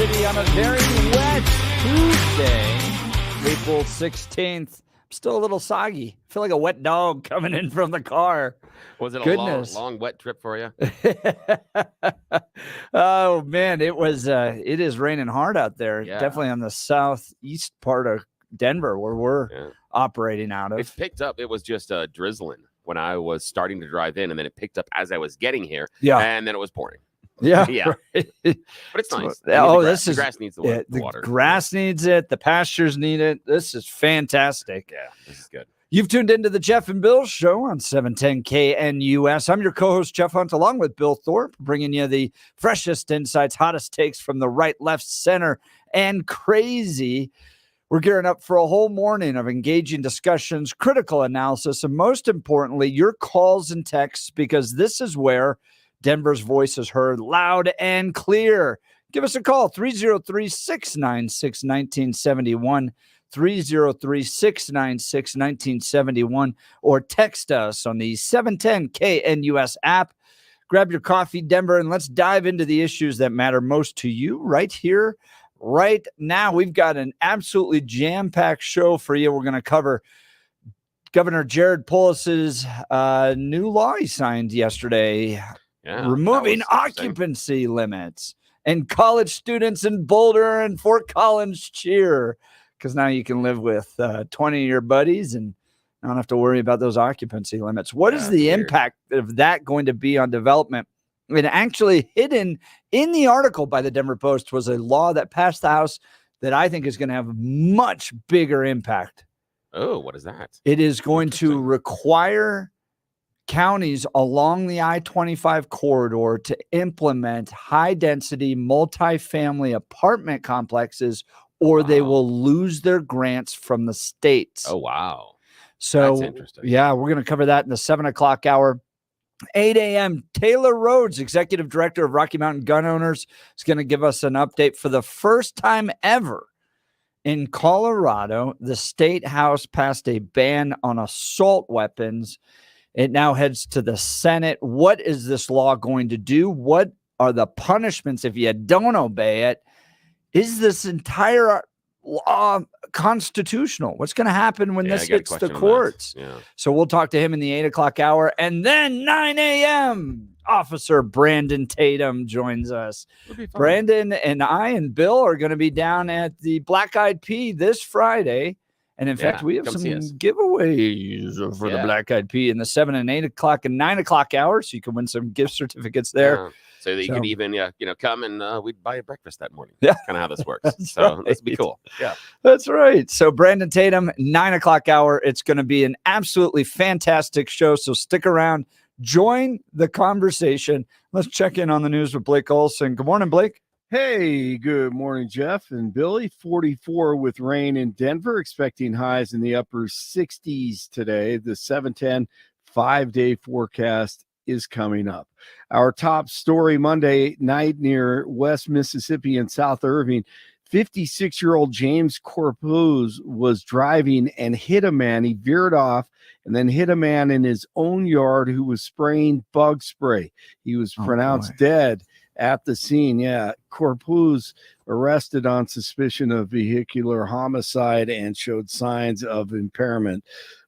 City on a very wet Tuesday, April 16th. I'm still a little soggy. I feel like a wet dog coming in from the car. Was it Goodness. a long, wet trip for you? Oh, man, it is raining hard out there. Yeah. Definitely on the southeast part of Denver where we're operating out of. It picked up. It was just drizzling when I was starting to drive in, and then it picked up as I was getting here. Yeah. And then it was pouring. Yeah. Yeah. Right. But it's nice. The grass needs the water. Grass needs it. The pastures need it. This is fantastic. Yeah, this is good. You've tuned into the Jeff and Bill Show on 710 KNUS. I'm your co-host, Jeff Hunt, along with Bill Thorpe, bringing you the freshest insights, hottest takes from the right, left, center, and crazy. We're gearing up for a whole morning of engaging discussions, critical analysis, and most importantly, your calls and texts, because this is where Denver's voice is heard loud and clear. Give us a call, 303-696-1971, 303-696-1971, or text us on the 710 KNUS app. Grab your coffee, Denver, and let's dive into the issues that matter most to you right here, right now. We've got an absolutely jam-packed show for you. We're going to cover Governor Jared Polis's new law he signed yesterday. Yeah, removing occupancy limits, and college students in Boulder and Fort Collins cheer because now you can live with 20 of your buddies and don't have to worry about those occupancy limits. What is the impact of that going to be on development? And actually hidden in the article by the Denver Post was a law that passed the House that I think is going to have much bigger impact. Oh, what is that? It is going to require counties along the I-25 corridor to implement high-density multifamily apartment complexes, or they will lose their grants from the states. Oh, wow. So, that's interesting. Yeah, we're going to cover that in the 7 o'clock hour. 8 a.m., Taylor Rhodes, Executive Director of Rocky Mountain Gun Owners, is going to give us an update. For the first time ever in Colorado, the state house passed a ban on assault weapons. It now heads to the Senate. What is this law going to do? What are the punishments if you don't obey it? Is this entire law constitutional? What's going to happen when this hits the courts? So we'll talk to him in the 8 o'clock hour. And then 9 a.m., Officer Brandon Tatum joins us. Brandon and I and Bill are going to be down at the Black Eyed Pea this Friday. And in fact, we have some giveaways for the Black Eyed Pea in the 7 and 8 o'clock and 9 o'clock hours. So you can win some gift certificates there. So that you can even, come and we'd buy you breakfast that morning. Yeah. That's kind of how this works. So this would be cool. Yeah, that's right. So Brandon Tatum, 9 o'clock hour. It's going to be an absolutely fantastic show. So stick around, join the conversation. Let's check in on the news with Blake Olson. Good morning, Blake. Hey, good morning, Jeff and Billy. 44 with rain in Denver, expecting highs in the upper 60s today. The 710 5-day forecast is coming up. Our top story Monday night near West Mississippi and South Irving, 56-year-old James Corpuz was driving and hit a man. He veered off and then hit a man in his own yard who was spraying bug spray. He was pronounced dead at the scene. Yeah, Corpuz arrested on suspicion of vehicular homicide and showed signs of impairment.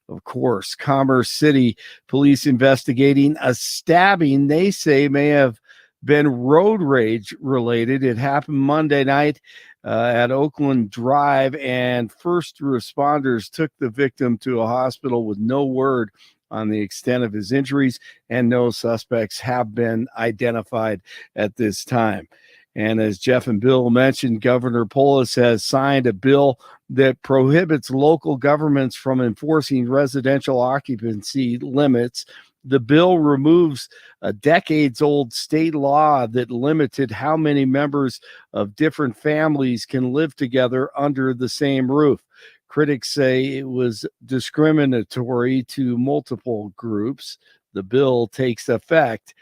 Of course, Commerce City police investigating a stabbing they say may have been road rage related. It happened Monday night at Oakland Drive, and first responders took the victim to a hospital with no word on the extent of his injuries, and no suspects have been identified at this time. And as Jeff and Bill mentioned, Governor Polis has signed a bill that prohibits local governments from enforcing residential occupancy limits. The bill removes a decades-old state law that limited how many members of different families can live together under the same roof. Critics say it was discriminatory to multiple groups. The bill takes effect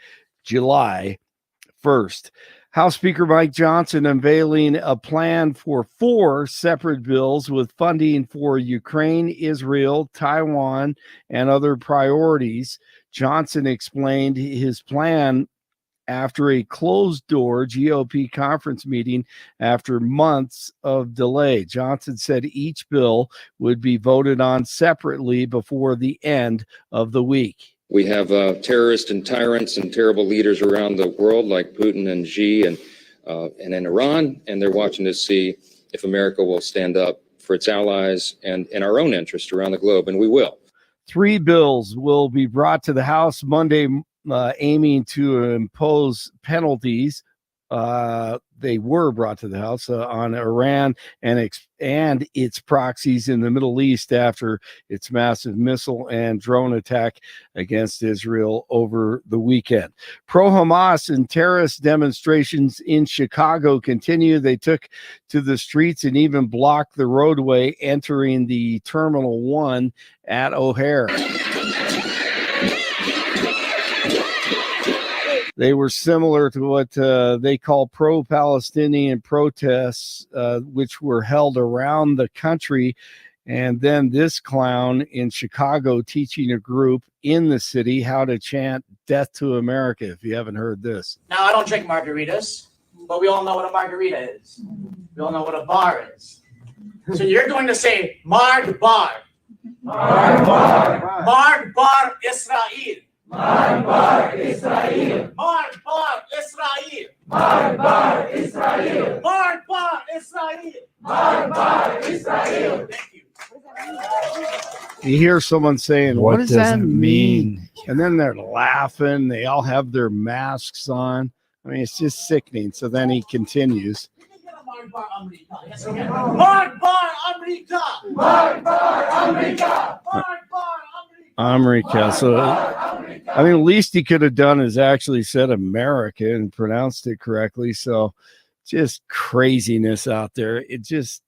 July 1st. House Speaker Mike Johnson unveiling a plan for 4 separate bills with funding for Ukraine, Israel, Taiwan, and other priorities. Johnson explained his plan after a closed-door GOP conference meeting after months of delay. Johnson said each bill would be voted on separately before the end of the week. We have terrorists and tyrants and terrible leaders around the world like Putin and Xi and in Iran, and they're watching to see if America will stand up for its allies and in our own interest around the globe, and we will. 3 bills will be brought to the House Monday, aiming to impose penalties. They were brought to the House on Iran and its proxies in the Middle East after its massive missile and drone attack against Israel over the weekend. Pro-Hamas and terrorist demonstrations in Chicago continue. They took to the streets and even blocked the roadway entering the Terminal 1 at O'Hare. They were similar to what they call pro-Palestinian protests, which were held around the country. And then this clown in Chicago teaching a group in the city how to chant "Death to America," if you haven't heard this. Now, I don't drink margaritas, but we all know what a margarita is. We all know what a bar is. So you're going to say, Marg Bar. Marg Bar. Marg Bar Israel. Marg Bar Israel. Marg Bar Israel. Marg Bar Israel. Marg Bar Israel. Marg Bar Israel. Thank you. You hear someone saying, what does that mean? And then they're laughing. They all have their masks on. I mean, it's just sickening. So then he continues. Marg Bar America. Yes, again. Marg Bar America. Marg Bar America. Marg Bar America. So, I mean, at least he could have done is actually said America and pronounced it correctly. So, just craziness out there. It just,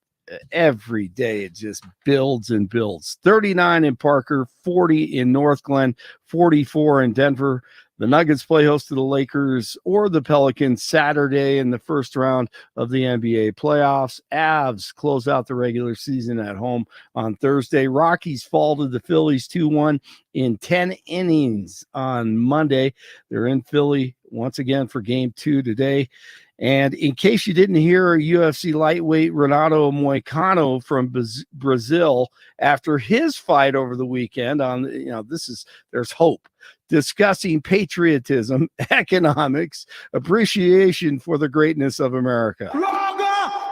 every day, it just builds and builds. 39 in Parker, 40 in North Glen, 44 in Denver. The Nuggets play host to the Lakers or the Pelicans Saturday in the first round of the NBA playoffs. Avs close out the regular season at home on Thursday. Rockies fall to the Phillies 2-1 in 10 innings on Monday. They're in Philly once again for game 2 today. And in case you didn't hear, UFC lightweight Renato Moicano from Brazil, after his fight over the weekend there's hope. Discussing patriotism, economics, appreciation for the greatness of America.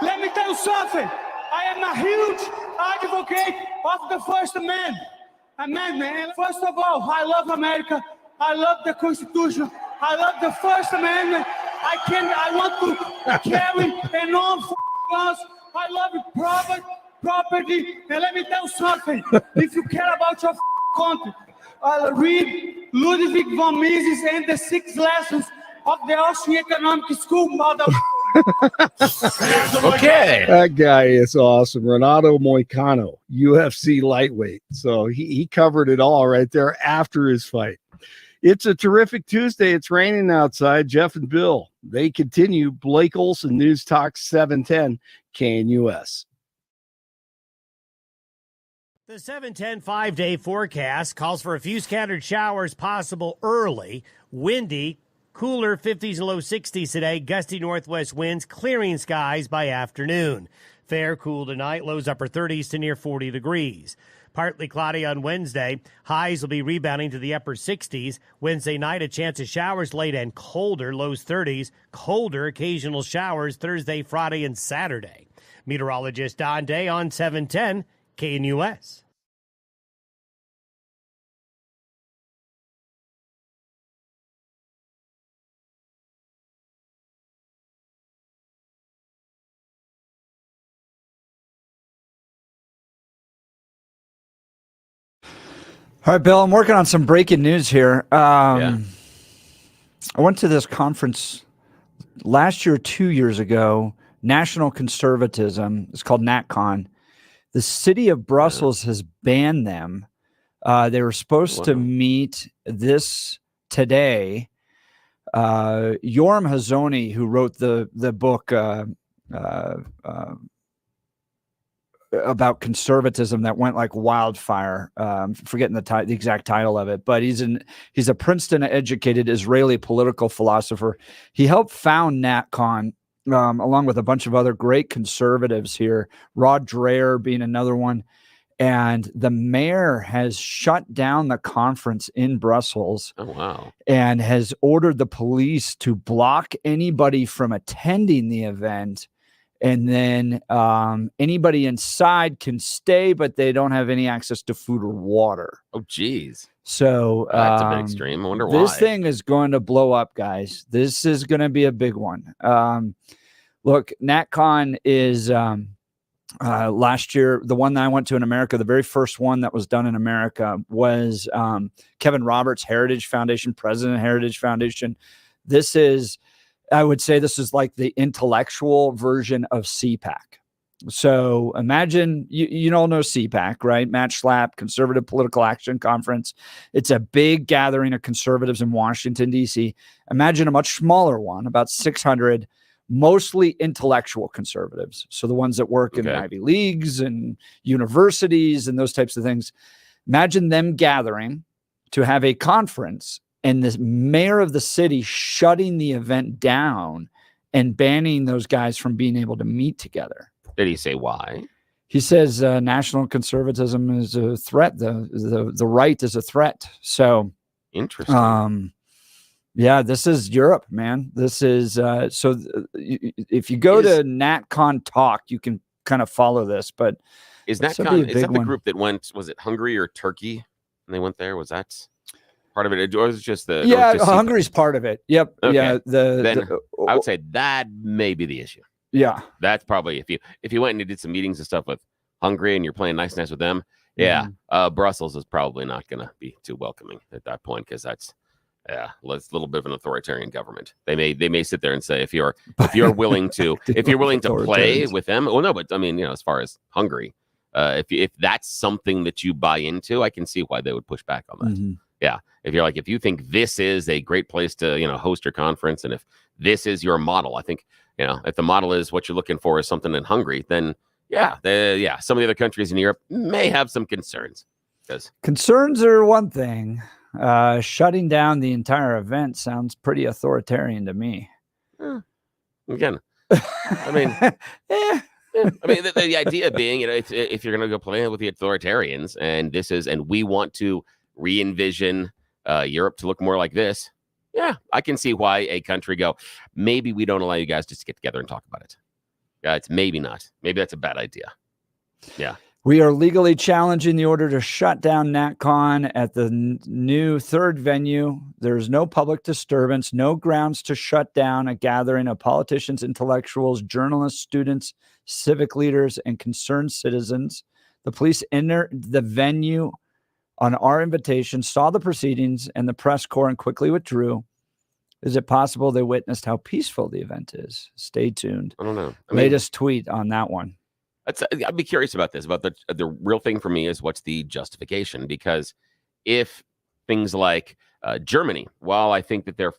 Let me tell you something. I am a huge advocate of the First Amendment. First of all, I love America. I love the Constitution. I love the First Amendment. I want to carry and own guns. I love property. And let me tell you something. If you care about your country, read Ludwig von Mises and the 6 lessons of the Austrian Economic School, mother. Okay. That guy is awesome. Renato Moicano, UFC lightweight. So he covered it all right there after his fight. It's a terrific Tuesday. It's raining outside. Jeff and Bill, they continue. Blake Olson, News Talk 710 KNUS. The 710 5-day forecast calls for a few scattered showers possible early. Windy, cooler 50s and low 60s today. Gusty northwest winds clearing skies by afternoon. Fair cool tonight. Lows upper 30s to near 40 degrees. Partly cloudy on Wednesday. Highs will be rebounding to the upper 60s. Wednesday night, a chance of showers late and colder. Lows 30s. Colder occasional showers Thursday, Friday, and Saturday. Meteorologist Don Day on 710 KNUS. All right, Bill, I'm working on some breaking news here. Yeah. I went to this conference last year, 2 years ago, National Conservatism. It's called NatCon. The city of Brussels has banned them. They were supposed to meet this today. Yoram Hazony, who wrote the book about conservatism that went like wildfire. Forgetting the exact title of it, but he's a Princeton-educated Israeli political philosopher. He helped found NatCon along with a bunch of other great conservatives here, Rod Dreher being another one. And the mayor has shut down the conference in Brussels. Oh, wow. And has ordered the police to block anybody from attending the event. And then anybody inside can stay, but they don't have any access to food or water. Oh, geez. So that's a bit extreme. I wonder why. This thing is going to blow up, guys. This is going to be a big one. Look, NatCon is last year, the one that I went to in America, the very first one that was done in America was Kevin Roberts, Heritage Foundation, president of Heritage Foundation. This is, I would say this is like the intellectual version of CPAC. So imagine, you all know CPAC, right? Matt Schlapp, Conservative Political Action Conference. It's a big gathering of conservatives in Washington, D.C. Imagine a much smaller one, about 600, mostly intellectual conservatives. So the ones that work in the Ivy Leagues and universities and those types of things. Imagine them gathering to have a conference and the mayor of the city shutting the event down and banning those guys from being able to meet together. Did he say why? He says national conservatism is a threat. The right is a threat. So interesting. Yeah, this is Europe, man. This is if you go to NatCon Talk, you can kind of follow this. But is NatCon, is that the group that went? Was it Hungary or Turkey? And they went there. Was that part of it? Or was it just the? Yeah, Hungary's part of it. Yep. Okay. Yeah. Then I would say that may be the issue. Yeah, that's probably if you went and you did some meetings and stuff with Hungary and you're playing nice with them. Yeah, Brussels is probably not going to be too welcoming at that point because that's. Yeah, it's a little bit of an authoritarian government. They may sit there and say if you're willing to play with them. Well, no, but I mean, as far as Hungary, if that's something that you buy into, I can see why they would push back on that. Mm-hmm. Yeah, if you think this is a great place to host your conference, and if this is your model, I think if the model is what you're looking for is something in Hungary, then some of the other countries in Europe may have some concerns. Because concerns are one thing. Shutting down the entire event sounds pretty authoritarian to me. Again, I mean, I mean, the idea being, if you're going to go play with the authoritarians, and we want to re-envision Europe to look more like this. Yeah, I can see why a country maybe we don't allow you guys just to get together and talk about it. Yeah, it's maybe not. Maybe that's a bad idea. Yeah. We are legally challenging the order to shut down NatCon at the new third venue. There's no public disturbance, no grounds to shut down a gathering of politicians, intellectuals, journalists, students, civic leaders, and concerned citizens. The police entered the venue on our invitation, saw the proceedings and the press corps, and quickly withdrew. Is it possible they witnessed how peaceful the event is? Stay tuned. I don't know. Latest tweet on that one. I'd be curious about this. About the real thing for me is what's the justification? Because if things like Germany, while I think that their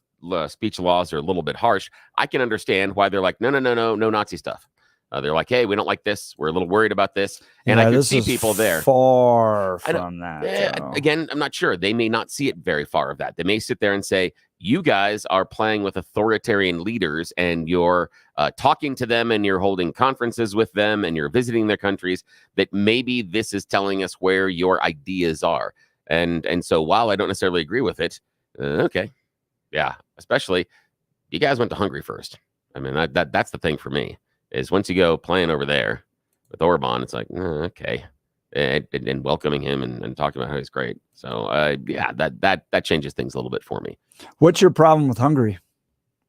speech laws are a little bit harsh, I can understand why they're like, no Nazi stuff. They're like, hey, we don't like this. We're a little worried about this. And I can see people there. Far from that. Again, I'm not sure. They may not see it very far of that. They may sit there and say, you guys are playing with authoritarian leaders and you're talking to them and you're holding conferences with them and you're visiting their countries, that maybe this is telling us where your ideas are. And so while I don't necessarily agree with it, okay. Yeah. Especially you guys went to Hungary first. I mean, that's the thing for me. Is once you go playing over there with Orban, it's like, okay, and welcoming him and talking about how he's great. So, that changes things a little bit for me. What's your problem with Hungary?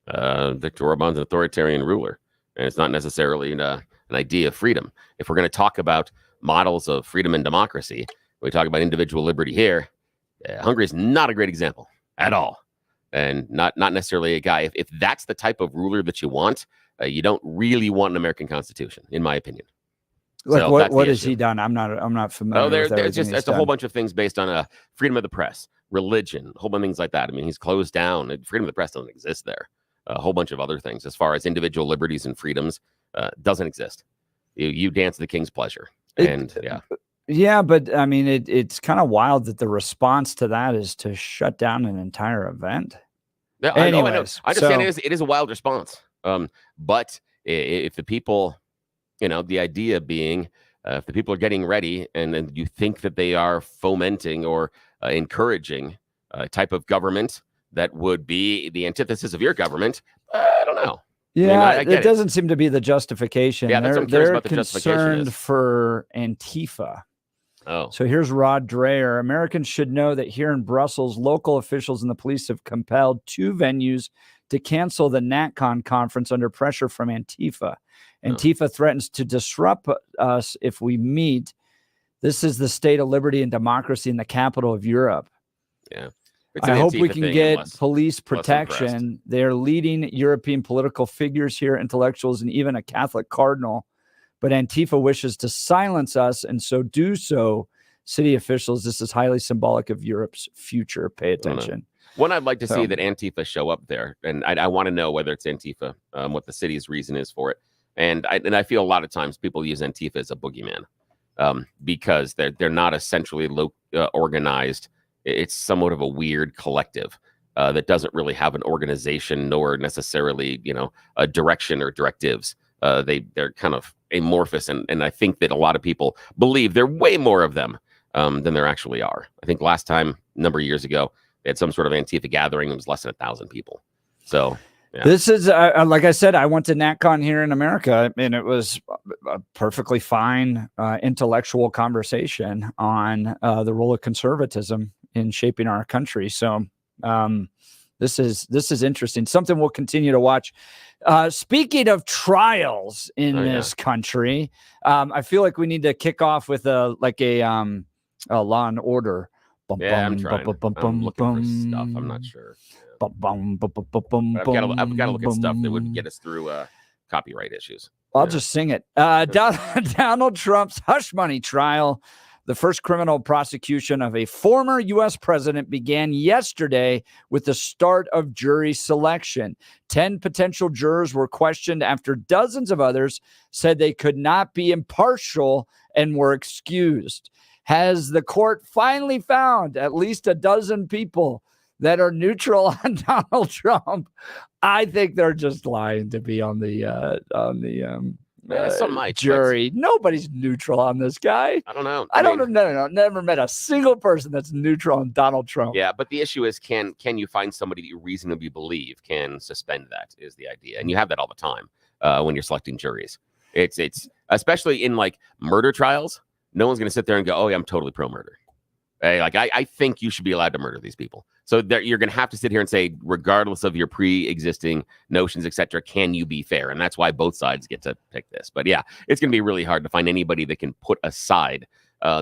Viktor Orban's an authoritarian ruler, and it's not necessarily an idea of freedom. If we're going to talk about models of freedom and democracy, we talk about individual liberty here. Hungary is not a great example at all, and not necessarily a guy. If that's the type of ruler that you want. You don't really want an American Constitution, in my opinion. Like so what has he done? I'm not familiar. Oh, there's a whole bunch of things based on freedom of the press, religion, a whole bunch of things like that. I mean, he's closed down. Freedom of the press doesn't exist there. A whole bunch of other things as far as individual liberties and freedoms doesn't exist. You dance to the king's pleasure. Yeah, but I mean, it's kind of wild that the response to that is to shut down an entire event. Yeah, I know. I understand so, it is a wild response. But if the people, the idea being, if the people are getting ready and then you think that they are fomenting or encouraging a type of government that would be the antithesis of your government, I don't know. Yeah, I get it doesn't seem to be the justification. Yeah, that's what I'm curious they're about the justification concerned is. for Antifa. Oh. So here's Rod Dreher. Americans should know that here in Brussels, local officials and the police have compelled 2 venues to cancel the NatCon conference under pressure from Antifa. Antifa threatens to disrupt us if we meet. This is the state of liberty and democracy in the capital of Europe. Yeah. I hope we can get police protection. They're leading European political figures here, intellectuals, and even a Catholic cardinal. But Antifa wishes to silence us, and so do so. City officials, this is highly symbolic of Europe's future. Pay attention. One, I'd like to see that Antifa show up there, and I want to know whether it's Antifa, what the city's reason is for it. And I feel a lot of times people use Antifa as a boogeyman because they're not a centrally organized. It's somewhat of a weird collective that doesn't really have an organization nor necessarily, a direction or directives. They're kind of amorphous, and I think that a lot of people believe there are way more of them than there actually are. I think last time, a number of years ago, they had some sort of Antifa gathering. It was less than 1,000 people. So yeah. This is, like I said, I went to NatCon here in America, and it was a perfectly fine intellectual conversation on the role of conservatism in shaping our country. So this is interesting. Something we'll continue to watch. Speaking of trials in this country, I feel like we need to kick off with a Law and Order. I'm trying. I'm looking for stuff. I'm not sure. I've got to look at stuff that would get us through copyright issues. I'll just sing it. Donald Trump's hush money trial. The first criminal prosecution of a former U.S. president began yesterday with the start of jury selection. 10 potential jurors were questioned after dozens of others said they could not be impartial and were excused. Has the court finally found at least a dozen people that are neutral on Donald Trump? I think they're just lying to be on the jury. Nobody's neutral on this guy. I don't know. I don't know. Never met a single person that's neutral on Donald Trump. Yeah, but the issue is, can you find somebody that you reasonably believe can suspend that? Is the idea, and you have that all the time when you're selecting juries. It's especially in like murder trials. No one's going to sit there and go, "Oh, yeah, I'm totally pro murder." Hey, I think you should be allowed to murder these people. So you're going to have to sit here and say, regardless of your pre-existing notions, etc., can you be fair? And that's why both sides get to pick this. But yeah, it's going to be really hard to find anybody that can put aside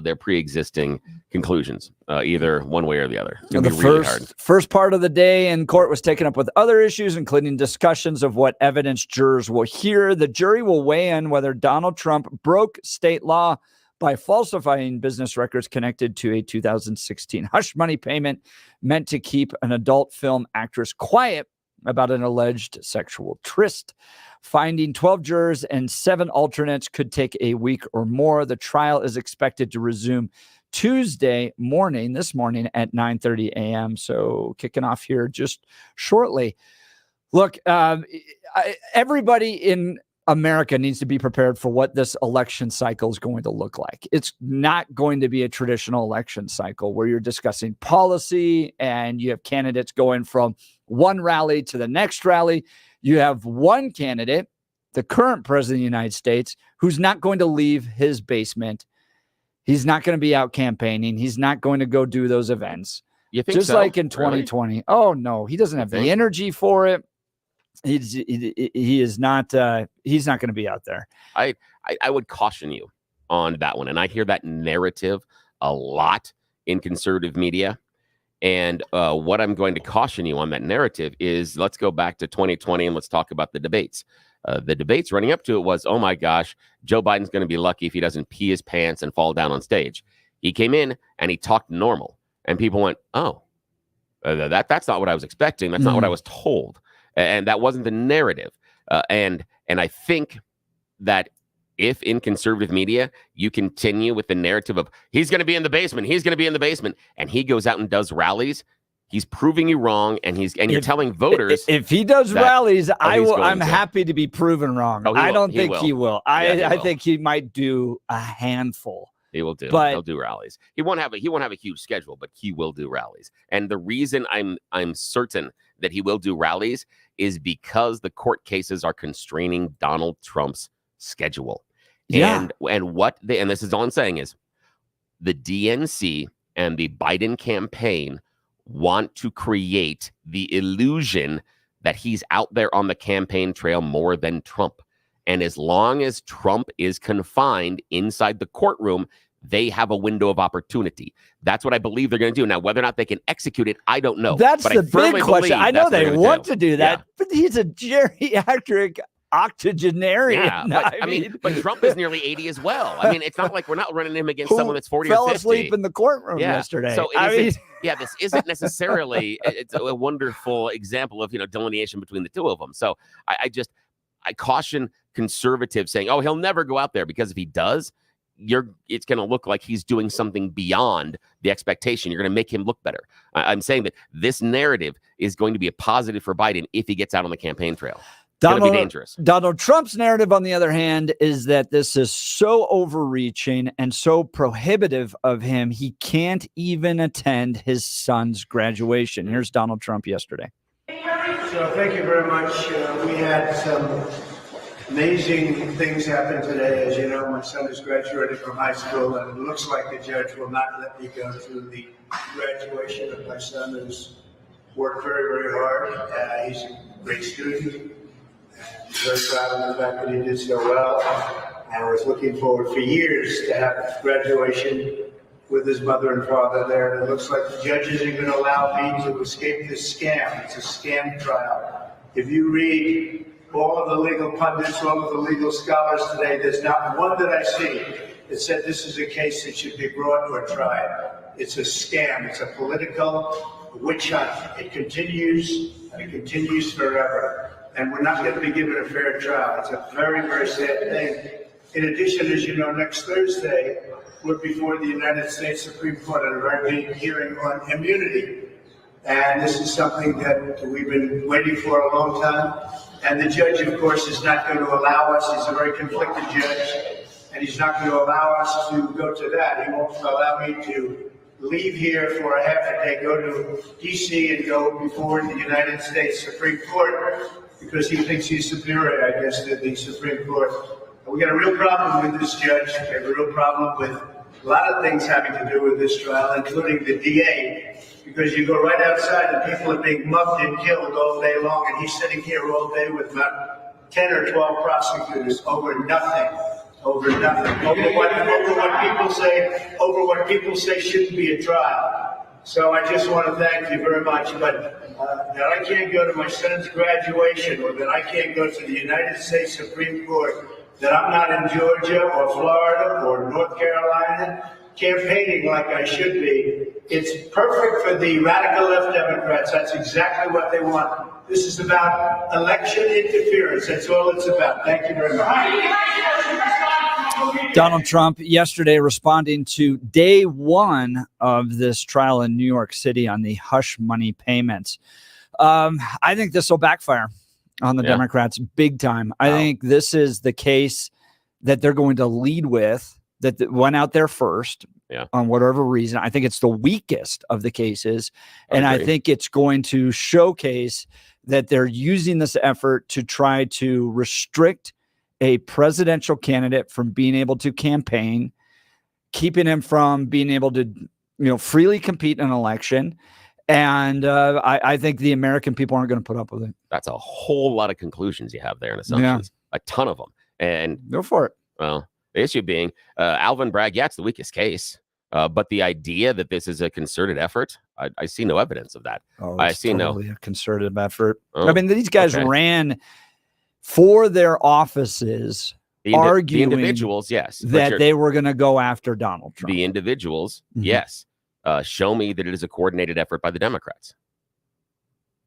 their pre-existing conclusions, either one way or the other. It's going to be really hard. First part of the day in court was taken up with other issues, including discussions of what evidence jurors will hear. The jury will weigh in whether Donald Trump broke state law by falsifying business records connected to a 2016 hush money payment meant to keep an adult film actress quiet about an alleged sexual tryst. Finding 12 jurors and 7 alternates could take a week or more. The trial is expected to resume Tuesday morning, this morning at 9:30 a.m. So kicking off here just shortly. Look, everybody in America needs to be prepared for what this election cycle is going to look like. It's not going to be a traditional election cycle where you're discussing policy and you have candidates going from one rally to the next rally. You have one candidate, the current president of the United States, who's not going to leave his basement. He's not going to be out campaigning. He's not going to go do those events. You think just so? like in 2020. Really? Oh, no, he doesn't have the energy for it. He is not. He's not going to be out there. I would caution you on that one, and I hear that narrative a lot in conservative media. And what I'm going to caution you on that narrative is, let's go back to 2020 and let's talk about the debates. The debates running up to it was, oh my gosh, Joe Biden's going to be lucky if he doesn't pee his pants and fall down on stage. He came in and he talked normal, and people went, oh, that's not what I was expecting. That's not what I was told. And that wasn't the narrative. And I think that if in conservative media you continue with the narrative of he's going to be in the basement, and he goes out and does rallies, he's proving you wrong, and you're telling voters if he does rallies, I'm to. happy to be proven wrong. Oh, I don't think he will. I will. think he might do a handful. He will do. But he'll do rallies. He won't have a huge schedule, but he will do rallies. And the reason I'm certain that he will do rallies is because the court cases are constraining Donald Trump's schedule. Yeah. And this is all I'm saying is the DNC and the Biden campaign want to create the illusion that he's out there on the campaign trail more than Trump. And as long as Trump is confined inside the courtroom, they have a window of opportunity. That's what I believe they're going to do. Now, whether or not they can execute it, I don't know. That's the big question. I know they want to do that, but he's a geriatric octogenarian. Yeah, but Trump is nearly 80 as well. I mean, it's not like we're not running him against someone that's 40 or 50. Fell asleep in the courtroom yesterday. So this isn't necessarily it's a wonderful example of delineation between the two of them. So I caution conservatives saying, oh, he'll never go out there, because if he does, it's going to look like he's doing something beyond the expectation. You're going to make him look better. I'm saying that this narrative is going to be a positive for Biden if he gets out on the campaign trail. It's going to be dangerous. Donald Trump's narrative, on the other hand, is that this is so overreaching and so prohibitive of him, he can't even attend his son's graduation. Here's Donald Trump yesterday. So thank you very much. We had some amazing things happen today. As you know, my son is graduating from high school, and it looks like the judge will not let me go to the graduation of my son, who's worked very, very hard. He's a great student. I'm very proud of the fact that he did so well. I was looking forward for years to have graduation with his mother and father there. And it looks like the judge isn't going to allow me to escape this scam. It's a scam trial. If you read all of the legal pundits, all of the legal scholars today, there's not one that I see that said this is a case that should be brought or tried. It's a scam. It's a political witch hunt. It continues, and it continues forever. And we're not going to be given a fair trial. It's a very, very sad thing. In addition, as you know, next Thursday, we're before the United States Supreme Court at a very big hearing on immunity. And this is something that we've been waiting for a long time. And the judge, of course, is not going to allow us. He's a very conflicted judge. And he's not going to allow us to go to that. He won't allow me to leave here for a half a day, go to D.C. and go before the United States Supreme Court, because he thinks he's superior, I guess, to the Supreme Court. We got a real problem with this judge. We have a real problem with a lot of things having to do with this trial, including the DA, because you go right outside and people are being mugged and killed all day long, and he's sitting here all day with about 10 or 12 prosecutors over nothing, over what people say shouldn't be a trial. So I just want to thank you very much, but that I can't go to my son's graduation, or that I can't go to the United States Supreme Court, that I'm not in Georgia or Florida or North Carolina campaigning like I should be. It's perfect for the radical left Democrats. That's exactly what they want. This is about election interference. That's all it's about. Thank you very much. Donald Trump yesterday responding to day one of this trial in New York City on the hush money payments. I think this will backfire on the Democrats big time. I think this is the case that they're going to lead with, that went out there first on whatever reason. I think it's the weakest of the cases. And I think it's going to showcase that they're using this effort to try to restrict a presidential candidate from being able to campaign, keeping him from being able to, freely compete in an election. And I think the American people aren't going to put up with it. That's a whole lot of conclusions you have there and assumptions, a ton of them. And go for it. Well, the issue being Alvin Bragg, it's the weakest case. But the idea that this is a concerted effort, I see no evidence of that. I see totally a concerted effort. I mean, these guys ran for their offices, arguing the individuals, that they were going to go after Donald Trump. The individuals, yes. Show me that it is a coordinated effort by the Democrats.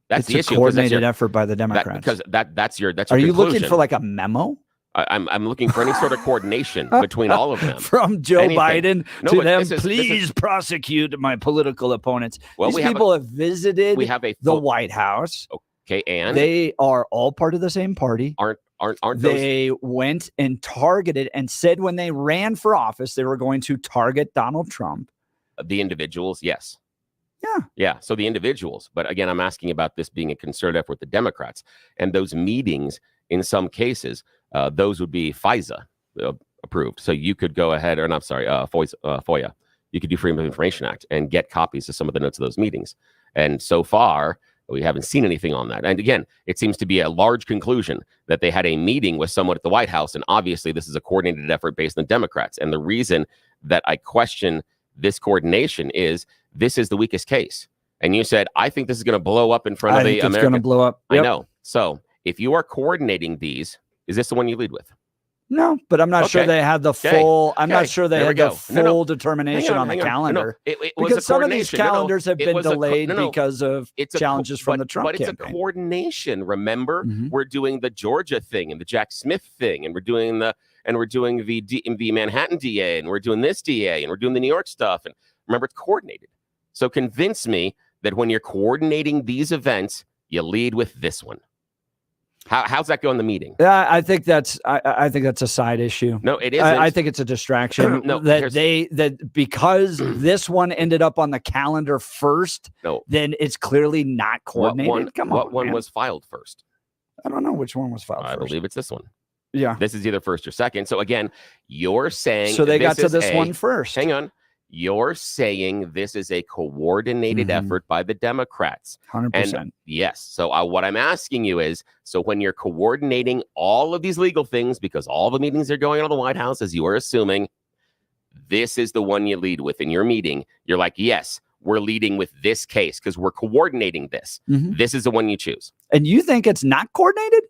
That's the issue. Coordinated effort by the Democrats. That's your. Are you looking for like a memo? I'm looking for any sort of coordination between all of them. From Joe Anything. Biden No, to but them, this is- please prosecute my political opponents. Well, These we have people have visited we have a the White House. Okay, and they are all part of the same party. aren't those They went and targeted and said when they ran for office, they were going to target Donald Trump. the individuals? Yes. Yeah. Yeah. So the individuals. But again, I'm asking about this being a concerted effort with the Democrats. And those meetings, in some cases, those would be FISA approved. So you could go ahead, or I'm sorry, FOIA. You could do Freedom of Information Act and get copies of some of the notes of those meetings. And so far, we haven't seen anything on that. And again, it seems to be a large conclusion that they had a meeting with someone at the White House. And obviously, this is a coordinated effort based on Democrats. And the reason that I question this coordination is this is the weakest case. And you said, I think this is going to blow up in front of the American. It's going to blow up. Yep. I know. So if you are coordinating these, is this the one you lead with? No, but I'm not sure they had the full. I'm not sure they had the full determination on the calendar. Because some of these calendars have been delayed because of challenges from the Trump campaign. It's a coordination. Remember, we're doing the Georgia thing and the Jack Smith thing, and we're doing the Manhattan DA, and we're doing this DA, and we're doing the New York stuff. And remember, it's coordinated. So convince me that when you're coordinating these events, you lead with this one. How's that go in the meeting? I think that's a side issue. No, it isn't. I think it's a distraction. No, that because this one ended up on the calendar first, then it's clearly not coordinated. What one was filed first? I don't know which one was filed first. I believe it's this one. Yeah. This is either first or second. So again, you're saying so they got to this one first. Hang on. You're saying this is a coordinated effort by the Democrats. 100%. And yes. So what I'm asking you is, so when you're coordinating all of these legal things, because all the meetings are going on in the White House, as you are assuming, this is the one you lead with in your meeting. You're like, yes, we're leading with this case because we're coordinating this. This is the one you choose. And you think it's not coordinated?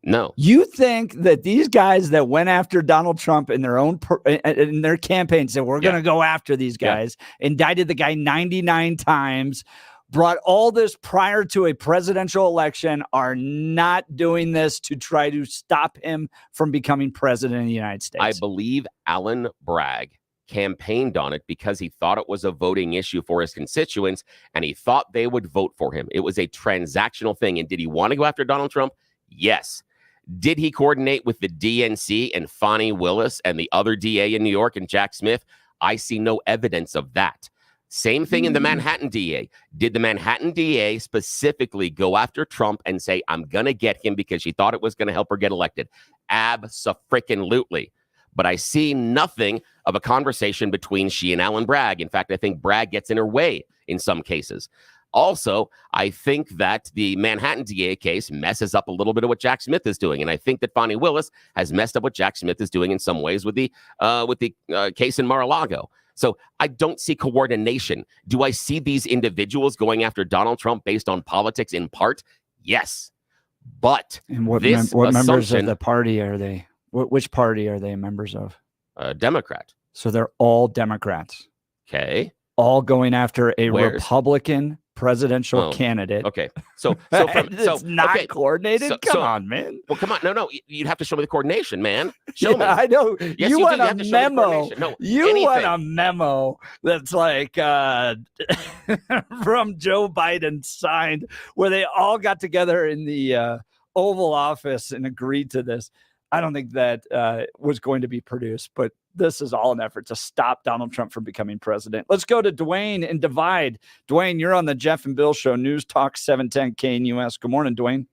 No. You think that these guys that went after Donald Trump in their own in their campaigns said, we're going to go after these guys, indicted the guy 99 times, brought all this prior to a presidential election, are not doing this to try to stop him from becoming president of the United States? I believe Alan Bragg campaigned on it because he thought it was a voting issue for his constituents, and he thought they would vote for him. It was a transactional thing. And did he want to go after Donald Trump? Yes. Did he coordinate with the DNC and Fani Willis and the other DA in New York and Jack Smith? I see no evidence of that. Same thing in the Manhattan DA. Did the Manhattan DA specifically go after Trump and say, I'm going to get him because she thought it was going to help her get elected? Abso-frickin-lutely. But I see nothing of a conversation between she and Alan Bragg. In fact, I think Bragg gets in her way in some cases. Also, I think that the Manhattan DA case messes up a little bit of what Jack Smith is doing. And I think that Fani Willis has messed up what Jack Smith is doing in some ways with the case in Mar-a-Lago. So I don't see coordination. Do I see these individuals going after Donald Trump based on politics in part? Yes. But and what members of the party are they? Which party are they members of? Democrat. So they're all Democrats. Okay. All going after a Republican presidential candidate. Okay. So it's not coordinated. Come on, man. Well, come on. No. You'd have to show me the coordination, man. Show me. I know. Yes, you want a memo. No, you want a memo that's like from Joe Biden signed, where they all got together in the Oval Office and agreed to this. I don't think that was going to be produced, but this is all an effort to stop Donald Trump from becoming president. Let's go to Dwayne and Divide. Dwayne, you're on the Jeff and Bill Show, News Talk 710 KNUS. Good morning, Dwayne.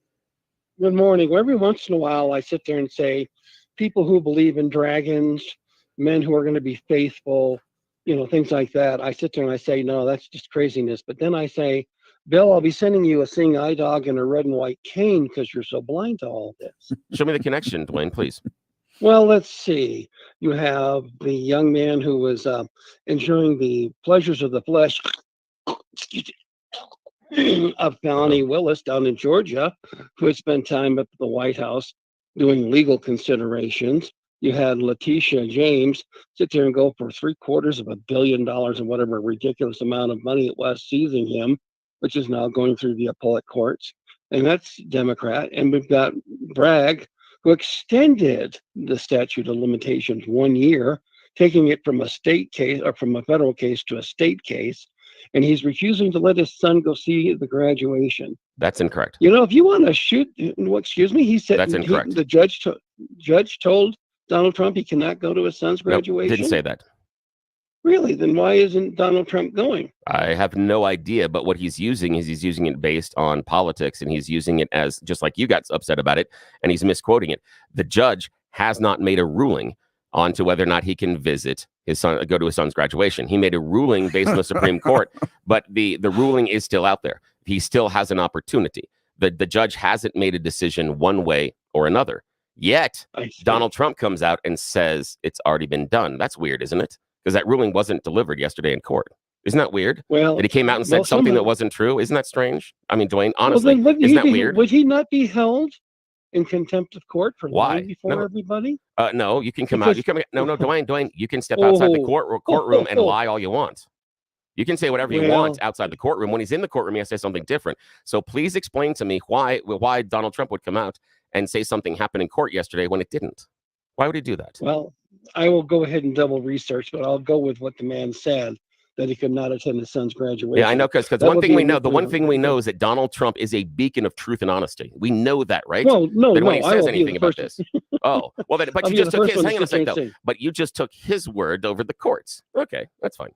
Good morning. Well, every once in a while, I sit there and say, people who believe in dragons, men who are going to be faithful, things like that. I sit there and I say, no, that's just craziness. But then I say, Bill, I'll be sending you a seeing eye dog and a red and white cane because you're so blind to all this. Show me the connection, Dwayne, please. Well, let's see. You have the young man who was enjoying the pleasures of the flesh of Fani Willis down in Georgia, who had spent time up at the White House doing legal considerations. You had Letitia James sit there and go for $750 million and whatever ridiculous amount of money it was seizing him, which is now going through the appellate courts. And that's Democrat. And we've got Bragg, who extended the statute of limitations 1 year, taking it from a state case or from a federal case to a state case. And he's refusing to let his son go see the graduation. That's incorrect. You know, if you want to shoot, excuse me, he said That's incorrect. the judge told Donald Trump he cannot go to his son's graduation. Nope, didn't say that. Really? Then why isn't Donald Trump going? I have no idea, but what he's using is he's using it based on politics, and he's using it as, just like you got upset about it, and he's misquoting it. The judge has not made a ruling on to whether or not he can visit his son, go to his son's graduation. He made a ruling based on the Supreme Court, but the ruling is still out there. He still has an opportunity. The judge hasn't made a decision one way or another. Yet, Donald Trump comes out and says it's already been done. That's weird, isn't it? Because that ruling wasn't delivered yesterday in court. Isn't that weird? Well, that he came out and said something that wasn't true. Isn't that strange? I mean, Dwayne, honestly, isn't that weird? Would he not be held in contempt of court for lying before everybody? No, you can come out. You come. No, Dwayne, you can step outside the courtroom and lie all you want. You can say whatever you want outside the courtroom. When he's in the courtroom, he has to say something different. So please explain to me why Donald Trump would come out and say something happened in court yesterday when it didn't. Why would he do that? Well, I will go ahead and double research, but I'll go with what the man said, that he could not attend his son's graduation. Yeah, I know, because one thing we know, the one thing we know is that Donald Trump is a beacon of truth and honesty. We know that, right? Well, no, when he says anything about this. Oh, well, then, but you just took his, hang on a second, though. But you just took his word over the courts. Okay, that's fine.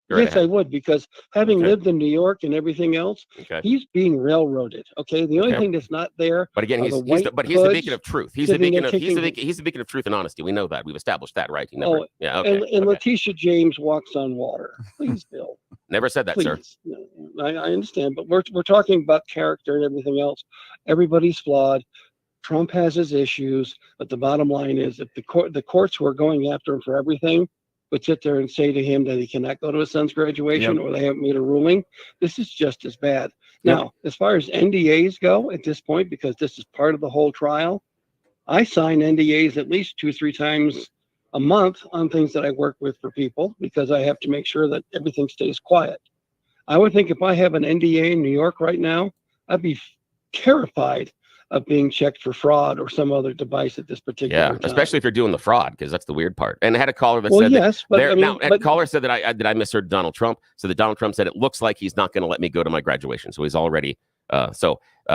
Yes, I would, because having lived in New York and everything else, he's being railroaded. Okay, the only thing that's not there. But again, he's the beacon of truth. He's the beacon of truth and honesty. We know that. We've established that, right? He never, and Letitia James walks on water. Please, Bill. Never said that, sir. No, I understand, but we're talking about character and everything else. Everybody's flawed. Trump has his issues, but the bottom line is that the courts who are going after him for everything would sit there and say to him that he cannot go to his son's graduation, or they haven't made a ruling. This is just as bad. Now, as far as NDAs go at this point, because this is part of the whole trial, I sign NDAs at least 2-3 times a month on things that I work with for people, because I have to make sure that everything stays quiet. I would think if I have an NDA in New York right now, I'd be terrified of being checked for fraud or some other device at this particular time. Especially if you're doing the fraud, because that's the weird part. And I had a caller that said a caller said that I misheard Donald Trump. So that Donald Trump said it looks like he's not going to let me go to my graduation. So he's already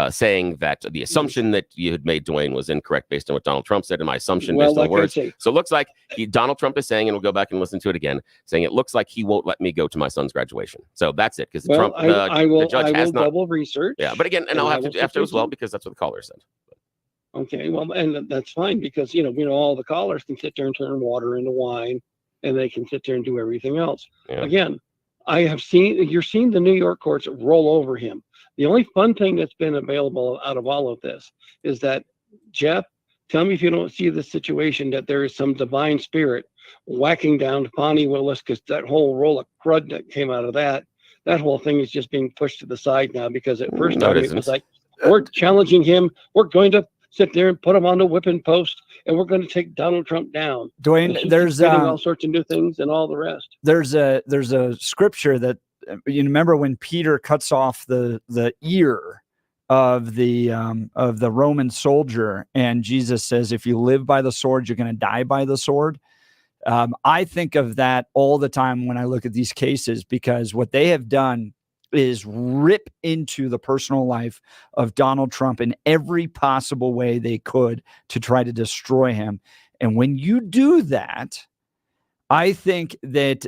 saying that the assumption that you had made, Dwayne, was incorrect based on what Donald Trump said, and my assumption based on the words. So it looks like Donald Trump is saying, and we'll go back and listen to it again, saying it looks like he won't let me go to my son's graduation. So that's it, because the judge has not double research. Yeah, but again, and I'll have to as well, because that's what the caller said. Okay, well, and that's fine, because all the callers can sit there and turn water into wine, and they can sit there and do everything else. Yeah. Again, you're seeing the New York courts roll over him. The only fun thing that's been available out of all of this is that, Jeff, tell me if you don't see the situation that there is some divine spirit whacking down to Bonnie Willis, because that whole roll of crud that came out of that whole thing is just being pushed to the side now, because at first it was like, we're challenging him. We're going to sit there and put him on the whipping post, and we're going to take Donald Trump down. Dwayne, there's all sorts of new things and all the rest. There's a scripture that, you remember when Peter cuts off the ear of the Roman soldier, and Jesus says, if you live by the sword, you're going to die by the sword. I think of that all the time when I look at these cases, because what they have done is rip into the personal life of Donald Trump in every possible way they could to try to destroy him. And when you do that, I think that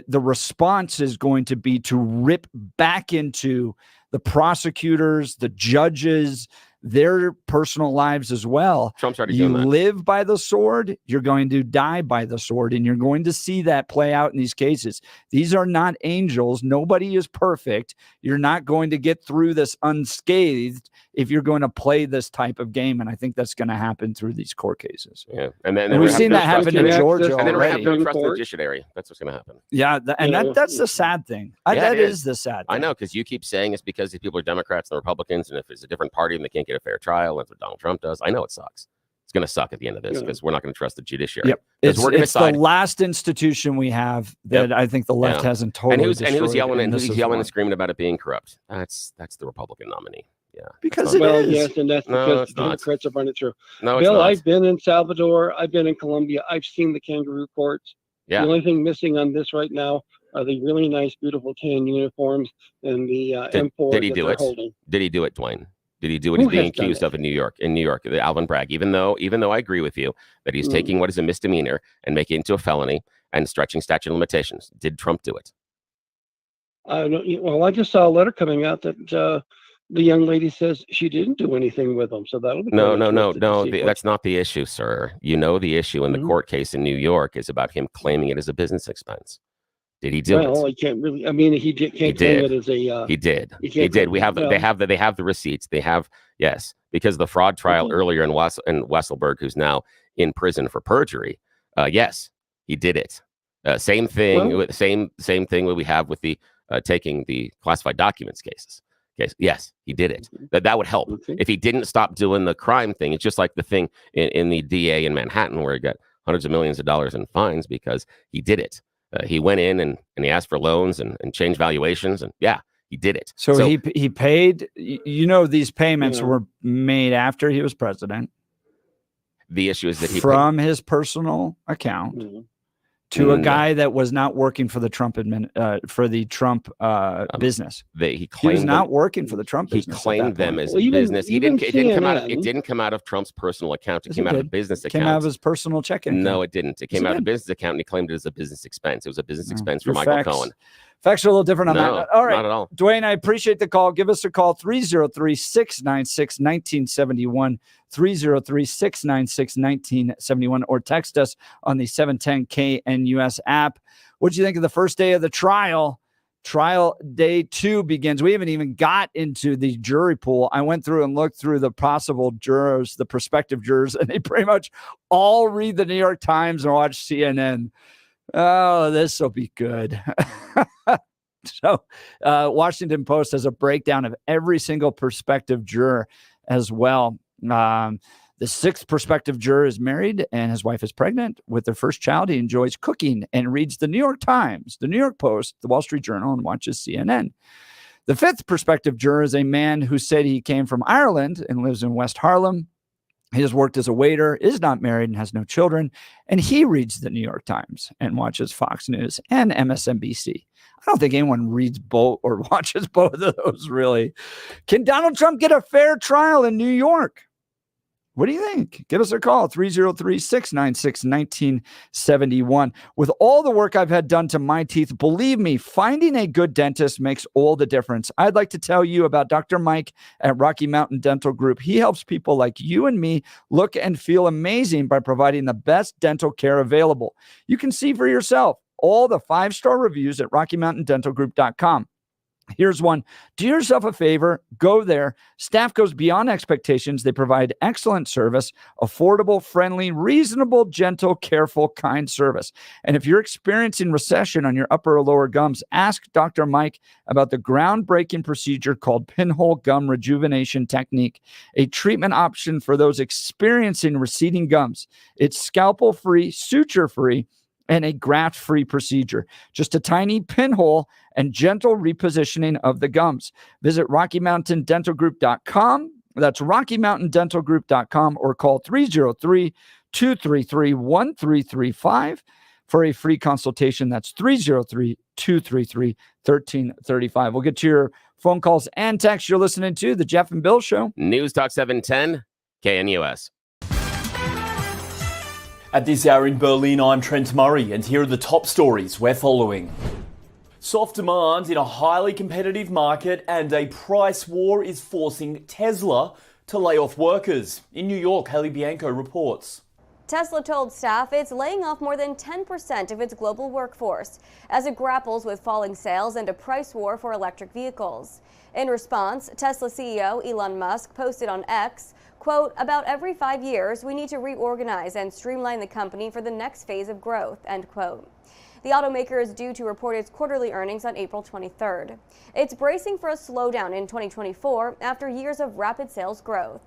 the response is going to be to rip back into the prosecutors, the judges, their personal lives as well. Trump's already doing that. You live by the sword, you're going to die by the sword, and you're going to see that play out in these cases. These are not angels. Nobody is perfect. You're not going to get through this unscathed if you're going to play this type of game, and I think that's going to happen through these court cases. Yeah, and we've seen that happen in Georgia and then we're already. going to trust the judiciary. That's what's going to happen. Yeah, that's the sad thing. That is the sad thing. I know, because you keep saying it's because these people are Democrats and Republicans, and if it's a different party and they can't get a fair trial, that's what Donald Trump does. I know it sucks. It's going to suck at the end of this, because we're not going to trust the judiciary. Yep. It's the last institution we have that I think the left hasn't totally destroyed. And who's yelling and screaming about it being corrupt? That's the Republican nominee. Yeah. Because it Well, is. yes, and that's No, because it's the not. Democrats are running through. No, it's Bill, not. I've been in Salvador. I've been in Colombia. I've seen the kangaroo courts. Yeah. The only thing missing on this right now are the really nice, beautiful tan uniforms and the M4 Did he that do they're it? holding. Did he do it, Dwayne? Did he do what Who he's being has done accused it? of in New York? In New York, Alvin Bragg. Even though I agree with you that he's taking what is a misdemeanor and making it into a felony and stretching statute of limitations. Did Trump do it? Well, I just saw a letter coming out that the young lady says she didn't do anything with them. So that'll be No. quite interesting to see That's not the issue, sir. You know the issue in the court case in New York is about him claiming it as a business expense. Did he do it? Well, he can't really. I mean, he can't claim it as a. He did. He He did. can't- They have the receipts. They have, yes, because the fraud trial earlier in Wesselberg, who's now in prison for perjury. Yes, he did it. Same thing. Well- same thing we have with the taking the classified documents cases. Yes, he did it. That would help if he didn't stop doing the crime thing. It's just like the thing in the DA in Manhattan where he got hundreds of millions of dollars in fines because he did it. He went in and he asked for loans and changed valuations, and yeah, he did it. So he paid. These payments were made after he was president. The issue is that he from his personal account to a guy that was not working for the Trump business. He He was not working for the Trump business. He claimed them as business. It didn't come out of Trump's personal account. It came out of a business account. Came out of his personal checking. No, it didn't. It came out of a business account, and he claimed it as a business expense. It was a business expense for Michael Cohen. Facts are a little different on that. All right. Not at all. Dwayne, I appreciate the call. Give us a call, 303-696-1971, 303-696-1971, or text us on the 710 KNUS app. What do you think of the first day of the trial? Trial day 2 begins. We haven't even got into the jury pool. I went through and looked through the possible jurors, the prospective jurors, and they pretty much all read the New York Times and watch CNN. Oh, this will be good. So Washington Post has a breakdown of every single prospective juror as well. The 6th prospective juror is married and his wife is pregnant with their first child. He enjoys cooking and reads the New York Times, the New York Post, the Wall Street Journal, and watches CNN. The 5th prospective juror is a man who said he came from Ireland and lives in West Harlem. He has worked as a waiter, is not married, and has no children. And he reads the New York Times and watches Fox News and MSNBC. I don't think anyone reads both or watches both of those, really. Can Donald Trump get a fair trial in New York? What do you think? Give us a call, 303-696-1971. With all the work I've had done to my teeth, believe me, finding a good dentist makes all the difference. I'd like to tell you about Dr. Mike at Rocky Mountain Dental Group. He helps people like you and me look and feel amazing by providing the best dental care available. You can see for yourself all the 5-star reviews at RockyMountainDentalGroup.com. Here's one. Do yourself a favor. Go there. Staff goes beyond expectations. They provide excellent service, affordable, friendly, reasonable, gentle, careful, kind service. And if you're experiencing recession on your upper or lower gums, ask Dr. Mike about the groundbreaking procedure called pinhole gum rejuvenation technique, a treatment option for those experiencing receding gums. It's scalpel-free, suture-free, and a graft-free procedure. Just a tiny pinhole and gentle repositioning of the gums. Visit RockyMountainDentalGroup.com. That's RockyMountainDentalGroup.com, or call 303-233-1335 for a free consultation. That's 303-233-1335. We'll get to your phone calls and texts. You're listening to The Jeff and Bill Show. News Talk 710, KNUS. At this hour in Berlin, I'm Trent Murray, and here are the top stories we're following. Soft demand in a highly competitive market, and a price war is forcing Tesla to lay off workers. In New York, Haley Bianco reports. Tesla told staff it's laying off more than 10% of its global workforce as it grapples with falling sales and a price war for electric vehicles. In response, Tesla CEO Elon Musk posted on X, quote, "About every 5 years, we need to reorganize and streamline the company for the next phase of growth," end quote. The automaker is due to report its quarterly earnings on April 23rd. It's bracing for a slowdown in 2024 after years of rapid sales growth.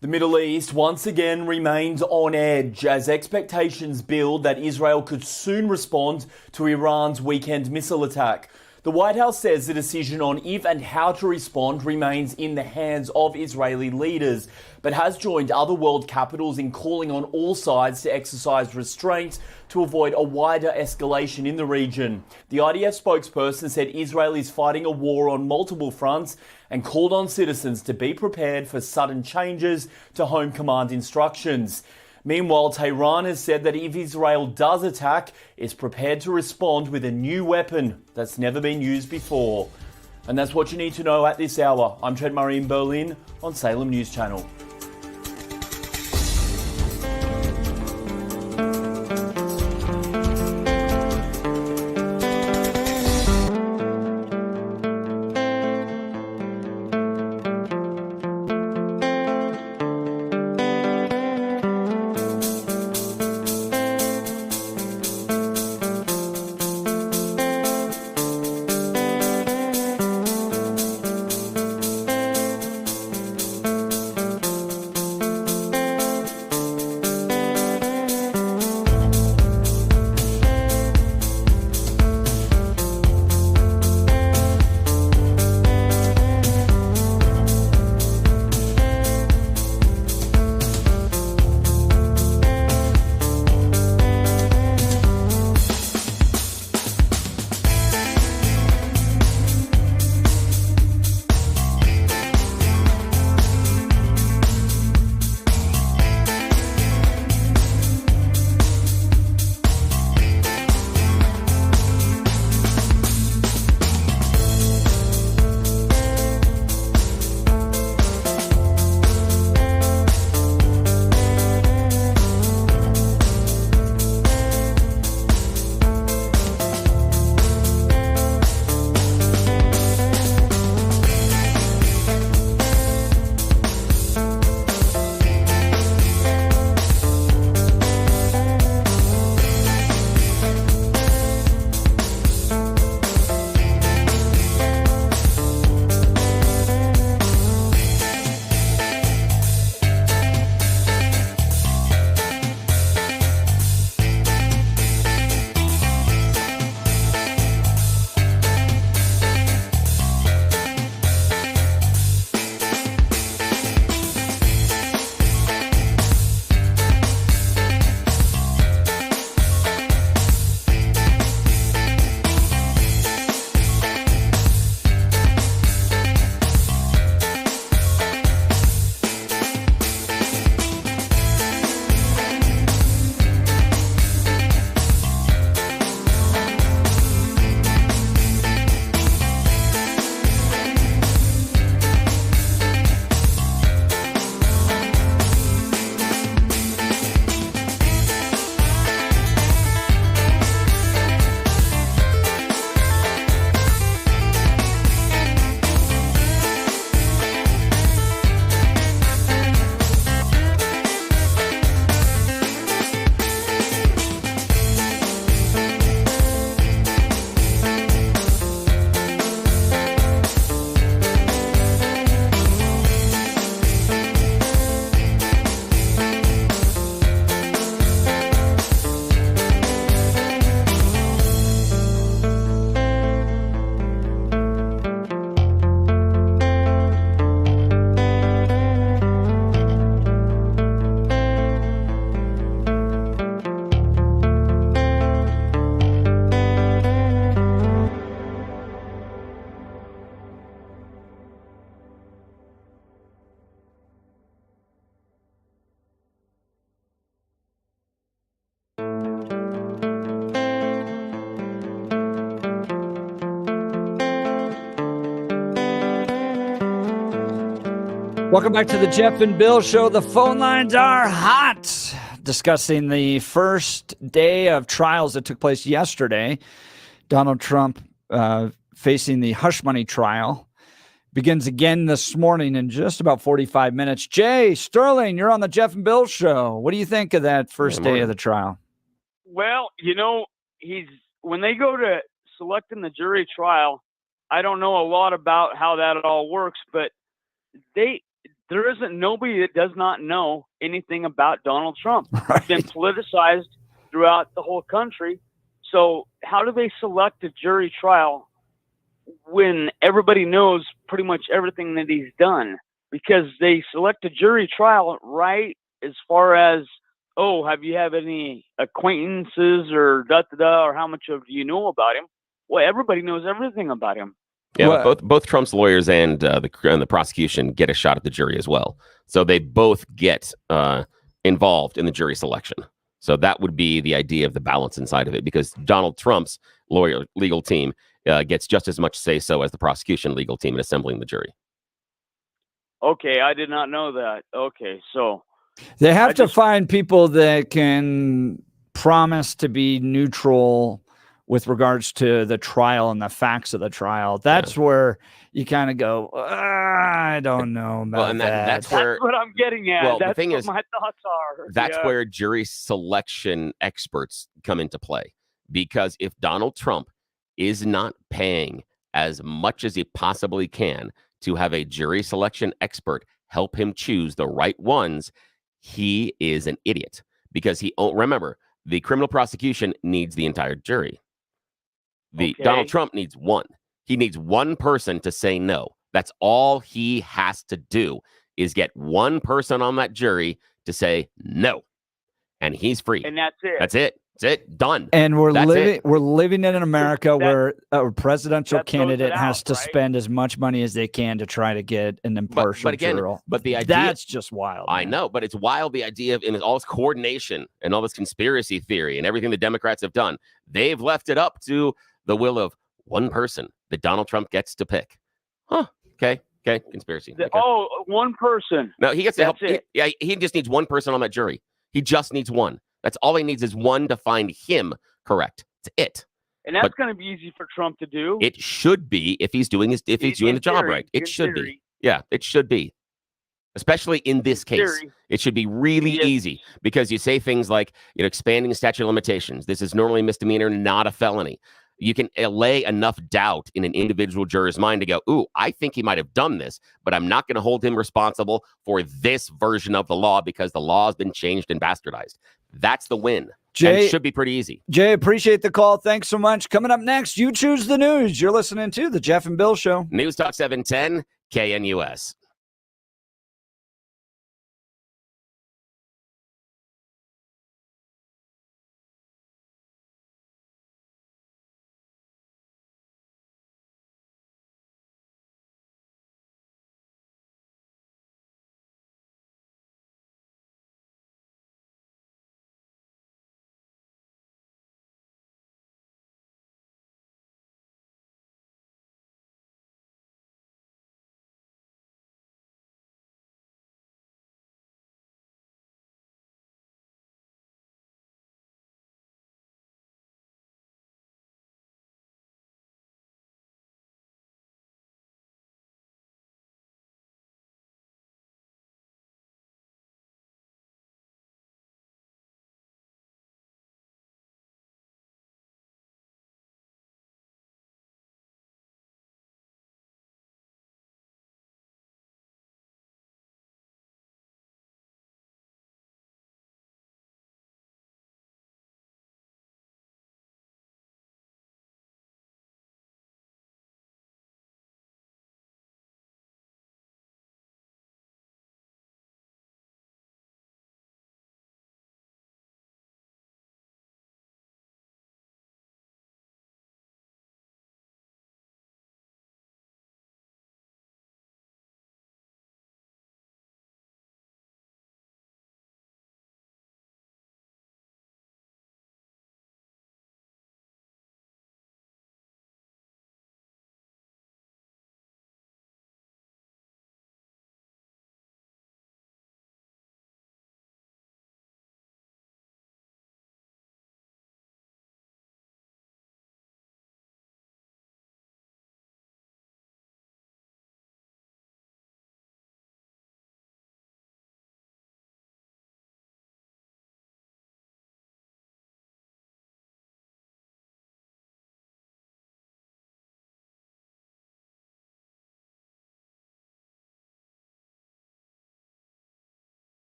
The Middle East once again remains on edge as expectations build that Israel could soon respond to Iran's weekend missile attack. The White House says the decision on if and how to respond remains in the hands of Israeli leaders, but has joined other world capitals in calling on all sides to exercise restraint to avoid a wider escalation in the region. The IDF spokesperson said Israel is fighting a war on multiple fronts and called on citizens to be prepared for sudden changes to Home Command instructions. Meanwhile, Tehran has said that if Israel does attack, it's prepared to respond with a new weapon that's never been used before. And that's what you need to know at this hour. I'm Trent Murray in Berlin on Salem News Channel. Welcome back to the Jeff and Bill Show. The phone lines are hot. Discussing the first day of trials that took place yesterday. Donald Trump facing the hush money trial begins again this morning in just about 45 minutes. Jay Sterling, you're on the Jeff and Bill Show. What do you think of that first day of the trial? Well, you know, when they go to selecting the jury trial, I don't know a lot about how that all works, but there isn't nobody that does not know anything about Donald Trump. Right. He's been politicized throughout the whole country. So how do they select a jury trial when everybody knows pretty much everything that he's done? Because they select a jury trial right as far as, oh, have you have any acquaintances or da-da-da, or how much of you know about him? Well, everybody knows everything about him. Yeah, but both Trump's lawyers and the prosecution get a shot at the jury as well. So they both get involved in the jury selection. So that would be the idea of the balance inside of it, because Donald Trump's legal team gets just as much say-so as the prosecution legal team in assembling the jury. Okay, I did not know that. Okay, so they have to find people that can promise to be neutral with regards to the trial and the facts of the trial. That's where you kind of go, I don't know about well, and that's where what I'm getting at. Well, that's the thing what is, my thoughts are. That's where jury selection experts come into play. Because if Donald Trump is not paying as much as he possibly can to have a jury selection expert help him choose the right ones, he is an idiot. Because remember, the criminal prosecution needs the entire jury. Donald Trump needs one. He needs one person to say no. That's all he has to do, is get one person on that jury to say no, and he's free. And that's it. That's it. That's it. Done. And we're living in America where a presidential candidate has to spend as much money as they can to try to get an impartial but again, jury. but the idea, that's just wild. I know, but it's wild, the idea of, in all this coordination and all this conspiracy theory and everything the Democrats have done. They've left it up to the will of one person that Donald Trump gets to pick. Huh. Okay. Conspiracy. Okay. Oh, one person. No, he gets to help. It. He just needs one person on that jury. He just needs one. That's all he needs, is one to find him correct. That's it. And that's going to be easy for Trump to do. It should be, if he's doing the job right. It should be. Yeah, it should be. Especially in this case. It should be really easy, because you say things like, expanding statute of limitations. This is normally a misdemeanor, not a felony. You can lay enough doubt in an individual juror's mind to go, ooh, I think he might have done this, but I'm not going to hold him responsible for this version of the law because the law has been changed and bastardized. That's the win. Jay, and it should be pretty easy. Jay, appreciate the call. Thanks so much. Coming up next, you choose the news. You're listening to the Jeff and Bill Show. News Talk 710 KNUS.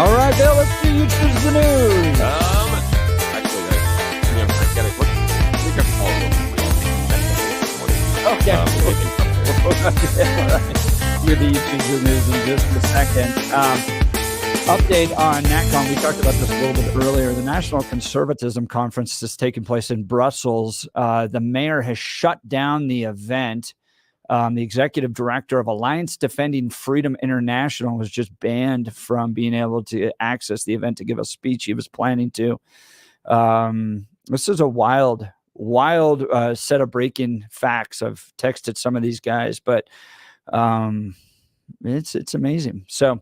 All right, Bill, let's do You Choose the News. Okay. You're the You Choose the News in just a second. Update on NatCon. We talked about this a little bit earlier. The National Conservatism Conference is taking place in Brussels. The mayor has shut down the event. The executive director of Alliance Defending Freedom International was just banned from being able to access the event to give a speech he was planning to. This is a wild set of breaking facts. I've texted some of these guys, but it's amazing. So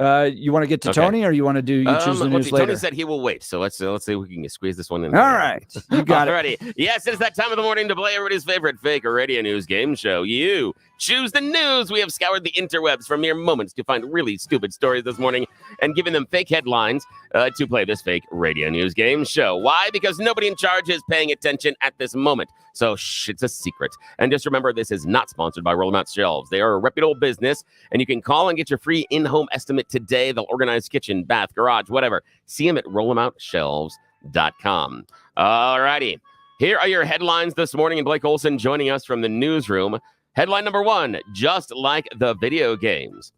you want to get to Tony, or you want to do You Choose the News later? Tony said he will wait, so let's see if we can squeeze this one in. All right, you got it. Yes, it's that time of the morning to play everybody's favorite fake radio news game show. You Choose the News. We have scoured the interwebs for mere moments to find really stupid stories this morning and given them fake headlines to play this fake radio news game show. Why? Because nobody in charge is paying attention at this moment. So it's a secret. And just remember, this is not sponsored by Roll 'em Out Shelves. They are a reputable business, and you can call and get your free in-home estimate today. They'll organize kitchen, bath, garage, whatever. See them at rollemoutshelves.com. All righty. Here are your headlines this morning, and Blake Olson joining us from the newsroom. Headline number 1, just like the video games.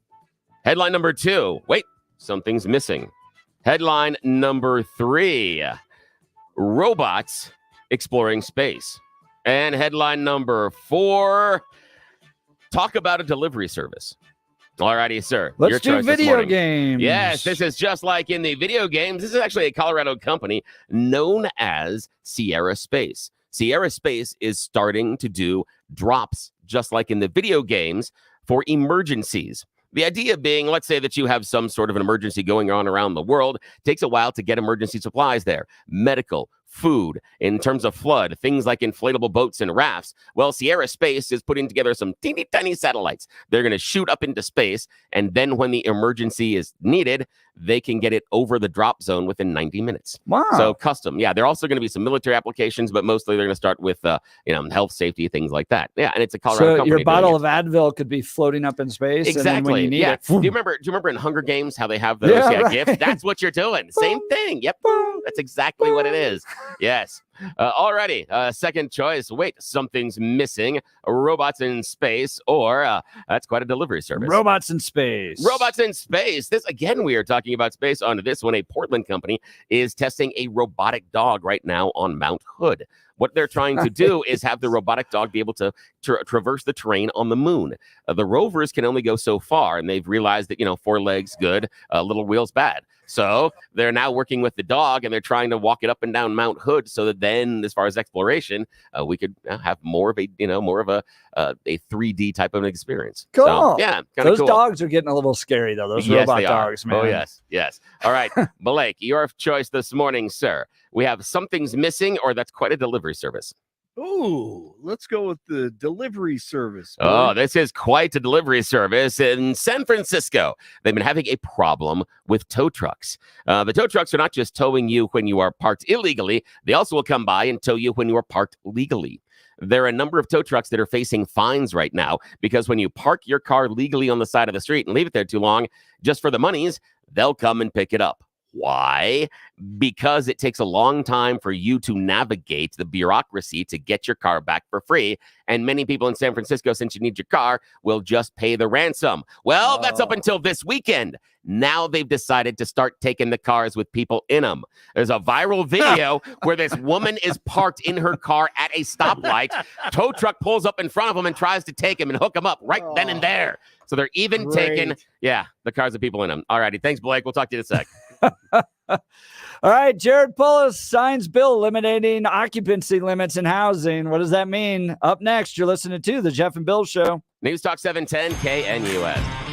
Headline number 2, wait, something's missing. Headline number 3, robots exploring space. And headline number 4, talk about a delivery service. All righty, sir. Let's do video games. Yes, this is just like in the video games. This is actually a Colorado company known as Sierra Space. Sierra Space is starting to do drops, just like in the video games, for emergencies. The idea being, let's say that you have some sort of an emergency going on around the world. It takes a while to get emergency supplies there. Medical, food, in terms of flood, things like inflatable boats and rafts. Well, Sierra Space is putting together some teeny tiny satellites. They're going to shoot up into space, and then when the emergency is needed, they can get it over the drop zone within 90 minutes. Wow. So custom. Yeah, there are also going to be some military applications, but mostly they're going to start with health, safety, things like that. Yeah, and it's a Colorado company. So your bottle of Advil could be floating up in space. Exactly. And then when you need it, do you remember in Hunger Games how they have those gifts? That's what you're doing. Same thing. Yep. That's exactly what it is. Yes. Alrighty. Second choice. Wait, something's missing. Robots in space, or that's quite a delivery service. Robots in space. Robots in space. This again, we are talking about space. On this one, a Portland company is testing a robotic dog right now on Mount Hood. What they're trying to do is have the robotic dog be able to traverse the terrain on the moon. The rovers can only go so far, and they've realized that, 4 legs good, little wheels bad. So they're now working with the dog, and they're trying to walk it up and down Mount Hood, so that then, as far as exploration, we could have more of a 3D type of an experience. Cool. So, yeah, those cool. dogs are getting a little scary, though. Those robot dogs, man. Oh, yes. All right, Blake, your choice this morning, sir. We have something's missing, or that's quite a delivery service. Ooh, let's go with the delivery service. Oh, this is quite a delivery service in San Francisco. They've been having a problem with tow trucks. The tow trucks are not just towing you when you are parked illegally. They also will come by and tow you when you are parked legally. There are a number of tow trucks that are facing fines right now because when you park your car legally on the side of the street and leave it there too long, just for the monies, they'll come and pick it up. Why? Because it takes a long time for you to navigate the bureaucracy to get your car back for free. And many people in San Francisco, since you need your car, will just pay the ransom. Well, that's up until this weekend. Now they've decided to start taking the cars with people in them. There's a viral video where this woman is parked in her car at a stoplight. Tow truck pulls up in front of them and tries to take him and hook him up right then and there. So they're even taking, the cars with people in them. All righty. Thanks, Blake. We'll talk to you in a sec. All right, Jared Pullis signs bill eliminating occupancy limits in housing. What does that mean? Up next, you're listening to the Jeff and Bill Show. News Talk 710 KNUS.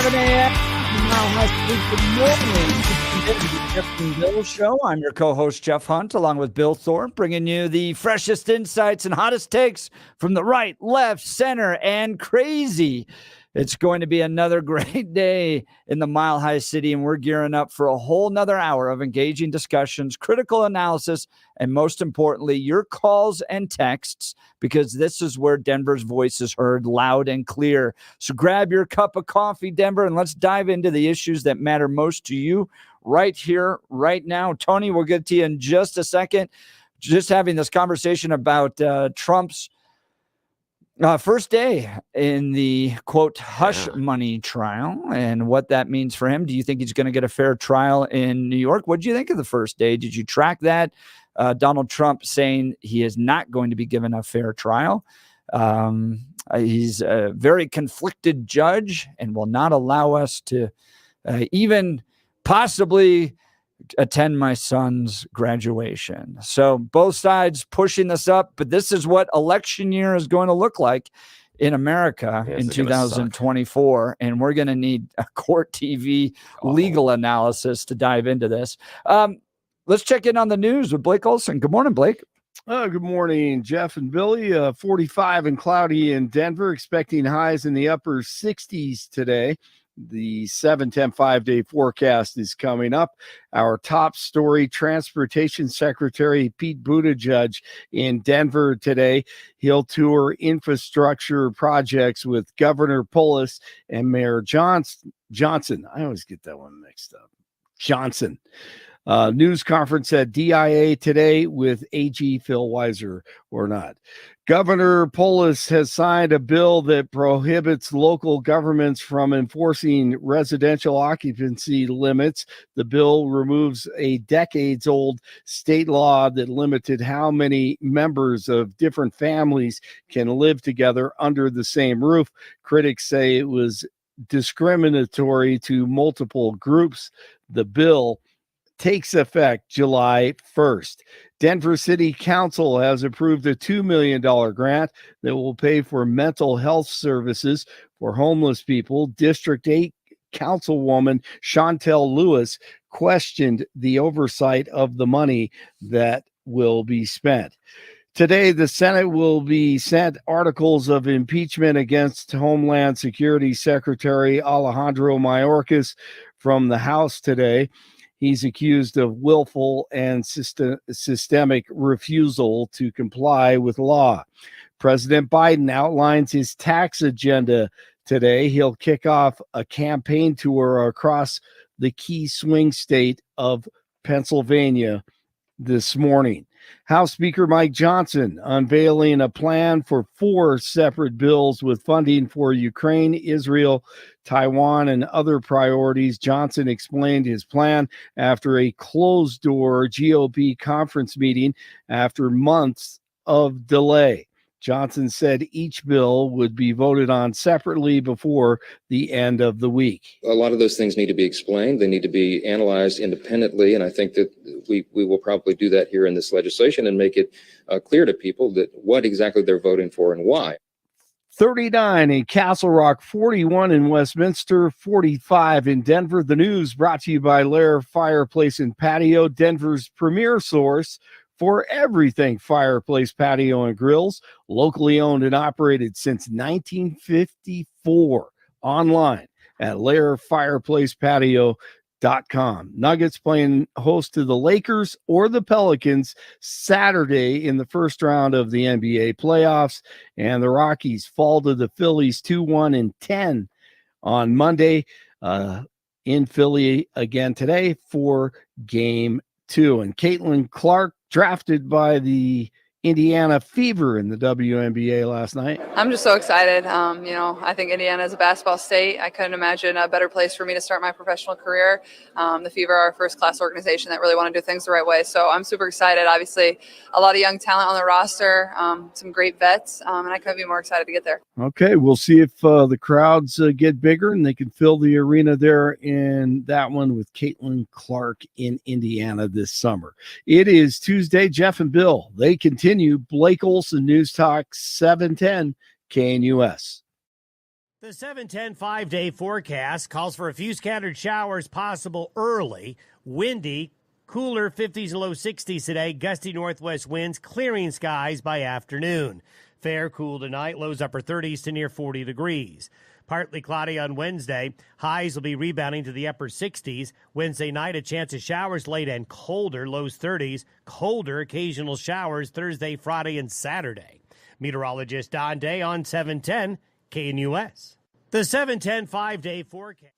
7 a.m. Good morning. The Jeff and Bill Show. I'm your co-host, Jeff Hunt, along with Bill Thorpe, bringing you the freshest insights and hottest takes from the right, left, center, and crazy. It's going to be another great day in the Mile High City, and we're gearing up for a whole nother hour of engaging discussions, critical analysis, and most importantly, your calls and texts, because this is where Denver's voice is heard loud and clear. So grab your cup of coffee, Denver, and let's dive into the issues that matter most to you right here, right now. Tony, we'll get to you in just a second. Just having this conversation about Trump's first day in the, quote, hush money trial and what that means for him. Do you think he's going to get a fair trial in New York? What did you think of the first day? Did you track that? Donald Trump saying he is not going to be given a fair trial. He's a very conflicted judge and will not allow us to even possibly attend my son's graduation. So both sides pushing this up, but this is what election year is going to look like in America in 2024. And we're going to need a court TV legal analysis to dive into this. Let's check in on the news with Blake Olson. Good morning, Blake. Good morning, Jeff and Billy. 45 and cloudy in Denver, expecting highs in the upper 60s today. The 7-10 5-day forecast is coming up. Our top story, Transportation Secretary Pete Buttigieg in Denver today. He'll tour infrastructure projects with Governor Polis and Mayor Johnson. I always get that one mixed up. Johnson. News conference at DIA today with AG Phil Weiser or not. Governor Polis has signed a bill that prohibits local governments from enforcing residential occupancy limits. The bill removes a decades-old state law that limited how many members of different families can live together under the same roof. Critics say it was discriminatory to multiple groups. The bill takes effect July 1st. Denver City Council has approved a $2 million grant that will pay for mental health services for homeless people. District 8 Councilwoman Chantel Lewis questioned the oversight of the money that will be spent. Today, the Senate will be sent articles of impeachment against Homeland Security Secretary Alejandro Mayorkas from the House today. He's accused of willful and systemic refusal to comply with law. President Biden outlines his tax agenda today. He'll kick off a campaign tour across the key swing state of Pennsylvania this morning. House Speaker Mike Johnson unveiling a plan for 4 separate bills with funding for Ukraine, Israel, Taiwan, and other priorities. Johnson explained his plan after a closed-door GOP conference meeting after months of delay. Johnson said each bill would be voted on separately before the end of the week. A lot of those things need to be explained. They need to be analyzed independently, and I think that we will probably do that here in this legislation and make it clear to people that what exactly they're voting for and why. 39 in Castle Rock, 41 in Westminster, 45 in Denver. The news brought to you by Lair Fireplace and Patio, Denver's premier source for everything fireplace, patio, and grills. Locally owned and operated since 1954. Online at lairfireplacepatio.com. Nuggets playing host to the Lakers or the Pelicans Saturday in the first round of the NBA playoffs. And the Rockies fall to the Phillies 2-1 and 10 on Monday in Philly again today for Game 2. And Caitlin Clark, drafted by the Indiana Fever in the WNBA last night. I'm just so excited. I think Indiana is a basketball state. I couldn't imagine a better place for me to start my professional career. The Fever are a first-class organization that really want to do things the right way. So I'm super excited. Obviously, a lot of young talent on the roster, some great vets, and I couldn't be more excited to get there. Okay, we'll see if the crowds get bigger and they can fill the arena there in that one with Caitlin Clark in Indiana this summer. It is Tuesday. Jeff and Bill, they continue. Blake Olson, News Talk 710 KNUS. The 7-10 5-day forecast calls for a few scattered showers possible early. Windy, cooler 50s and low 60s today. Gusty northwest winds, clearing skies by afternoon. Fair cool tonight, lows upper 30s to near 40 degrees. Partly cloudy on Wednesday. Highs will be rebounding to the upper 60s. Wednesday night, a chance of showers late and colder, lows 30s. Colder, occasional showers Thursday, Friday, and Saturday. Meteorologist Don Day on 710 KNUS. The 7-10 5-day forecast.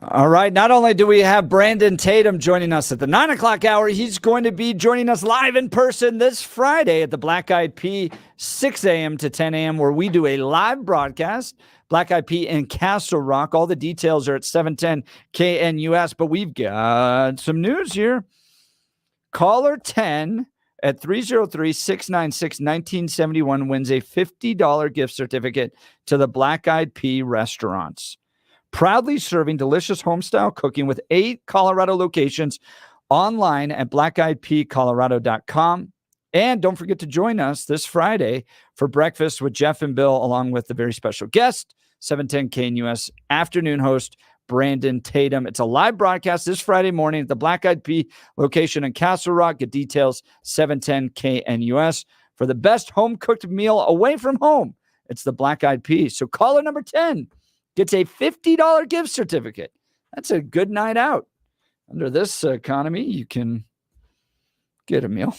All right. Not only do we have Brandon Tatum joining us at the 9 o'clock hour, he's going to be joining us live in person this Friday at the Black Eyed Pea, 6 a.m. to 10 a.m., where we do a live broadcast. Black Eyed Pea in Castle Rock. All the details are at 710 KNUS, but we've got some news here. Caller 10 at 303-696-1971 wins a $50 gift certificate to the Black Eyed Pea restaurants. Proudly serving delicious home-style cooking with 8 Colorado locations online at blackeyedpeacolorado.com. And don't forget to join us this Friday for breakfast with Jeff and Bill, along with the very special guest, 710 KNUS afternoon host, Brandon Tatum. It's a live broadcast this Friday morning at the Black Eyed Pea location in Castle Rock. Get details, 710 KNUS. For the best home-cooked meal away from home, it's the Black Eyed Pea. So caller number 10 gets a $50 gift certificate. That's a good night out. Under this economy, you can get a meal.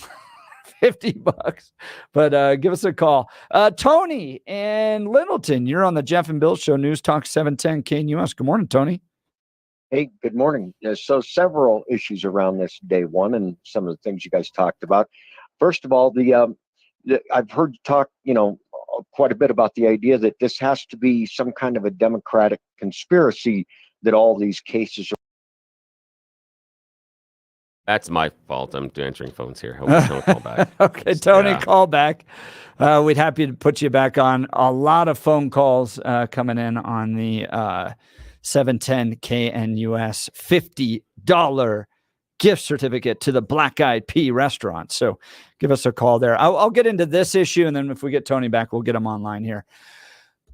$50. But give us a call. Tony and Littleton, you're on the Jeff and Bill Show, News Talk 710 KNUS. Good morning, Tony. Hey, good morning. So several issues around this day one and some of the things you guys talked about. First of all, I've heard you talk, quite a bit about the idea that this has to be some kind of a Democratic conspiracy, that all these cases are. That's my fault. I'm answering phones here. Hope someone call back. Okay, Tony, call back. We'd happy to put you back on. A lot of phone calls coming in on the 710 KNUS $50 gift certificate to the Black Eyed Pea restaurant. So give us a call there. I'll get into this issue, and then if we get Tony back, we'll get him online here.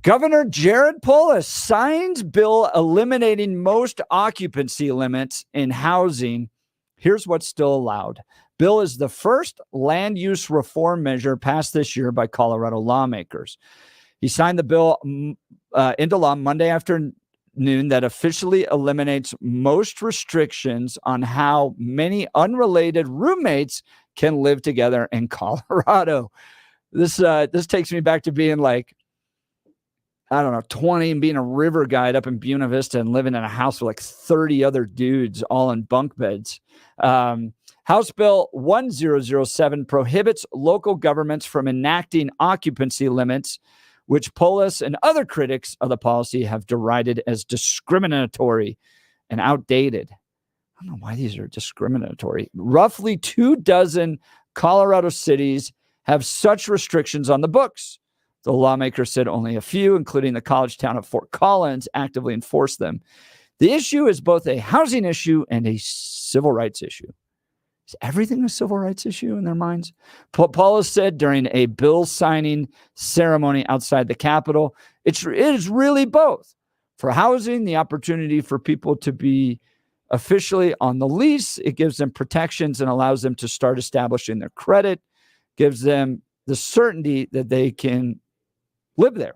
Governor Jared Polis signs bill eliminating most occupancy limits in housing. Here's what's still allowed. Bill is the first land use reform measure passed this year by Colorado lawmakers. He signed the bill into law Monday afternoon that officially eliminates most restrictions on how many unrelated roommates can live together in Colorado. This takes me back to being like, I don't know, 20 and being a river guide up in Buena Vista and living in a house with like 30 other dudes all in bunk beds. House Bill 1007 prohibits local governments from enacting occupancy limits, which Polis and other critics of the policy have derided as discriminatory and outdated. I don't know why these are discriminatory. Roughly 24 Colorado cities have such restrictions on the books. The lawmaker said only a few, including the college town of Fort Collins, actively enforce them. The issue is both a housing issue and a civil rights issue. Is everything a civil rights issue in their minds? Paula said during a bill signing ceremony outside the Capitol, it is really both. For housing, the opportunity for people to be officially on the lease, it gives them protections and allows them to start establishing their credit, gives them the certainty that they can live there.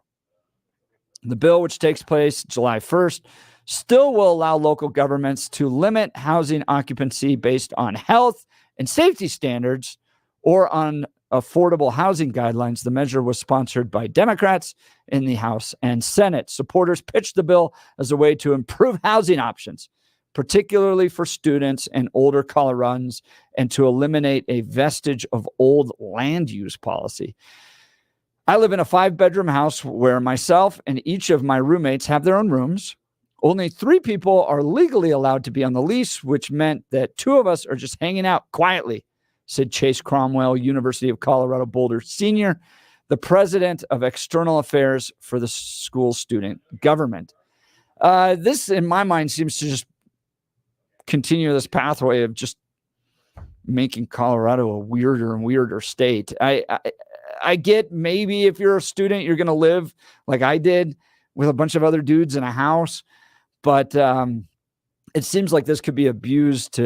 The bill, which takes place July 1st, still will allow local governments to limit housing occupancy based on health and safety standards or on affordable housing guidelines. The measure was sponsored by Democrats in the House and Senate. Supporters pitched the bill as a way to improve housing options, particularly for students and older Coloradans, and to eliminate a vestige of old land use policy. I live in a 5-bedroom house where myself and each of my roommates have their own rooms. Only 3 people are legally allowed to be on the lease, which meant that 2 of us are just hanging out quietly, said Chase Cromwell, University of Colorado Boulder Sr., the president of external affairs for the school student government. This, in my mind, seems to just continue this pathway of just making Colorado a weirder and weirder state. I get maybe if you're a student, you're going to live like I did with a bunch of other dudes in a house, but it seems like this could be abused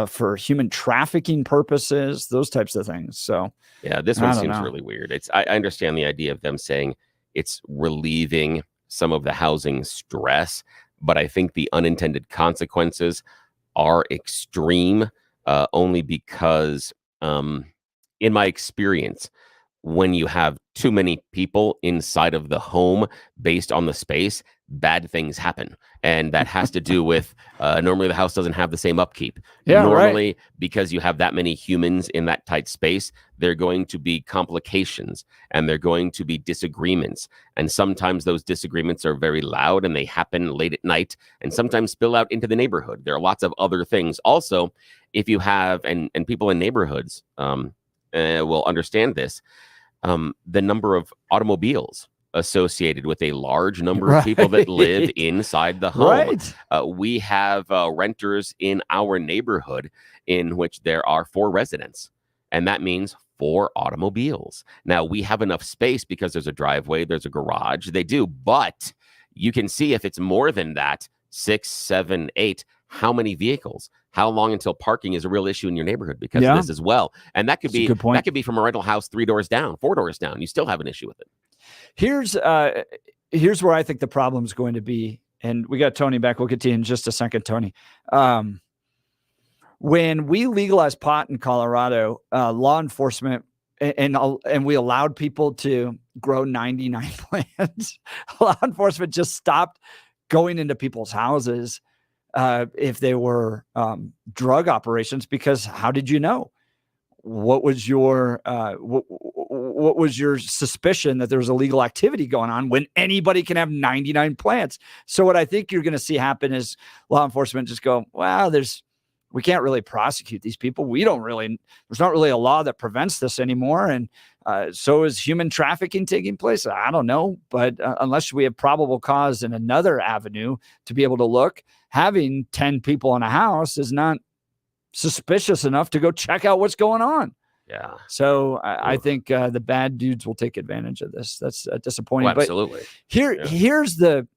for human trafficking purposes, those types of things. So yeah, this one seems really weird. I understand the idea of them saying it's relieving some of the housing stress, but I think the unintended consequences are extreme, only because, in my experience, when you have too many people inside of the home based on the space, bad things happen. And that has to do with normally the house doesn't have the same upkeep. Yeah, normally, right. because you have that many humans in that tight space, there are going to be complications and there are going to be disagreements. And sometimes those disagreements are very loud and they happen late at night and sometimes spill out into the neighborhood. There are lots of other things. Also, if you have, and people in neighborhoods will understand this, the number of automobiles associated with a large number of people that live inside the home. We have renters in our neighborhood in which there are 4 residents, and that means 4 automobiles. Now, we have enough space because there's a driveway, there's a garage, they do, but you can see if it's more than that, 6, 7, 8, how many vehicles? How long until parking is a real issue in your neighborhood because of this as well? And that could be from a rental house 3 doors down, 4 doors down. You still have an issue with it. Here's where I think the problem is going to be, and we got Tony back. We'll get to you in just a second, Tony. When we legalized pot in Colorado, law enforcement and we allowed people to grow 99 plants. Law enforcement just stopped going into people's houses if they were drug operations, because how did you know? What was your what was your suspicion that there was illegal activity going on when anybody can have 99 plants? So what I think you're going to see happen is law enforcement just go, wow, we can't really prosecute these people. There's not really a law that prevents this anymore. And so is human trafficking taking place? I don't know. But unless we have probable cause in another avenue to be able to look, having 10 people in a house is not suspicious enough to go check out what's going on. Yeah. So I think the bad dudes will take advantage of this. That's disappointing. Oh, absolutely. But here's the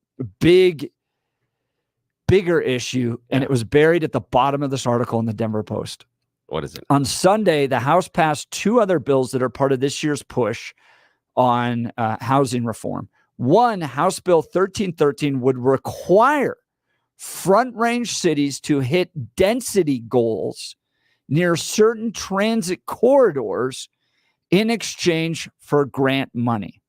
bigger issue, and it was buried at the bottom of this article in the Denver Post. What is it? On Sunday, the House passed 2 other bills that are part of this year's push on housing reform. One, House Bill 1313, would require Front Range cities to hit density goals near certain transit corridors in exchange for grant money.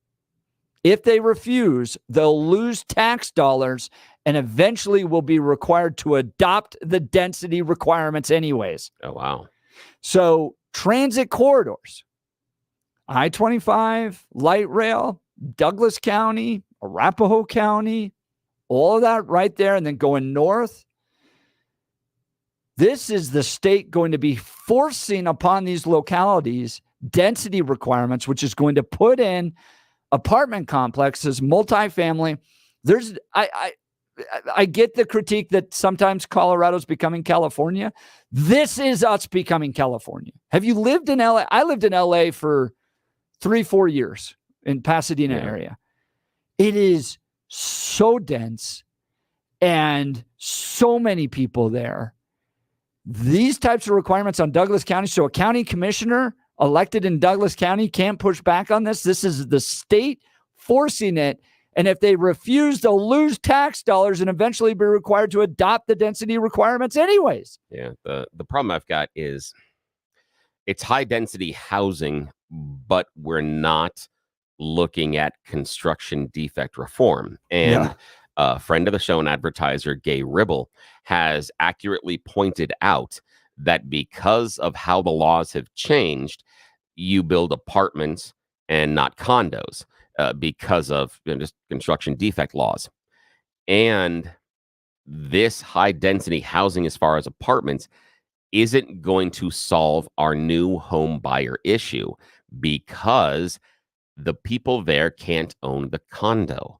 If they refuse, they'll lose tax dollars and eventually will be required to adopt the density requirements anyways. Oh, wow. So transit corridors, I-25, light rail, Douglas County, Arapahoe County, all of that right there, and then going north. This is the state going to be forcing upon these localities density requirements, which is going to put in apartment complexes, multifamily. I get the critique that sometimes Colorado's becoming California. This is us becoming California. Have you lived in LA? I lived in LA for 3-4 years in Pasadena area. It is so dense and so many people there. These types of requirements on Douglas County, so a county commissioner elected in Douglas County can't push back on this. This is the state forcing it. And if they refuse, they'll lose tax dollars and eventually be required to adopt the density requirements anyways. Yeah. The problem I've got is it's high density housing, but we're not looking at construction defect reform. And a friend of the show and advertiser, Gay Ribble, has accurately pointed out that because of how the laws have changed, you build apartments and not condos because of just construction defect laws. And this high density housing, as far as apartments, isn't going to solve our new home buyer issue because the people there can't own the condo.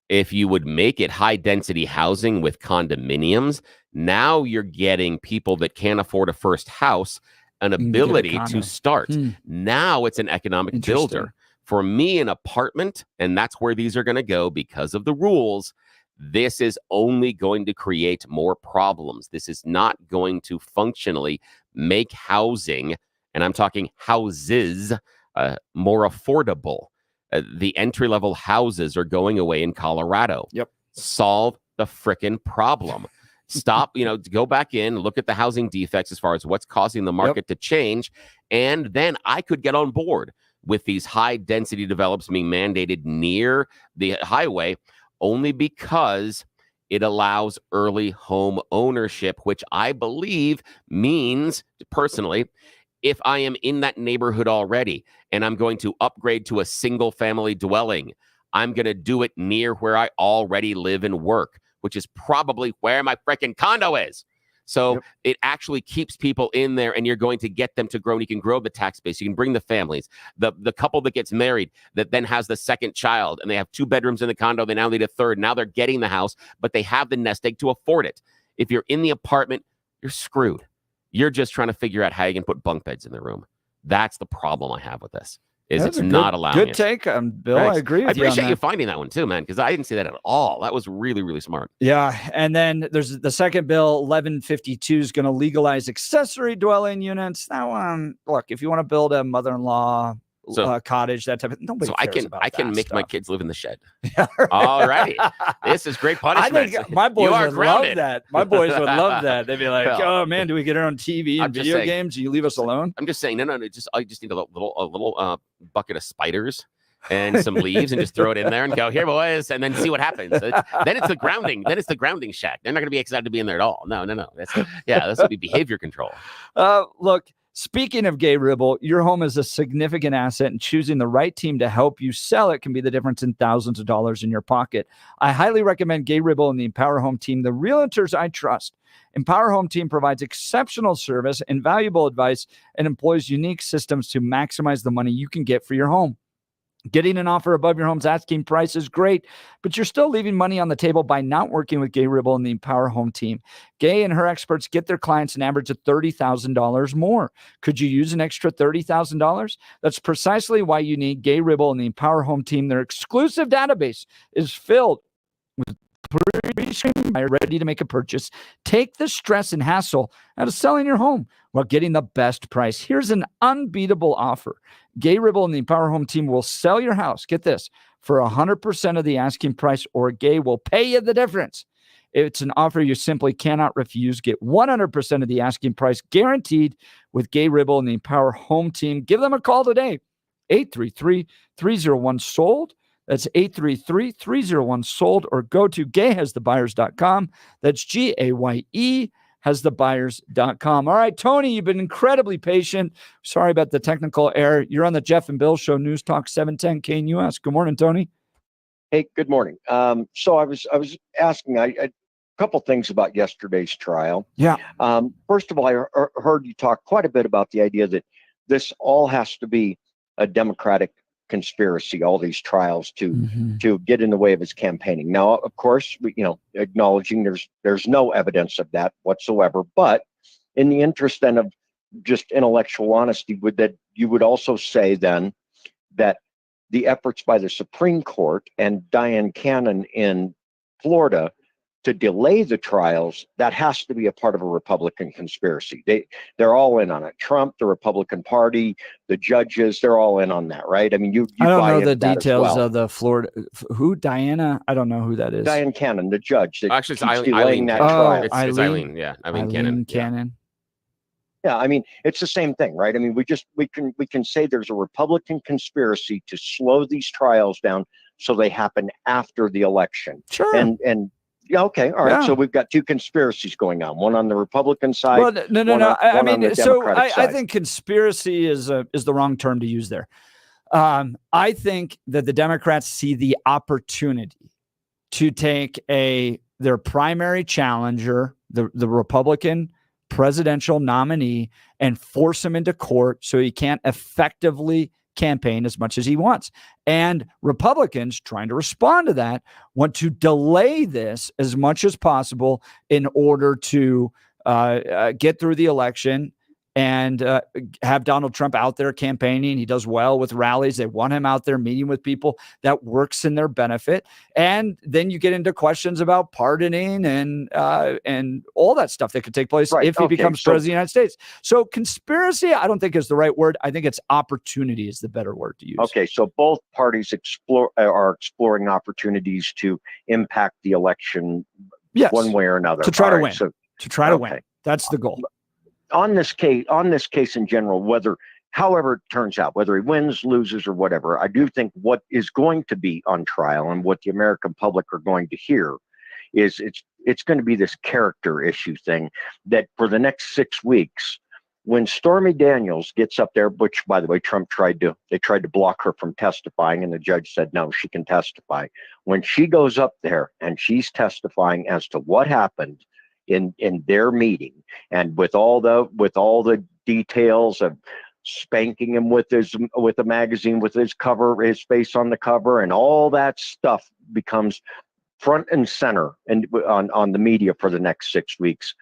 If you would make it high density housing with condominiums, now you're getting people that can't afford a first house an ability to start. Now it's an economic builder. For me, an apartment, and that's where these are going to go because of the rules, this is only going to create more problems. This is not going to functionally make housing, and I'm talking houses, more affordable. The entry-level houses are going away in Colorado. Yep. Solve the frickin' problem. Stop, go back in, look at the housing defects as far as what's causing the market to change, and then I could get on board with these high-density developments being mandated near the highway only because it allows early home ownership, which I believe means, personally, if I am in that neighborhood already and I'm going to upgrade to a single-family dwelling, I'm going to do it near where I already live and work, which is probably where my freaking condo is. So it actually keeps people in there, and you're going to get them to grow. And you can grow the tax base. You can bring the families. The couple that gets married that then has the second child, and they have 2 bedrooms in the condo. They now need a third. Now they're getting the house, but they have the nest egg to afford it. If you're in the apartment, you're screwed. You're just trying to figure out how you can put bunk beds in the room. That's the problem I have with this. It's not allowing good it. take, Bill. Thanks. I agree with you. I appreciate you finding that one too, man, because I didn't see that at all. That was really, really smart. Yeah, and then there's the second bill, 1152, is going to legalize accessory dwelling units. That one, look, if you want to build a mother-in-law cottage, that type of nobody. So cares about I can that make stuff. my kids live in the shed. All righty, this is great punishment. I think my boys would love that. My boys would love that. They'd be like, Well, "Oh man, do we get her on TV and video games? Do you leave us alone?" I'm just saying, no. I just need a little bucket of spiders and some leaves, and just throw it in there and go, here, boys, and then see what happens. Then it's the grounding. Then it's the grounding shack. They're not going to be excited to be in there at all. No. This will be behavior control. Look. Speaking of Gay Ribble, your home is a significant asset, and choosing the right team to help you sell it can be the difference in thousands of dollars in your pocket. I highly recommend Gay Ribble and the Empower Home team, the realtors I trust. Empower Home team provides exceptional service and valuable advice and employs unique systems to maximize the money you can get for your home. Getting an offer above your home's asking price is great, but you're still leaving money on the table by not working with Gay Ribble and the Empower Home team. Gay and her experts get their clients an average of $30,000 more. Could you use an extra $30,000? That's precisely why you need Gay Ribble and the Empower Home team. Their exclusive database is filled with pre-screened buyer ready to make a purchase. Take the stress and hassle out of selling your home while getting the best price. Here's an unbeatable offer. Gay Ribble and the Empower Home team will sell your house, get this, for 100% of the asking price, or Gay will pay you the difference. It's an offer you simply cannot refuse. Get 100% of the asking price guaranteed with Gay Ribble and the Empower Home team. Give them a call today, 833-301-SOLD. That's 833-301-SOLD, or go to gayhasthebuyers.com. That's GAYE hasthebuyers.com. All right, Tony, you've been incredibly patient. Sorry about the technical error. You're on the Jeff and Bill Show, News Talk 710 KNUS. Good morning, Tony. Hey, good morning. So I was asking a couple things about yesterday's trial. Yeah. First of all, I heard you talk quite a bit about the idea that this all has to be a Democratic conspiracy, all these trials to get in the way of his campaigning. Now, of course, acknowledging there's no evidence of that whatsoever, but in the interest then of just intellectual honesty, you would also say then that the efforts by the Supreme Court and Diane Cannon in Florida to delay the trials, that has to be a part of a Republican conspiracy. They're all in on it. Trump, the Republican Party, the judges, they're all in on that, right? I mean, you I don't buy know into the that as details well. of the Florida. Who? Diana? I don't know who that is. Diane Cannon, the judge that Actually, it's keeps Eileen delaying that Cannon. trial. It's Eileen? Eileen. Eileen Cannon. Cannon. Yeah, I mean, it's the same thing, right? I mean, we can say there's a Republican conspiracy to slow these trials down so they happen after the election. Sure. And yeah, okay, all right. Yeah. So we've got two conspiracies going on, one on the Republican side. Well, no. I mean, so I side. think conspiracy is the wrong term to use there. I think that the Democrats see the opportunity to take their primary challenger, the Republican presidential nominee, and force him into court so he can't effectively campaign as much as he wants. And Republicans, trying to respond to that, want to delay this as much as possible in order to get through the election and have Donald Trump out there campaigning. He does well with rallies. They want him out there meeting with people. That works in their benefit. And then you get into questions about pardoning and all that stuff that could take place if he becomes president of the United States. So conspiracy, I don't think is the right word. I think it's opportunity is the better word to use. Okay, so both parties are exploring opportunities to impact the election one way or another. To try to win. To try to win. That's the goal. On this case in general, however it turns out, whether he wins, loses, or whatever, I do think what is going to be on trial and what the American public are going to hear is it's going to be this character issue thing that for the next 6 weeks, when Stormy Daniels gets up there, which by the way, Trump tried to block her from testifying, and the judge said no, she can testify. When she goes up there and she's testifying as to what happened in their meeting, and with all the details of spanking him with a magazine with his face on the cover, and all that stuff becomes front and center and on the media for the next 6 weeks.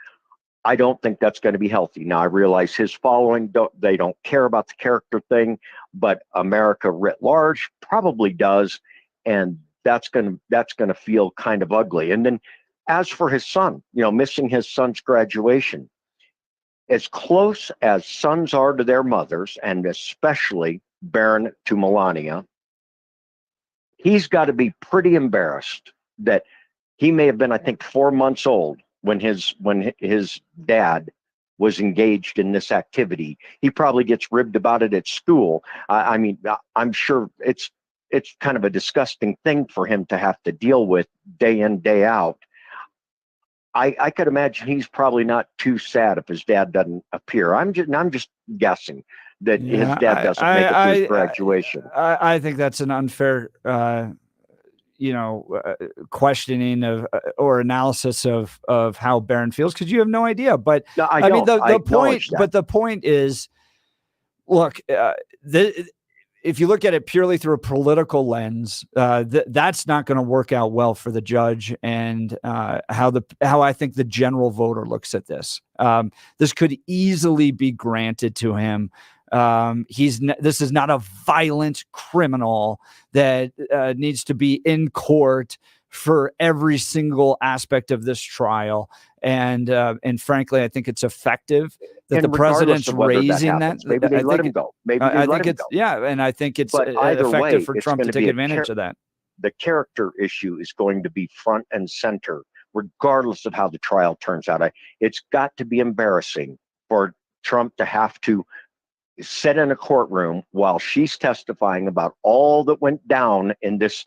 I don't think that's going to be healthy. Now I realize his following don't care about the character thing, but America writ large probably does, and that's going to feel kind of ugly. And then as for his son, missing his son's graduation, as close as sons are to their mothers, and especially Barron to Melania, he's got to be pretty embarrassed that he may have been, I think, 4 months old when his dad was engaged in this activity. He probably gets ribbed about it at school. I mean, I'm sure it's kind of a disgusting thing for him to have to deal with day in, day out. I could imagine he's probably not too sad if his dad doesn't appear. I'm just guessing that his dad doesn't make it to his graduation. I think that's an unfair, questioning of or analysis of how Barron feels, because you have no idea. But no, I mean, the point is, look, if you look at it purely through a political lens, that's not going to work out well for the judge and how I think the general voter looks at this. This could easily be granted to him. This is not a violent criminal that needs to be in court for every single aspect of this trial. And frankly, I think it's effective that the president's raising that. Maybe they let him go. Maybe they let him go. Yeah, and I think it's effective for Trump to take advantage of that. The character issue is going to be front and center, regardless of how the trial turns out. It's got to be embarrassing for Trump to have to sit in a courtroom while she's testifying about all that went down in this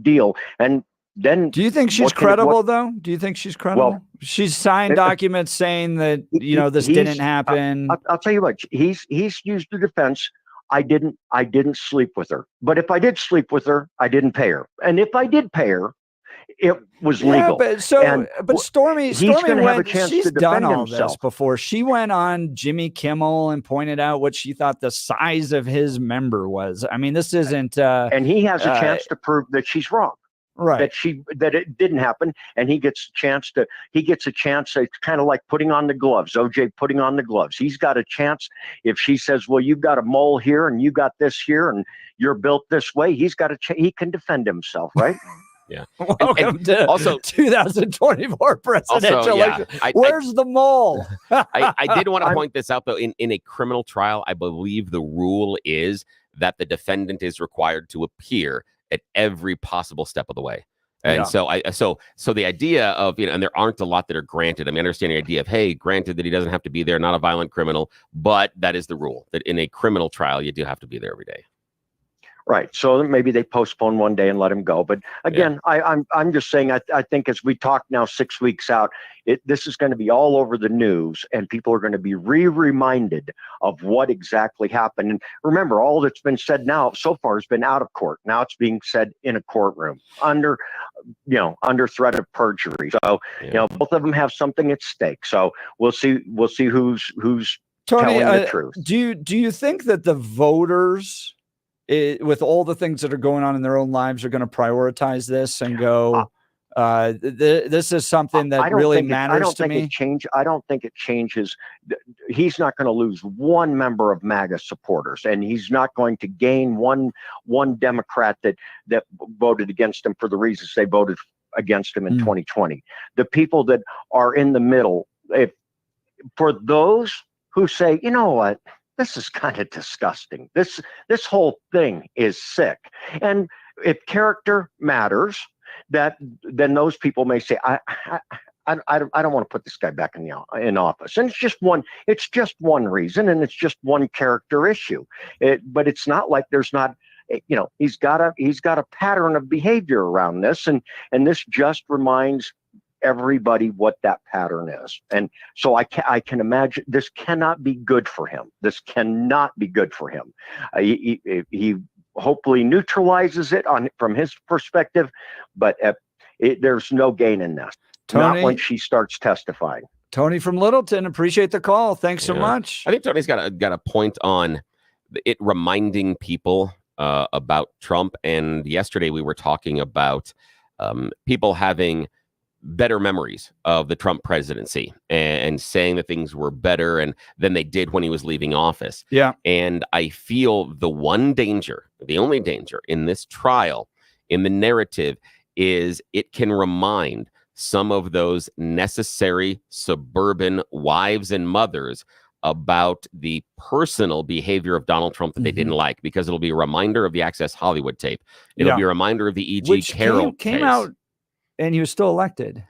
deal. And then, do you think she's credible, though? Do you think she's credible? Well, she's signed documents saying that this didn't happen. I'll tell you what. He's used the defense. I didn't sleep with her. But if I did sleep with her, I didn't pay her. And if I did pay her, it was legal. But Stormy went, she's done all this before. She went on Jimmy Kimmel and pointed out what she thought the size of his member was. I mean, this isn't. And he has a chance to prove that she's wrong. Right. That it didn't happen, and he gets a chance. It's kind of like putting on the gloves. OJ putting on the gloves. He's got a chance. If she says, "Well, you've got a mole here, and you got this here, and you're built this way," he can defend himself, right? Yeah. Welcome to also 2024 presidential election. Where's the mole? I did want to point this out, though. In a criminal trial, I believe the rule is that the defendant is required to appear at every possible step of the way. And so the idea of, and there aren't a lot that are granted. I mean, I understand the idea of, hey, granted that he doesn't have to be there, not a violent criminal, but that is the rule, that in a criminal trial, you do have to be there every day. Right. So maybe they postpone one day and let him go. But again, I'm just saying, I think as we talk now 6 weeks out, this is going to be all over the news, and people are going to be reminded of what exactly happened. And remember, all that's been said now so far has been out of court. Now it's being said in a courtroom under threat of perjury. So, both of them have something at stake. So we'll see who's Tony, telling the truth. Do you think that the voters, with all the things that are going on in their own lives, are going to prioritize this and go, this is something that really matters to me? I don't think it changes. He's not going to lose one member of MAGA supporters, and he's not going to gain one Democrat that voted against him for the reasons they voted against him in 2020. The people that are in the middle, for those who say, you know what, this is kind of disgusting. This whole thing is sick. And if character matters, then those people may say, I don't want to put this guy back in office. And it's just one reason, and it's just one character issue. But it's not like there's not, he's got a pattern of behavior around this, and this just reminds everybody what that pattern is. And so I can imagine this cannot be good for him. This cannot be good for him. He hopefully neutralizes it from his perspective, but there's no gain in this. Tony, not when she starts testifying. Tony from Littleton, appreciate the call. Thanks so much. I think Tony's got a point on it reminding people about Trump. And yesterday we were talking about people having better memories of the Trump presidency and saying that things were better than they did when he was leaving office. Yeah. And I feel the only danger in this trial, in the narrative, is it can remind some of those necessary suburban wives and mothers about the personal behavior of Donald Trump that they didn't like, because it'll be a reminder of the Access Hollywood tape. It'll be a reminder of the E.G. Carroll came out, and he was still elected.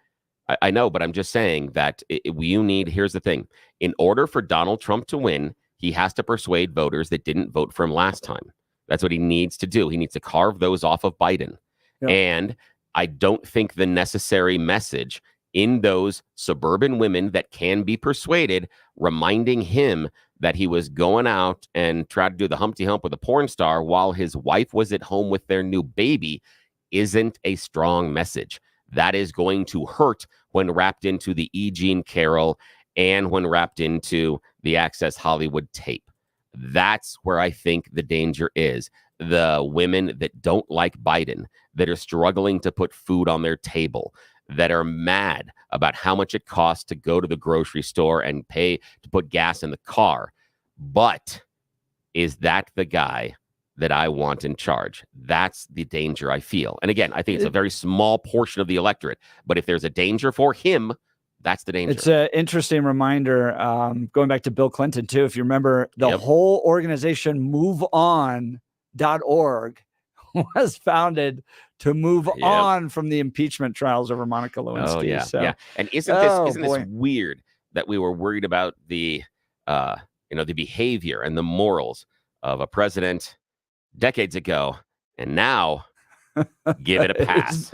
I know, but I'm just saying that here's the thing. In order for Donald Trump to win, he has to persuade voters that didn't vote for him last time. That's what he needs to do. He needs to carve those off of Biden. Yeah. And I don't think the necessary message in those suburban women that can be persuaded, reminding him that he was going out and tried to do the Humpty Hump with a porn star while his wife was at home with their new baby, isn't a strong message. That is going to hurt when wrapped into the E. Jean Carroll and when wrapped into the Access Hollywood tape. That's where I think the danger is. The women that don't like Biden, that are struggling to put food on their table, that are mad about how much it costs to go to the grocery store and pay to put gas in the car. But is that the guy that I want in charge? That's the danger I feel. And again, I think it's a very small portion of the electorate. But if there's a danger for him, that's the danger. It's an interesting reminder, going back to Bill Clinton, too. If you remember, the whole organization MoveOn.org was founded to move on from the impeachment trials over Monica Lewinsky. Oh, yeah. So, yeah. And isn't this weird that we were worried about the behavior and the morals of a president decades ago, and now give it a pass?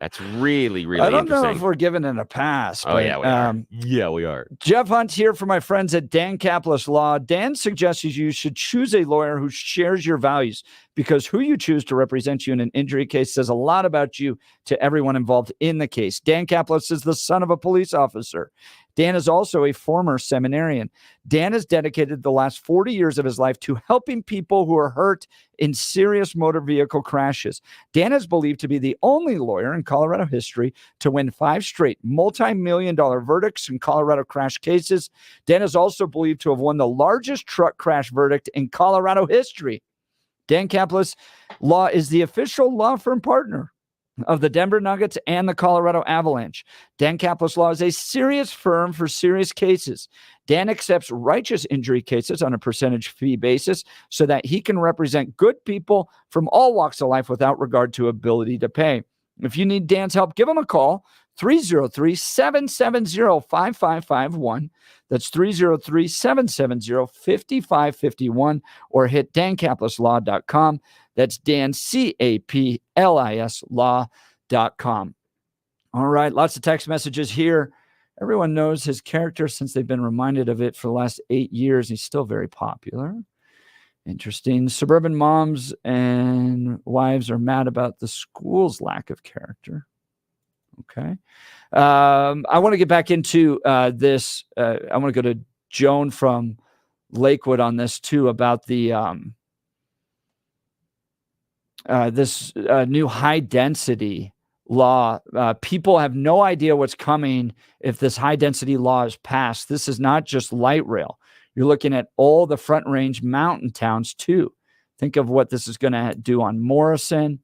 That's really, really interesting. I don't know if we're giving it a pass. Oh, but, yeah, we are. Yeah, we are. Jeff Hunt here for my friends at Dan Caplis Law. Dan suggests you should choose a lawyer who shares your values, because who you choose to represent you in an injury case says a lot about you to everyone involved in the case. Dan Caplis is the son of a police officer. Dan is also a former seminarian. Dan has dedicated the last 40 years of his life to helping people who are hurt in serious motor vehicle crashes. Dan is believed to be the only lawyer in Colorado history to win 5 straight multi-million-dollar verdicts in Colorado crash cases. Dan is also believed to have won the largest truck crash verdict in Colorado history. Dan Caplis Law is the official law firm partner of the Denver Nuggets and the Colorado Avalanche. Dan Caplis Law is a serious firm for serious cases. Dan accepts righteous injury cases on a percentage fee basis so that he can represent good people from all walks of life without regard to ability to pay. If you need Dan's help, give him a call, 303-770-5551. That's 303-770-5551, or hit dancaplisLaw.com. That's Dan, C-A-P-L-I-S law.com. All right, lots of text messages here. Everyone knows his character since they've been reminded of it for the last 8 years. He's still very popular. Interesting. Suburban moms and wives are mad about the school's lack of character. Okay. I want to get back into this. I want to go to Joan from Lakewood on this too about the this new high density law. People have no idea what's coming if this high density law is passed. This is not just light rail. You're looking at all the Front Range mountain towns too. Think of what this is going to do on Morrison.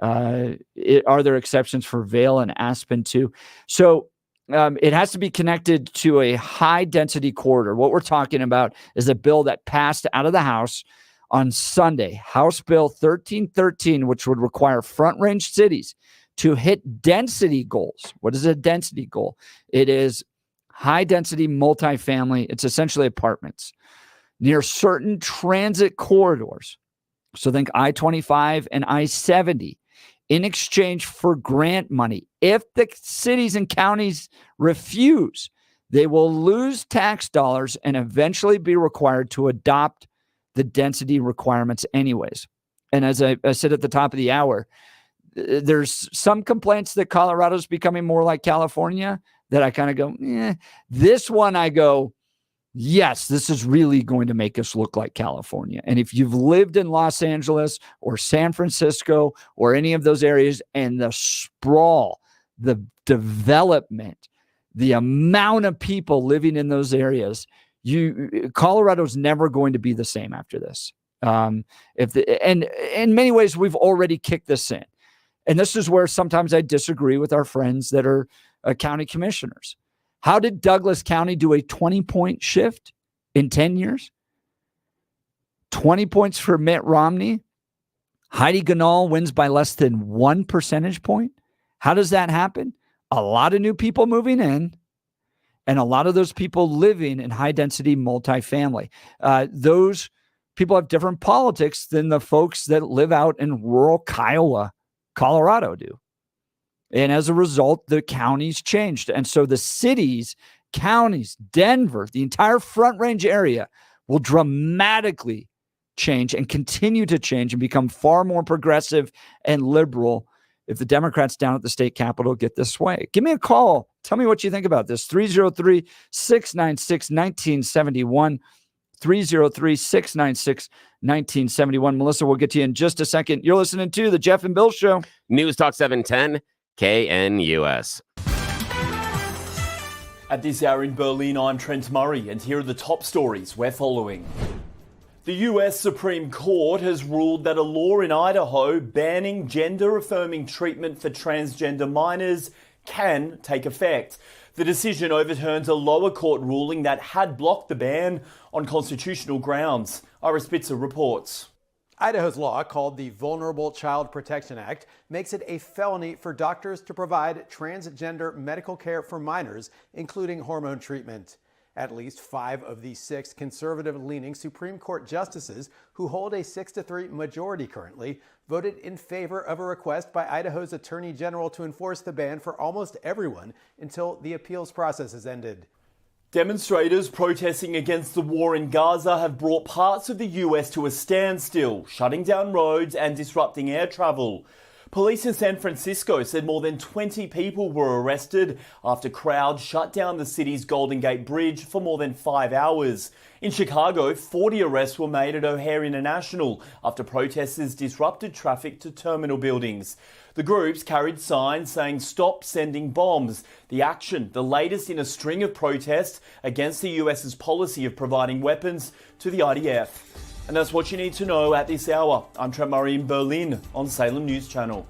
Are there exceptions for Vail and Aspen too? So it has to be connected to a high density corridor. What we're talking about is a bill that passed out of the House on Sunday, House Bill 1313, which would require Front Range cities to hit density goals. What is a density goal? It is high density multifamily. It's essentially apartments near certain transit corridors. So think I-25 and I-70 in exchange for grant money. If the cities and counties refuse, they will lose tax dollars and eventually be required to adopt the density requirements anyways. And as I said at the top of the hour, there's some complaints that Colorado's becoming more like California that I kind of go, This one I go, yes, this is really going to make us look like California. And if you've lived in Los Angeles or San Francisco or any of those areas, and the sprawl, the development, the amount of people living in those areas, Colorado's never going to be the same after this. And in many ways, we've already kicked this in. And this is where sometimes I disagree with our friends that are county commissioners. How did Douglas County do a 20-point shift in 10 years? 20 points for Mitt Romney. Heidi Ganahl wins by less than 1 percentage point. How does that happen? A lot of new people moving in, and a lot of those people living in high-density multifamily. Those people have different politics than the folks that live out in rural Kiowa, Colorado do. And as a result, the counties changed. And so the cities, counties, Denver, the entire Front Range area will dramatically change and continue to change and become far more progressive and liberal if the Democrats down at the state capitol get this way. Give me a call. Tell me what you think about this. 303-696-1971. 303-696-1971. Melissa, we'll get to you in just a second. You're listening to The Jeff and Bill Show. News Talk 710, KNUS. At this hour in Berlin, I'm Trent Murray, and here are the top stories we're following. The US Supreme Court has ruled that a law in Idaho banning gender-affirming treatment for transgender minors can take effect. The decision overturns a lower court ruling that had blocked the ban on constitutional grounds. Ira Spitzer reports. Idaho's law, called the Vulnerable Child Protection Act, makes it a felony for doctors to provide transgender medical care for minors, including hormone treatment. At least 5 of the 6 conservative-leaning Supreme Court justices, who hold a 6-3 majority currently, voted in favor of a request by Idaho's Attorney General to enforce the ban for almost everyone until the appeals process has ended. Demonstrators protesting against the war in Gaza have brought parts of the US to a standstill, shutting down roads and disrupting air travel. Police in San Francisco said more than 20 people were arrested after crowds shut down the city's Golden Gate Bridge for more than 5 hours. In Chicago, 40 arrests were made at O'Hare International after protesters disrupted traffic to terminal buildings. The groups carried signs saying "Stop sending bombs." The action, the latest in a string of protests against the US's policy of providing weapons to the IDF. And that's what you need to know at this hour. I'm Trent Murray in Berlin on Salem News Channel.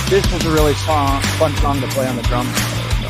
This was a really fun song to play on the drums.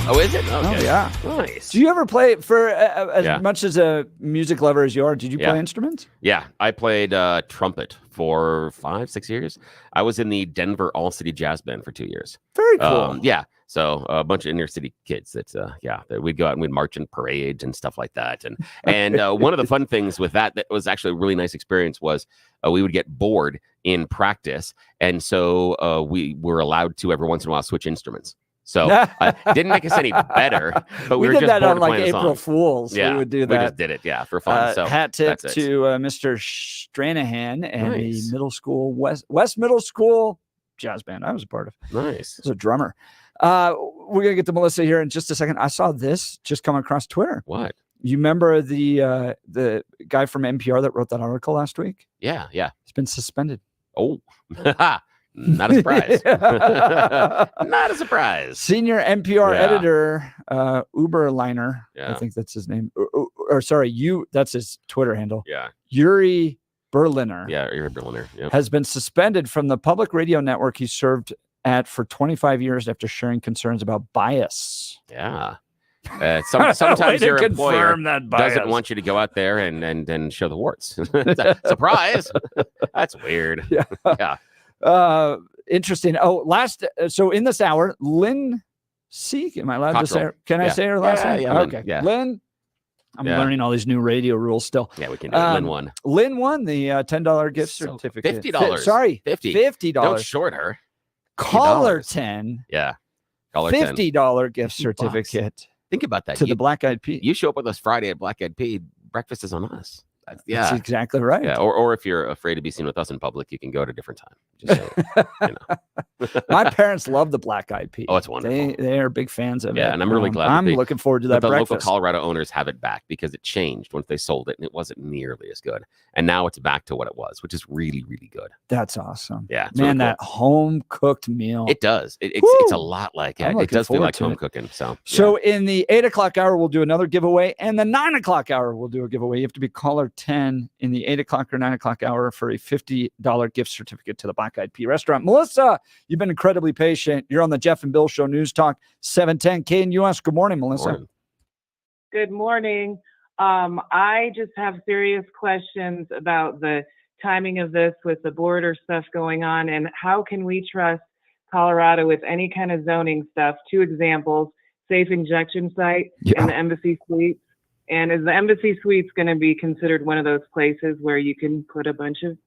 Oh, is it? Okay. Oh, yeah. Nice. Do you ever play, for as much as a music lover as you are, did you play instruments? Yeah, I played trumpet for 5-6 years. I was in the Denver All-City Jazz Band for 2 years. Very cool. Yeah, so a bunch of inner city kids that we'd go out and we'd march in parades and stuff like that. And one of the fun things with that was actually a really nice experience was we would get bored in practice, and so we were allowed to every once in a while switch instruments. So didn't make us any better, but we were did just that bored on of like playing a April song. Fools. Yeah, we would do that. We just did it, for fun. So hat tip that's it. to Mr. Stranahan and Nice. the middle school West Middle School jazz band I was a part of. Nice. As a drummer. We're gonna get to Melissa here in just a second. I saw this just come across Twitter. What? You remember the guy from NPR that wrote that article last week? Yeah. He's been suspended. Oh. Not a surprise. Not a surprise. Senior NPR editor, Uberliner, Yeah. I think that's his name. That's his Twitter handle. Yeah. Yuri Berliner. Yeah, Yuri Berliner. Yep. Has been suspended from the public radio network he served at for 25 years after sharing concerns about bias. Yeah. Sometimes your employer that doesn't want you to go out there and show the warts. Surprise. That's weird. Yeah. Interesting. So in this hour, Lynn Seek, am I allowed to say her? Can I say her last name? Yeah, okay. Lynn. I'm learning all these new radio rules still. Yeah, we can do it. Lynn won. Lynn won the $10 gift certificate. $50. Sorry, $50. Don't short her. Caller 10. Yeah. Caller 10. $50 gift certificate. Think about that. To the Black Eyed Peas. You show up with us Friday at Black Eyed Peas, breakfast is on us. That's exactly right. Yeah, or if you're afraid to be seen with us in public, you can go at a different time. Just saying. My parents love the Black Eyed Peas. Oh, it's wonderful. They are big fans of it. Yeah, and I'm really glad. I'm looking forward to that the breakfast. local Colorado owners have it back because it changed once they sold it, and it wasn't nearly as good. And now it's back to what it was, which is really, really good. That's awesome. Yeah, man, really cool. that home cooked meal. It does. It's a lot like it. It does feel like home cooking. So in the 8 o'clock hour, we'll do another giveaway, and the 9 o'clock hour, we'll do a giveaway. You have to be caller 10 in the 8 o'clock or 9 o'clock hour for a $50 gift certificate to the Black Eyed Pea restaurant. Melissa, you've been incredibly patient. You're on the Jeff and Bill Show News Talk 710 KNUS. Good morning, Melissa. Morning. Good morning. I just have serious questions about the timing of this with the border stuff going on, and how can we trust Colorado with any kind of zoning stuff? 2 examples: safe injection site and the Embassy Suites. And is the Embassy Suites going to be considered one of those places where you can put a bunch of?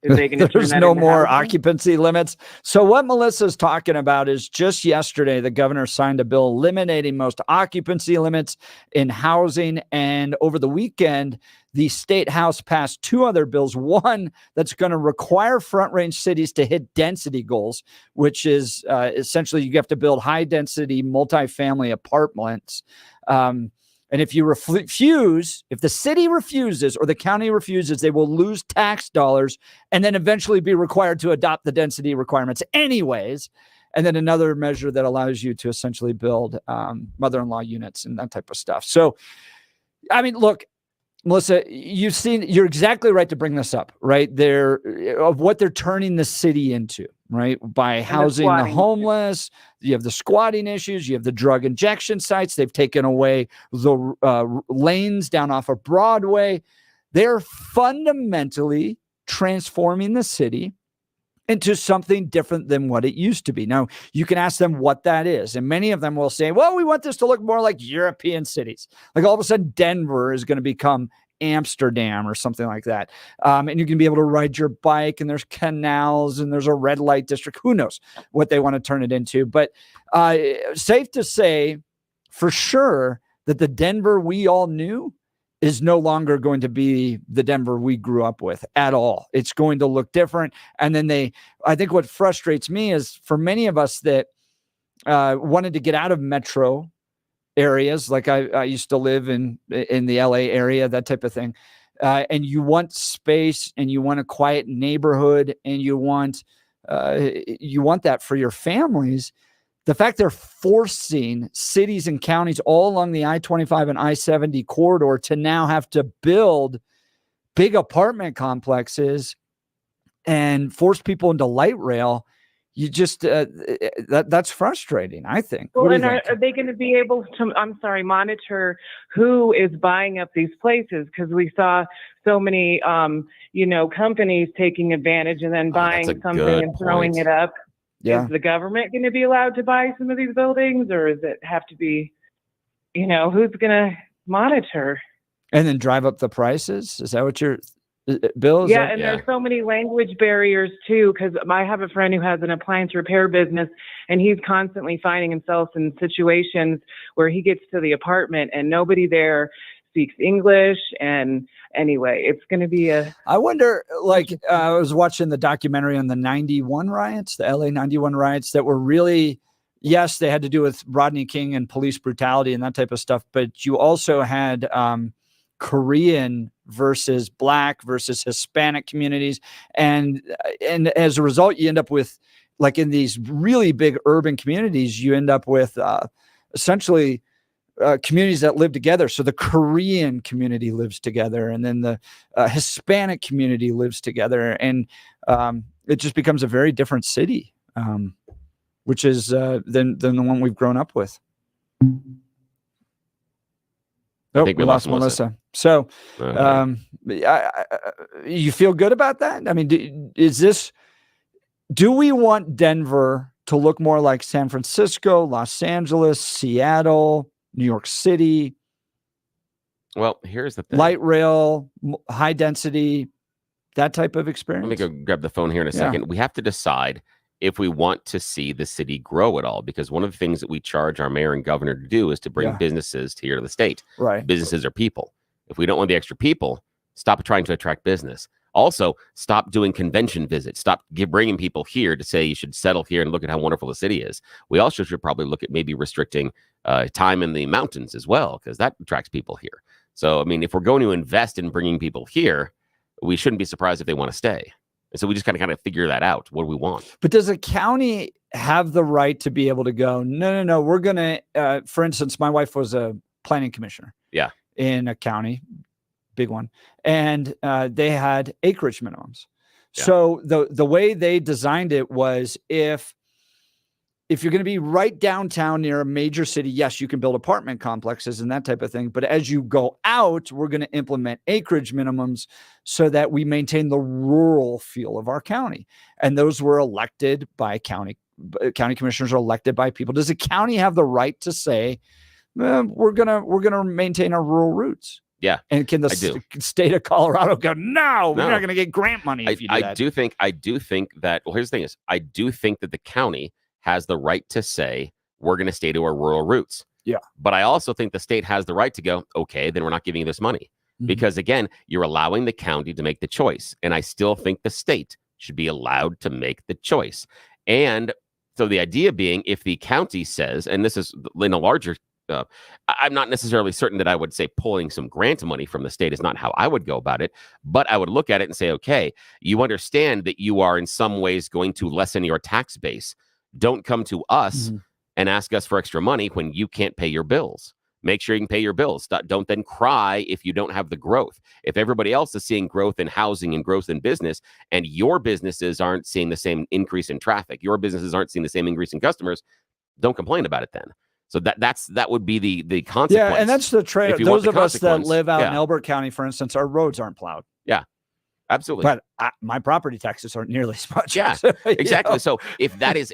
There's no more occupancy limits. So what Melissa's talking about is just yesterday, the governor signed a bill eliminating most occupancy limits in housing. And over the weekend, the state house passed 2 other bills. One that's going to require Front Range cities to hit density goals, which is essentially you have to build high density multifamily apartments. And if you refuse, if the city refuses or the county refuses, they will lose tax dollars and then eventually be required to adopt the density requirements anyways. And then another measure that allows you to essentially build mother-in-law units and that type of stuff. So, I mean, look, Melissa, you're exactly right to bring this up, right? Of what they're turning the city into, right? By housing the homeless, you have the squatting issues, you have the drug injection sites. They've taken away the lanes down off of Broadway. They're fundamentally transforming the city into something different than what it used to be. Now, you can ask them what that is. And many of them will say, well, we want this to look more like European cities. Like all of a sudden, Denver is going to become Amsterdam or something like that. And you can be able to ride your bike, and there's canals, and there's a red light district. Who knows what they want to turn it into? But safe to say for sure that the Denver we all knew is no longer going to be the Denver we grew up with at all. It's going to look different. And then I think what frustrates me is for many of us that wanted to get out of metro areas, like I used to live in the LA area, that type of thing. And you want space, and you want a quiet neighborhood, and you want that for your families. The fact they're forcing cities and counties all along the I-25 and I-70 corridor to now have to build big apartment complexes and force people into light rail, you just that's frustrating, I think. Well, What do and you are, think? are they going to be able to, monitor who is buying up these places? Because we saw so many, companies taking advantage and then buying That's a something good and throwing point. it up. Yeah. Is the government going to be allowed to buy some of these buildings, or does it have to be, who's going to monitor? And then drive up the prices? Is that what you're Bill? Is Yeah, that- and there's so many language barriers too, because I have a friend who has an appliance repair business, and he's constantly finding himself in situations where he gets to the apartment and nobody there speaks English. And anyway, it's going to be I wonder, like, I was watching the documentary on the 91 riots, the LA 91 riots that were really, yes, they had to do with Rodney King and police brutality and that type of stuff. But you also had Korean versus Black versus Hispanic communities. And as a result, you end up with, like, in these really big urban communities, you end up with essentially communities that live together. So the Korean community lives together, and then the Hispanic community lives together, and it just becomes a very different city, which is than the one we've grown up with. I think we lost Melissa. So, Okay. you feel good about that? I mean, do we want Denver to look more like San Francisco, Los Angeles, Seattle, New York City? Well, here's the thing. Light rail, high density, that type of Let experience. me go grab the phone here in a second. We have to decide if we want to see the city grow at all, because one of the things that we charge our mayor and governor to do is to bring businesses here to the state. Right. Businesses are people. If we don't want the extra people, stop trying to attract business. Also, stop doing convention visits. Stop bringing people here to say you should settle here and look at how wonderful the city is. We also should probably look at maybe restricting time in the mountains as well, because that attracts people here. So, I mean, if we're going to invest in bringing people here, we shouldn't be surprised if they want to stay. And so we just kind of figure that out. What do we want? But does a county have the right to be able to go, no, we're going to, for instance, my wife was a planning commissioner in a county, big one, and they had acreage minimums. Yeah. So the way they designed it was if you're going to be right downtown near a major city, yes, you can build apartment complexes and that type of thing. But as you go out, we're going to implement acreage minimums so that we maintain the rural feel of our county. And those were elected by county commissioners are elected by people. Does the county have the right to say, we're gonna maintain our rural roots? Yeah. And can the state of Colorado go, no, we're not going to get grant money if you do that? I do think that, well, here's the thing is, I do think that the county has the right to say, we're going to stay to our rural roots. Yeah. But I also think the state has the right to go, okay, then we're not giving you this money. Because again, you're allowing the county to make the choice. And I still think the state should be allowed to make the choice. And so the idea being, if the county says, and this is in a larger, I'm not necessarily certain that I would say pulling some grant money from the state is not how I would go about it, but I would look at it and say, okay, you understand that you are in some ways going to lessen your tax base. Don't come to us and ask us for extra money when you can't pay your bills. Make sure you can pay your bills. Don't then cry if you don't have the growth. If everybody else is seeing growth in housing and growth in business, and your businesses aren't seeing the same increase in traffic, your businesses aren't seeing the same increase in customers, don't complain about it then. So that would be the consequence. Yeah, and that's the trade. Those of us that live out in Elbert County, for instance, our roads aren't plowed. Yeah. Absolutely. But my property taxes aren't nearly as much. Yeah, exactly. So if that is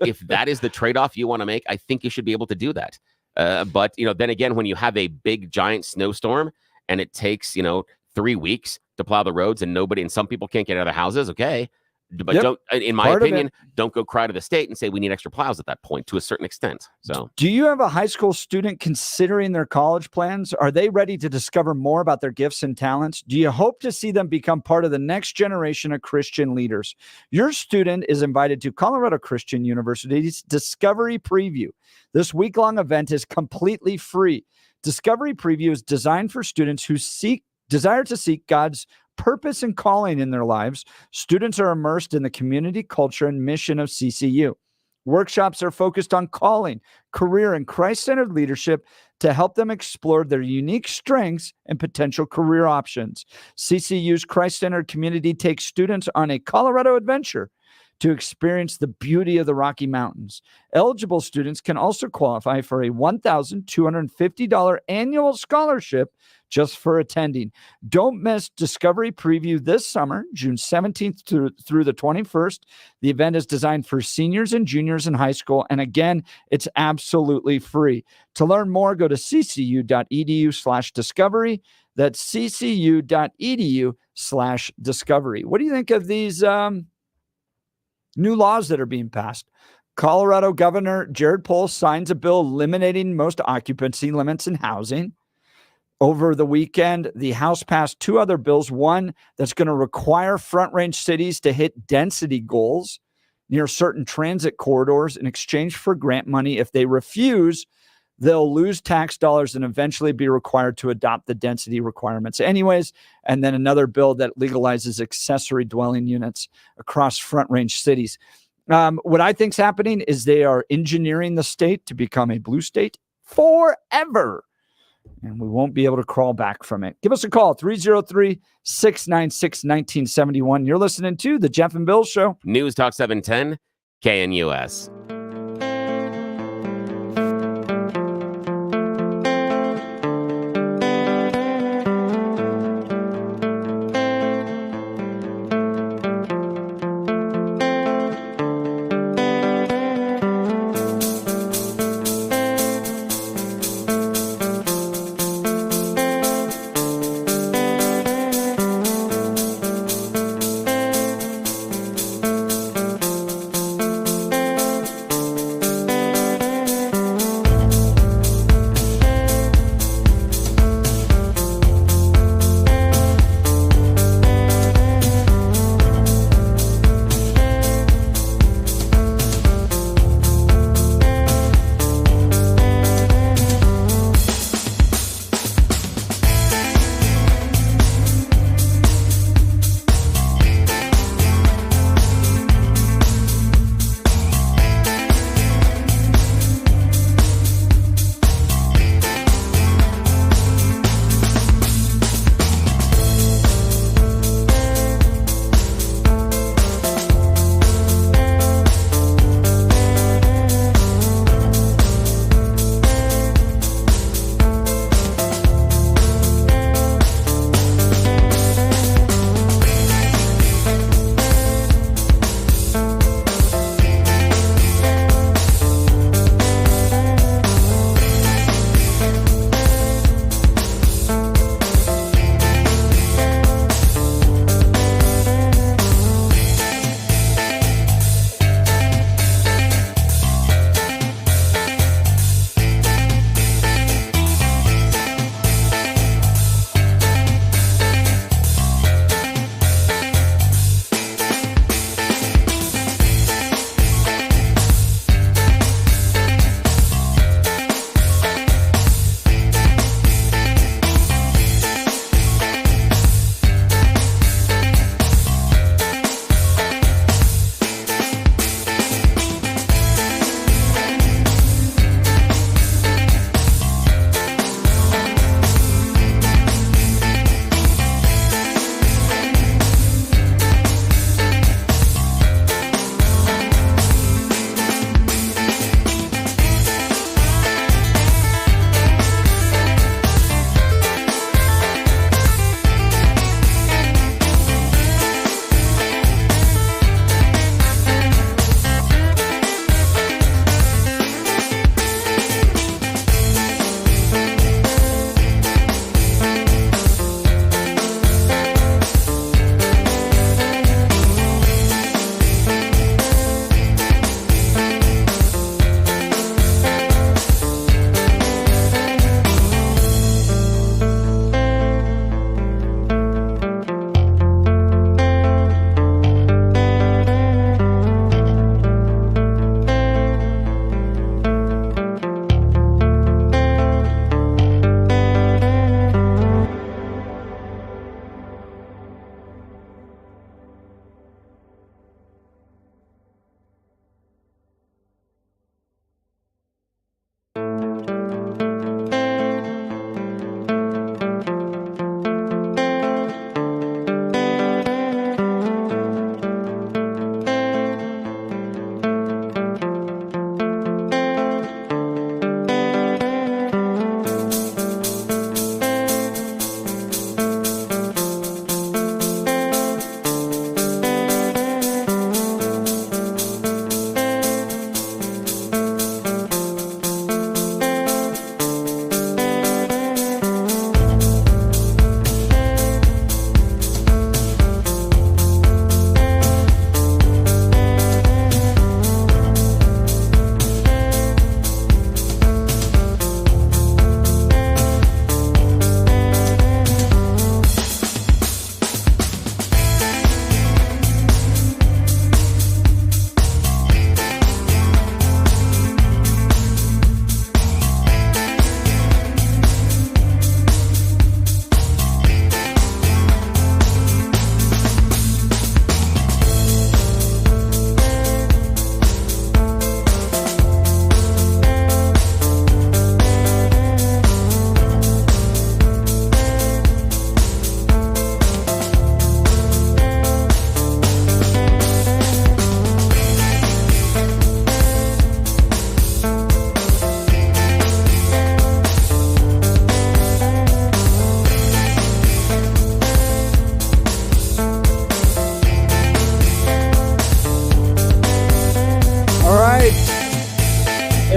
the trade-off you want to make, I think you should be able to do that. But then again, when you have a big giant snowstorm and it takes 3 weeks to plow the roads and some people can't get out of their houses, okay. But don't, in my opinion, don't go cry to the state and say we need extra plows at that point to a certain extent. So, do you have a high school student considering their college plans? Are they ready to discover more about their gifts and talents? Do you hope to see them become part of the next generation of Christian leaders? Your student is invited to Colorado Christian University's Discovery Preview. This week-long event is completely free. Discovery Preview is designed for students who desire to seek God's purpose and calling in their lives. Students are immersed in the community, culture, and mission of CCU. Workshops are focused on calling, career, and Christ-centered leadership to help them explore their unique strengths and potential career options. CCU's Christ-centered community takes students on a Colorado adventure, to experience the beauty of the Rocky Mountains. Eligible students can also qualify for a $1,250 annual scholarship just for attending. Don't miss Discovery Preview this summer, June 17th through the 21st. The event is designed for seniors and juniors in high school. And again, it's absolutely free. To learn more, go to ccu.edu/discovery. That's ccu.edu/discovery. What do you think of these new laws that are being passed? Colorado Governor Jared Polis signs a bill eliminating most occupancy limits in housing. Over the weekend, the House passed two other bills, one that's going to require Front Range cities to hit density goals near certain transit corridors in exchange for grant money. If they refuse, they'll lose tax dollars and eventually be required to adopt the density requirements anyways. And then another bill that legalizes accessory dwelling units across Front Range cities. What I think's happening is they are engineering the state to become a blue state forever. And we won't be able to crawl back from it. Give us a call, 303-696-1971. You're listening to The Jeff and Bill Show. News Talk 710, KNUS.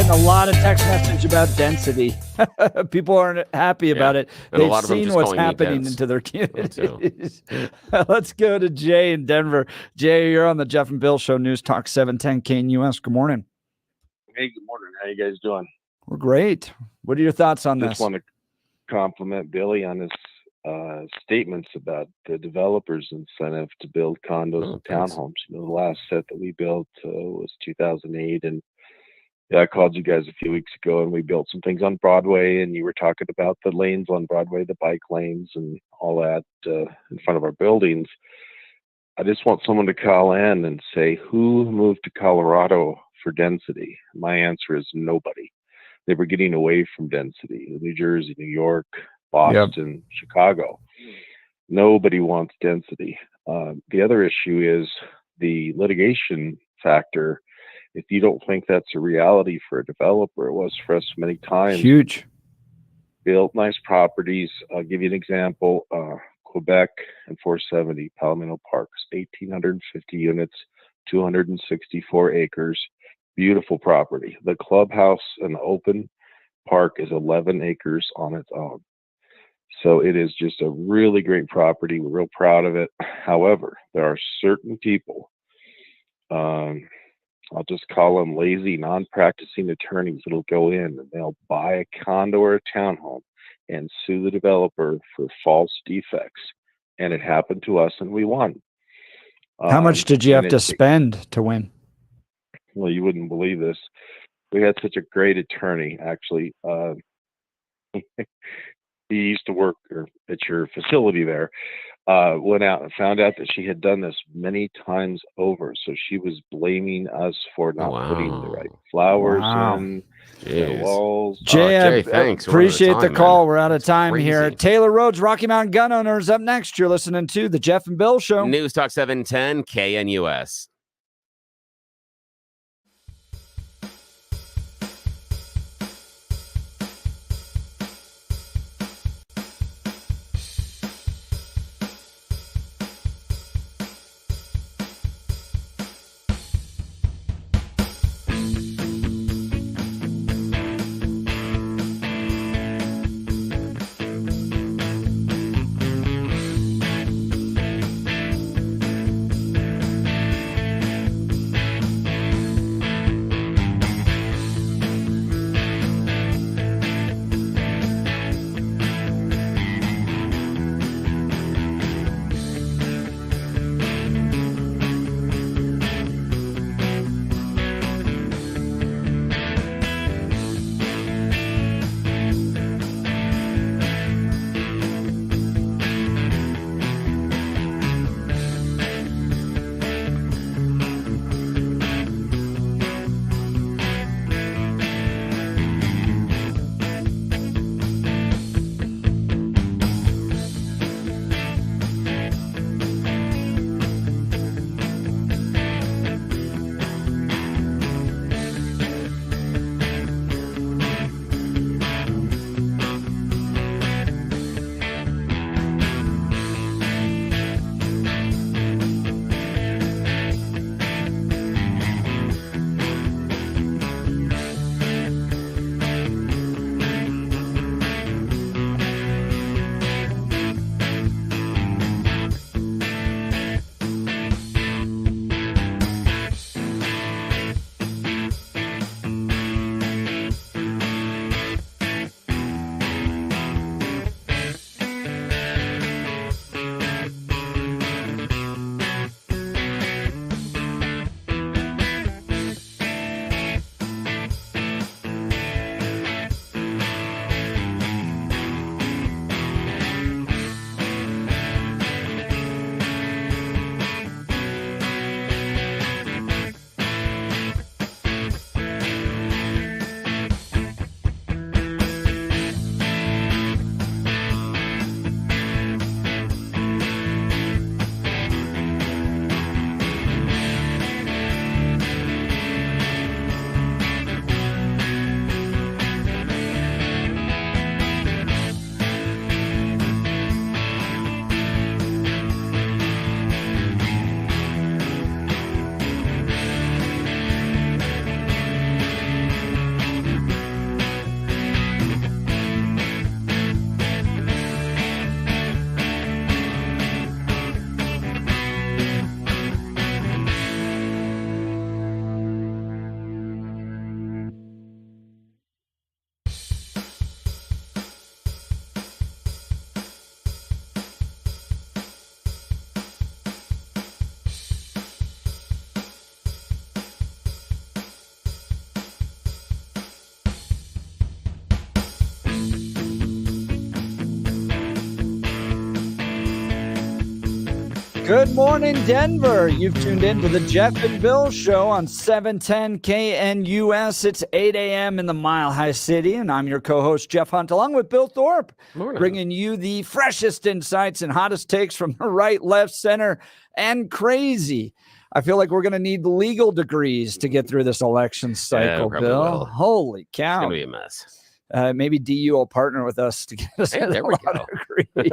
getting a lot of text message about density. People aren't happy about it. And a They've lot of them seen just what's calling me happening dense. into their communities. Let's go to Jay in Denver. Jay, you're on the Jeff and Bill Show, News Talk 710 KNUS. Good morning. Hey, good morning. How you guys doing? We're great. What are your thoughts on Just this? want to compliment Billy on his statements about the developers' incentive to build condos and townhomes. You know, the last set that we built was 2008, and yeah, I called you guys a few weeks ago, and we built some things on Broadway, and you were talking about the lanes on Broadway, the bike lanes, and all that in front of our buildings. I just want someone to call in and say, who moved to Colorado for density? My answer is nobody. They were getting away from density. New Jersey, New York, Boston, Chicago. Nobody wants density. The other issue is the litigation factor. If you don't think that's a reality for a developer, it was for us many times. Huge. Built nice properties. I'll give you an example. Quebec and 470 Palomino Parks, 1,850 units, 264 acres. Beautiful property. The clubhouse and the open park is 11 acres on its own. So it is just a really great property. We're real proud of it. However, there are certain people, I'll just call them lazy, non-practicing attorneys that'll go in and they'll buy a condo or a townhome and sue the developer for false defects. And it happened to us and we won. How much did you have to spend to win? Well, you wouldn't believe this. We had such a great attorney, actually. He used to work at your facility there. Went out and found out that she had done this many times over. So she was blaming us for not putting the right flowers in the walls. Jay, thanks. Appreciate the call. We're out of time here. Taylor Rhodes, Rocky Mountain Gun Owners, up next. You're listening to the Jeff and Bill Show. News Talk 710 KNUS. Good morning, Denver. You've tuned in to the Jeff and Bill Show on 710 KNUS. It's 8 a.m. in the Mile High City, and I'm your co-host, Jeff Hunt, along with Bill Thorpe, bringing you the freshest insights and hottest takes from the right, left, center, and crazy. I feel like we're going to need legal degrees to get through this election cycle, Bill. Will. Holy cow. It's going to be a mess. Maybe DU will partner with us to get us Hey, there we go. degree.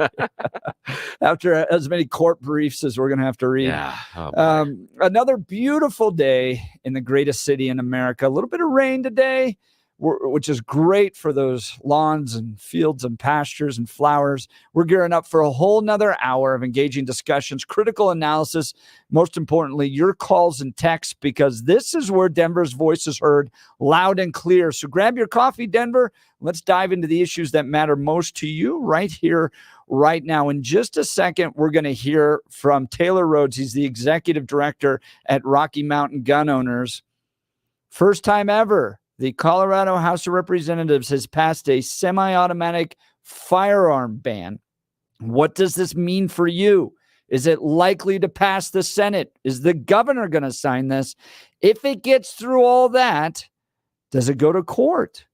After as many court briefs as we're going to have to read. Yeah. Oh, another beautiful day in the greatest city in America. A little bit of rain today, which is great for those lawns and fields and pastures and flowers. We're gearing up for a whole nother hour of engaging discussions, critical analysis, most importantly, your calls and texts, because this is where Denver's voice is heard loud and clear. So grab your coffee, Denver. Let's dive into the issues that matter most to you right here, right now. In just a second, we're going to hear from Taylor Rhodes. He's the executive director at Rocky Mountain Gun Owners. First time ever, the Colorado House of Representatives has passed a semi-automatic firearm ban. What does this mean for you? Is it likely to pass the Senate? Is the governor going to sign this? If it gets through all that, does it go to court?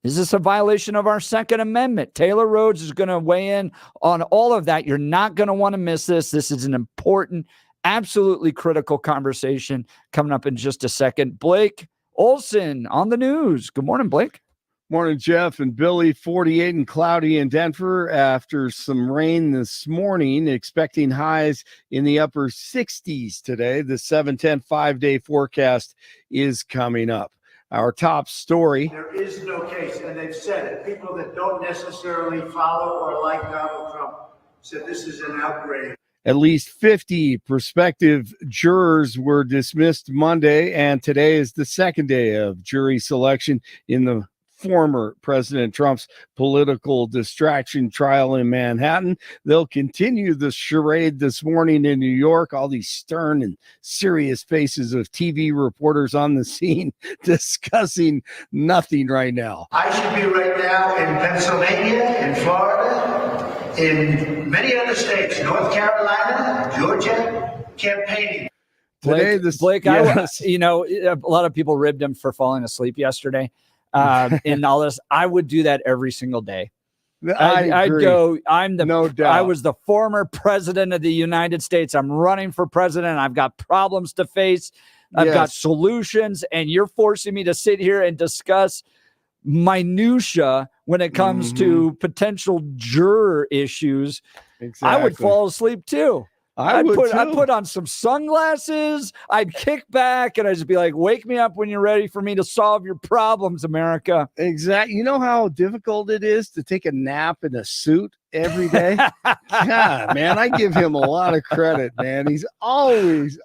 Is this a violation of our Second Amendment? Taylor Rhodes is going to weigh in on all of that. You're not going to want to miss this. This is an important, absolutely critical conversation coming up in just a second. Blake Olson on the news. Good morning, Blake. Morning, Jeff and Billy. 48 and cloudy in Denver after some rain this morning, expecting highs in the upper 60s today. The 7-10 5-day forecast is coming up. Our top story. There is no case, and they've said it. People that don't necessarily follow or like Donald Trump said this is an outrage. At least 50 prospective jurors were dismissed Monday, and today is the second day of jury selection in the former President Trump's political distraction trial in Manhattan. They'll continue the charade this morning in New York. All these stern and serious faces of TV reporters on the scene discussing nothing right now. I should be right now in Pennsylvania, in Florida, in many other states, North Carolina, Georgia, campaigning. Blake, yes. A lot of people ribbed him for falling asleep yesterday. In all this, I would do that every single day. I'd go, no doubt. I was the former president of the United States. I'm running for president. I've got problems to face. I've got solutions, and you're forcing me to sit here and discuss minutia when it comes to potential juror issues. Exactly. I would fall asleep too. I'd put on some sunglasses. I'd kick back and I'd just be like, wake me up when you're ready for me to solve your problems, America. Exactly. You know how difficult it is to take a nap in a suit every day? God, man, I give him a lot of credit, man. He's always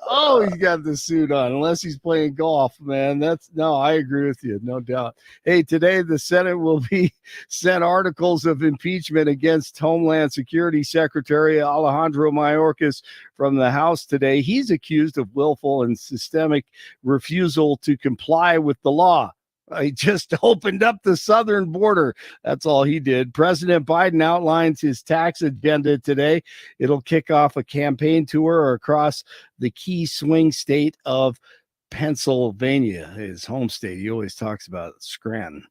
got the suit on, unless he's playing golf, man. I agree with you, no doubt. Hey, today the Senate will be sent articles of impeachment against Homeland Security Secretary Alejandro Mayorkas from the House today. He's accused of willful and systemic refusal to comply with the law. He just opened up the southern border. That's all he did. President Biden outlines his tax agenda today. It'll kick off a campaign tour across the key swing state of Pennsylvania, his home state. He always talks about Scranton.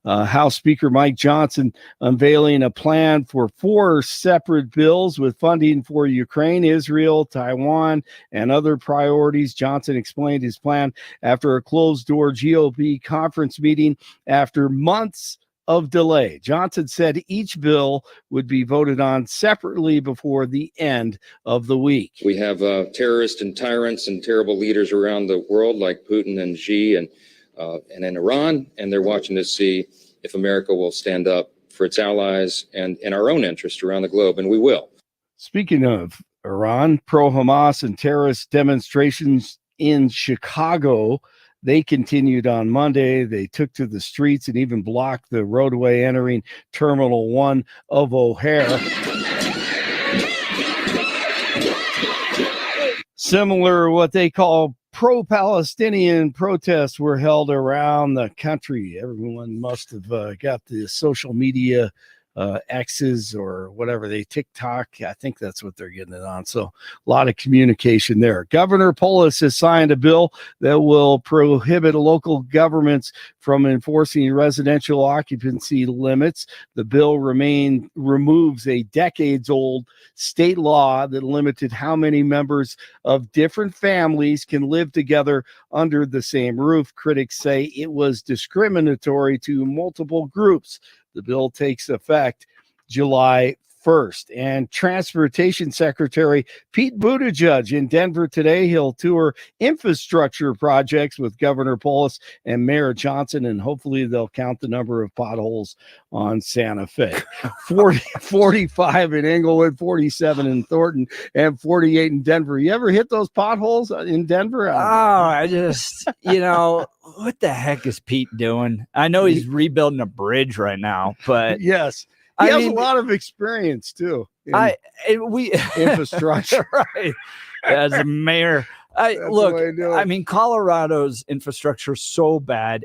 House Speaker Mike Johnson unveiling a plan for 4 separate bills with funding for Ukraine, Israel, Taiwan, and other priorities. Johnson explained his plan after a closed-door GOP conference meeting after months of delay. Johnson said each bill would be voted on separately before the end of the week. We have terrorists and tyrants and terrible leaders around the world like Putin and Xi and in Iran, and they're watching to see if America will stand up for its allies and in our own interest around the globe, and we will. Speaking of Iran, pro-Hamas and terrorist demonstrations in Chicago, they continued on Monday. They took to the streets and even blocked the roadway entering Terminal 1 of O'Hare. Similar, what they call pro-Palestinian protests were held around the country. Everyone must have got the social media X's or whatever TikTok. I think that's what they're getting it on. So a lot of communication there. Governor Polis has signed a bill that will prohibit local governments from enforcing residential occupancy limits. The bill removes a decades-old state law that limited how many members of different families can live together under the same roof. Critics say it was discriminatory to multiple groups. The bill takes effect July 1st. And Transportation Secretary Pete Buttigieg in Denver today. He'll tour infrastructure projects with Governor Polis and Mayor Johnson, and hopefully they'll count the number of potholes on Santa Fe. 45 in Englewood, 47 in Thornton, and 48 in Denver. You ever hit those potholes in Denver? I just, what the heck is Pete doing? I know he's rebuilding a bridge right now, but yes. He has a lot of experience too. Infrastructure, right? As a mayor, Colorado's infrastructure is so bad,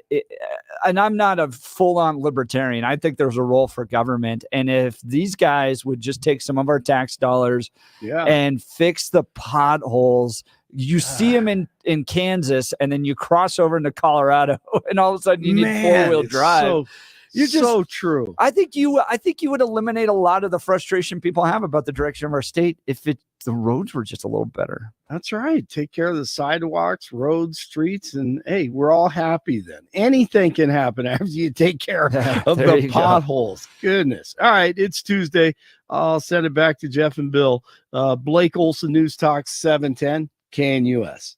and I'm not a full-on libertarian. I think there's a role for government, and if these guys would just take some of our tax dollars, and fix the potholes. You see them in Kansas, and then you cross over into Colorado, and all of a sudden you need four-wheel drive. So true. I think you would eliminate a lot of the frustration people have about the direction of our state if the roads were just a little better. That's right. Take care of the sidewalks, roads, streets, and hey, we're all happy then. Anything can happen after you take care of the potholes. Goodness. All right, it's Tuesday. I'll send it back to Jeff and Bill. Blake Olson, News Talk 710 KNUS.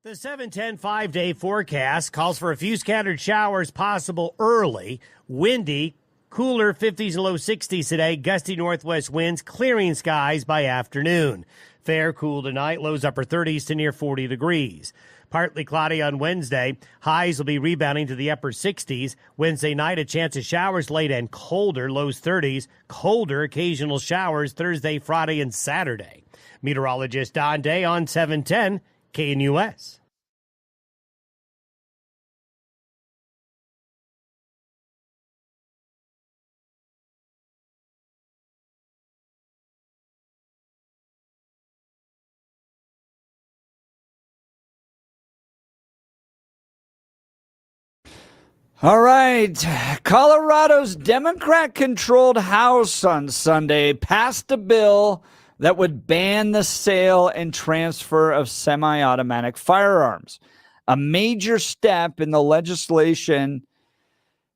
The 710 5-day forecast calls for a few scattered showers possible early. Windy, cooler 50s and low 60s today. Gusty northwest winds, clearing skies by afternoon. Fair cool tonight, lows upper 30s to near 40 degrees. Partly cloudy on Wednesday. Highs will be rebounding to the upper 60s. Wednesday night, a chance of showers late and colder, lows 30s. Colder, occasional showers Thursday, Friday, and Saturday. Meteorologist Don Day on 710 KNUS. All right. Colorado's Democrat-controlled House on Sunday passed a bill that would ban the sale and transfer of semi-automatic firearms, a major step in the legislation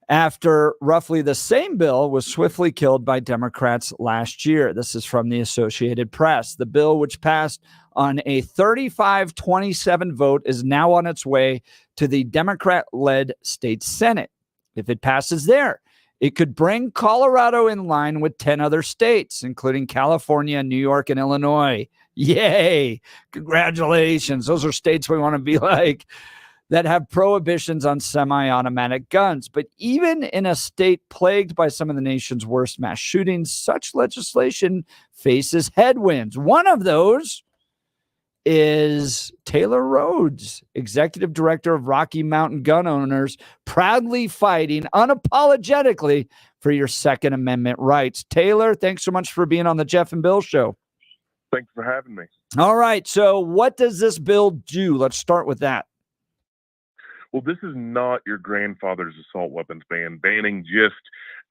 after roughly the same bill was swiftly killed by Democrats last year. This is from the Associated Press. The bill, which passed on a 35-27 vote, is now on its way to the Democrat-led state Senate. If it passes there, it could bring Colorado in line with 10 other states, including California, New York, and Illinois. Yay! Congratulations. Those are states we want to be like, that have prohibitions on semi-automatic guns. But even in a state plagued by some of the nation's worst mass shootings, such legislation faces headwinds. One of those is Taylor Rhodes, executive director of Rocky Mountain Gun Owners, proudly fighting unapologetically for your Second Amendment rights. Taylor, thanks so much for being on the Jeff and Bill Show. Thanks for having me. All right. So what does this bill do? Let's start with that. Well, this is not your grandfather's assault weapons ban, banning just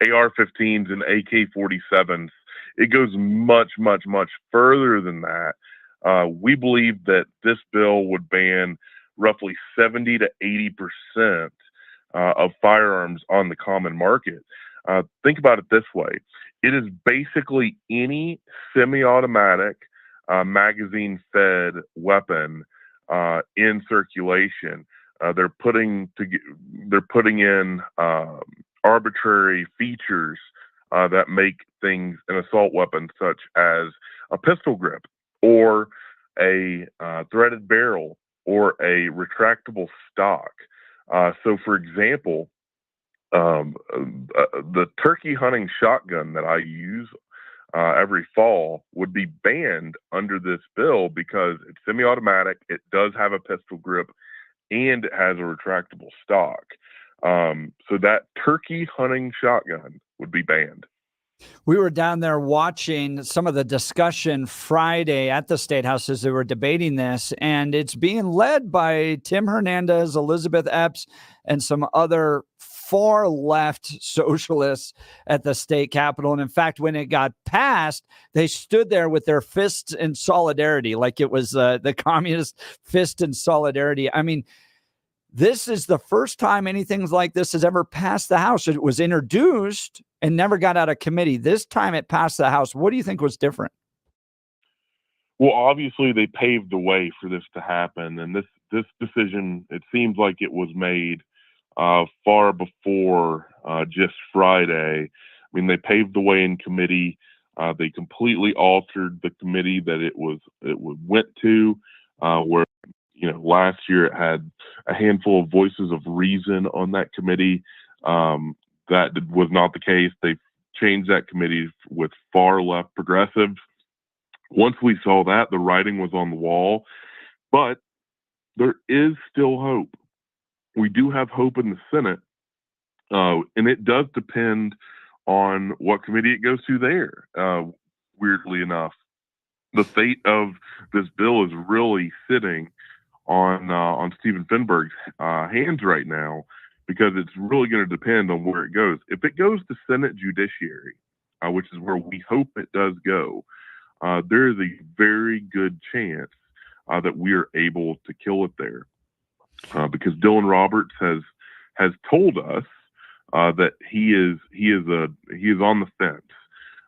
AR-15s and AK-47s. It goes much, much, much further than that. We believe that this bill would ban roughly 70 to 80% of firearms on the common market. Think about it this way. It is basically any semi-automatic magazine-fed weapon in circulation. They're putting in arbitrary features that make things an assault weapon, such as a pistol grip or a threaded barrel or a retractable stock. So, for example, the turkey hunting shotgun that I use every fall would be banned under this bill because it's semi-automatic, it does have a pistol grip, and it has a retractable stock. So that turkey hunting shotgun would be banned. We were down there watching some of the discussion Friday at the State House as they were debating this, and it's being led by Tim Hernandez, Elizabeth Epps, and some other far left socialists at the state capitol. And in fact, when it got passed, they stood there with their fists in solidarity, like it was the communist fist in solidarity. I mean, this is the first time anything like this has ever passed the House. It was introduced and never got out of committee. This time it passed the House. What do you think was different? Well, obviously they paved the way for this to happen, and this decision, it seems like it was made far before just Friday. I mean, they paved the way in committee. They completely altered the committee that it went to, where last year it had a handful of voices of reason on that committee. That was not the case. They changed that committee with far left progressives. Once we saw that, the writing was on the wall. But there is still hope. We do have hope in the Senate, and it does depend on what committee it goes to there. Weirdly enough, the fate of this bill is really sitting on Stephen Finberg's hands right now, because it's really going to depend on where it goes. If it goes to Senate Judiciary, which is where we hope it does go, there is a very good chance that we are able to kill it there, because Dylan Roberts has told us that he is on the fence.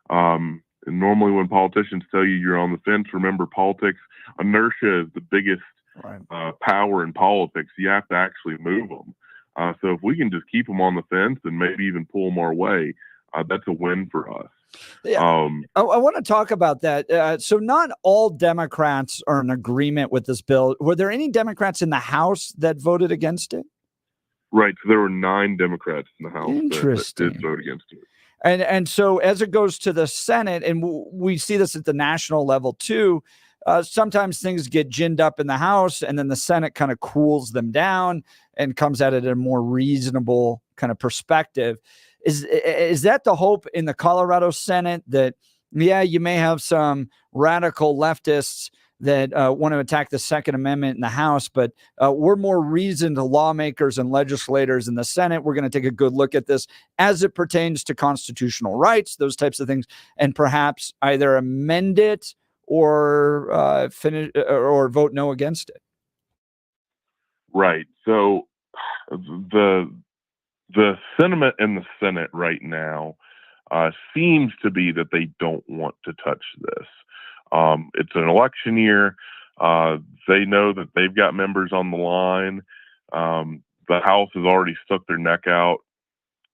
And normally, when politicians tell you you're on the fence, remember, politics inertia is the biggest power in politics. You have to actually move them. So if we can just keep them on the fence and maybe even pull them our way, that's a win for us. Yeah. I want to talk about that. So not all Democrats are in agreement with this bill. Were there any Democrats in the House that voted against it? Right. So there were 9 Democrats in the House that did vote against it. And so as it goes to the Senate, and we see this at the national level too, sometimes things get ginned up in the House, and then the Senate kind of cools them down and comes at it in a more reasonable kind of perspective. Is that the hope in the Colorado Senate, that, yeah, you may have some radical leftists that want to attack the Second Amendment in the House, but we're more reasoned lawmakers and legislators in the Senate. We're going to take a good look at this as it pertains to constitutional rights, those types of things, and perhaps either amend it or finish or vote no against it. Right. So the sentiment in the Senate right now seems to be that they don't want to touch this. It's an election year. They know that they've got members on the line. The House has already stuck their neck out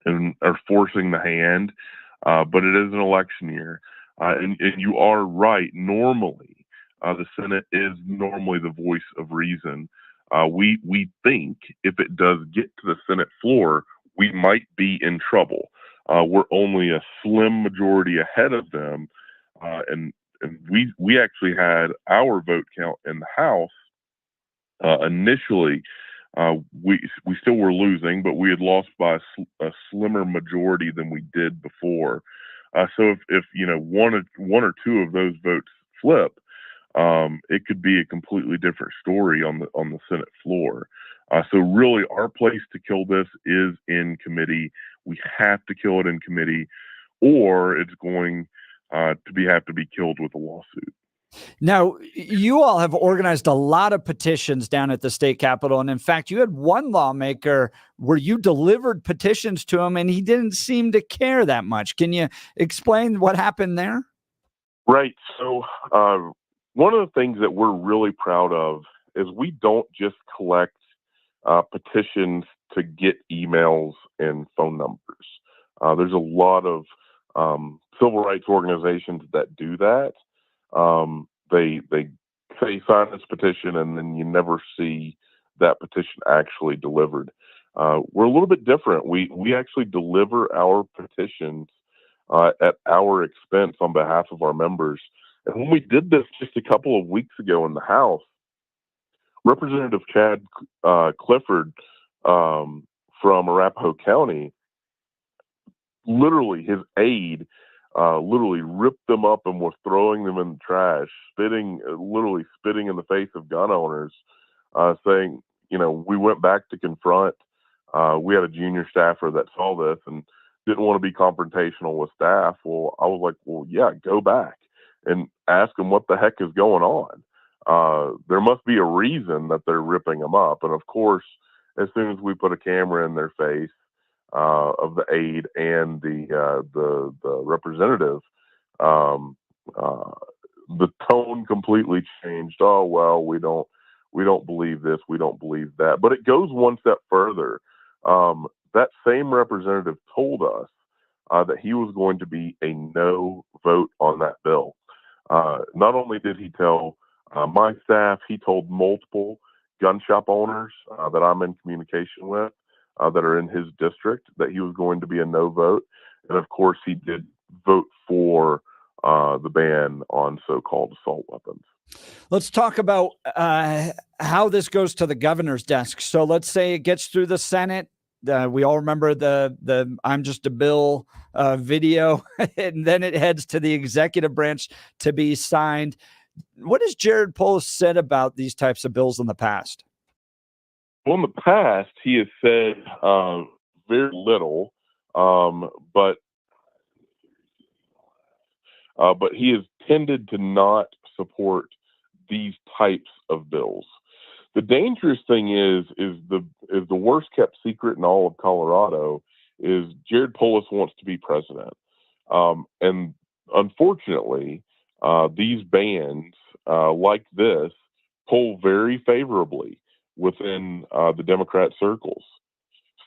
and are forcing the hand, but it is an election year. And you are right. Normally, the Senate is normally the voice of reason. We think if it does get to the Senate floor, we might be in trouble. We're only a slim majority ahead of them, and we actually had our vote count in the House. Initially, we still were losing, but we had lost by a slimmer majority than we did before. So if one or two of those votes flip, it could be a completely different story on the Senate floor. So really, our place to kill this is in committee. We have to kill it in committee, or it's going to have to be killed with a lawsuit. Now, you all have organized a lot of petitions down at the state capitol. And in fact, you had one lawmaker where you delivered petitions to him and he didn't seem to care that much. Can you explain what happened there? Right. So one of the things that we're really proud of is we don't just collect petitions to get emails and phone numbers. There's a lot of civil rights organizations that do that. They say sign this petition, and then you never see that petition actually delivered. We're a little bit different. We actually deliver our petitions at our expense on behalf of our members. And when we did this just a couple of weeks ago in the House, Representative Chad Clifford from Arapahoe County literally his aide literally ripped them up and was throwing them in the trash, literally spitting in the face of gun owners, saying, we went back to confront. We had a junior staffer that saw this and didn't want to be confrontational with staff. Well, I was like, well, yeah, go back and ask them what the heck is going on. There must be a reason that they're ripping them up. And of course, as soon as we put a camera in their face, of the aide and the representative, the tone completely changed. Oh, well, we don't believe this, we don't believe that. But it goes one step further. That same representative told us that he was going to be a no vote on that bill. Not only did he tell my staff, he told multiple gun shop owners that I'm in communication with that are in his district that he was going to be a no vote. And of course, he did vote for the ban on so-called assault weapons. Let's talk about how this goes to the governor's desk. So let's say it gets through the Senate. We all remember the "I'm just a bill" video, and then it heads to the executive branch to be signed. What has Jared Polis said about these types of bills in the past? Well, in the past, he has said very little, but he has tended to not support these types of bills. The dangerous thing is the worst kept secret in all of Colorado is Jared Polis wants to be president, and unfortunately, these bans like this poll very favorably within the Democrat circles.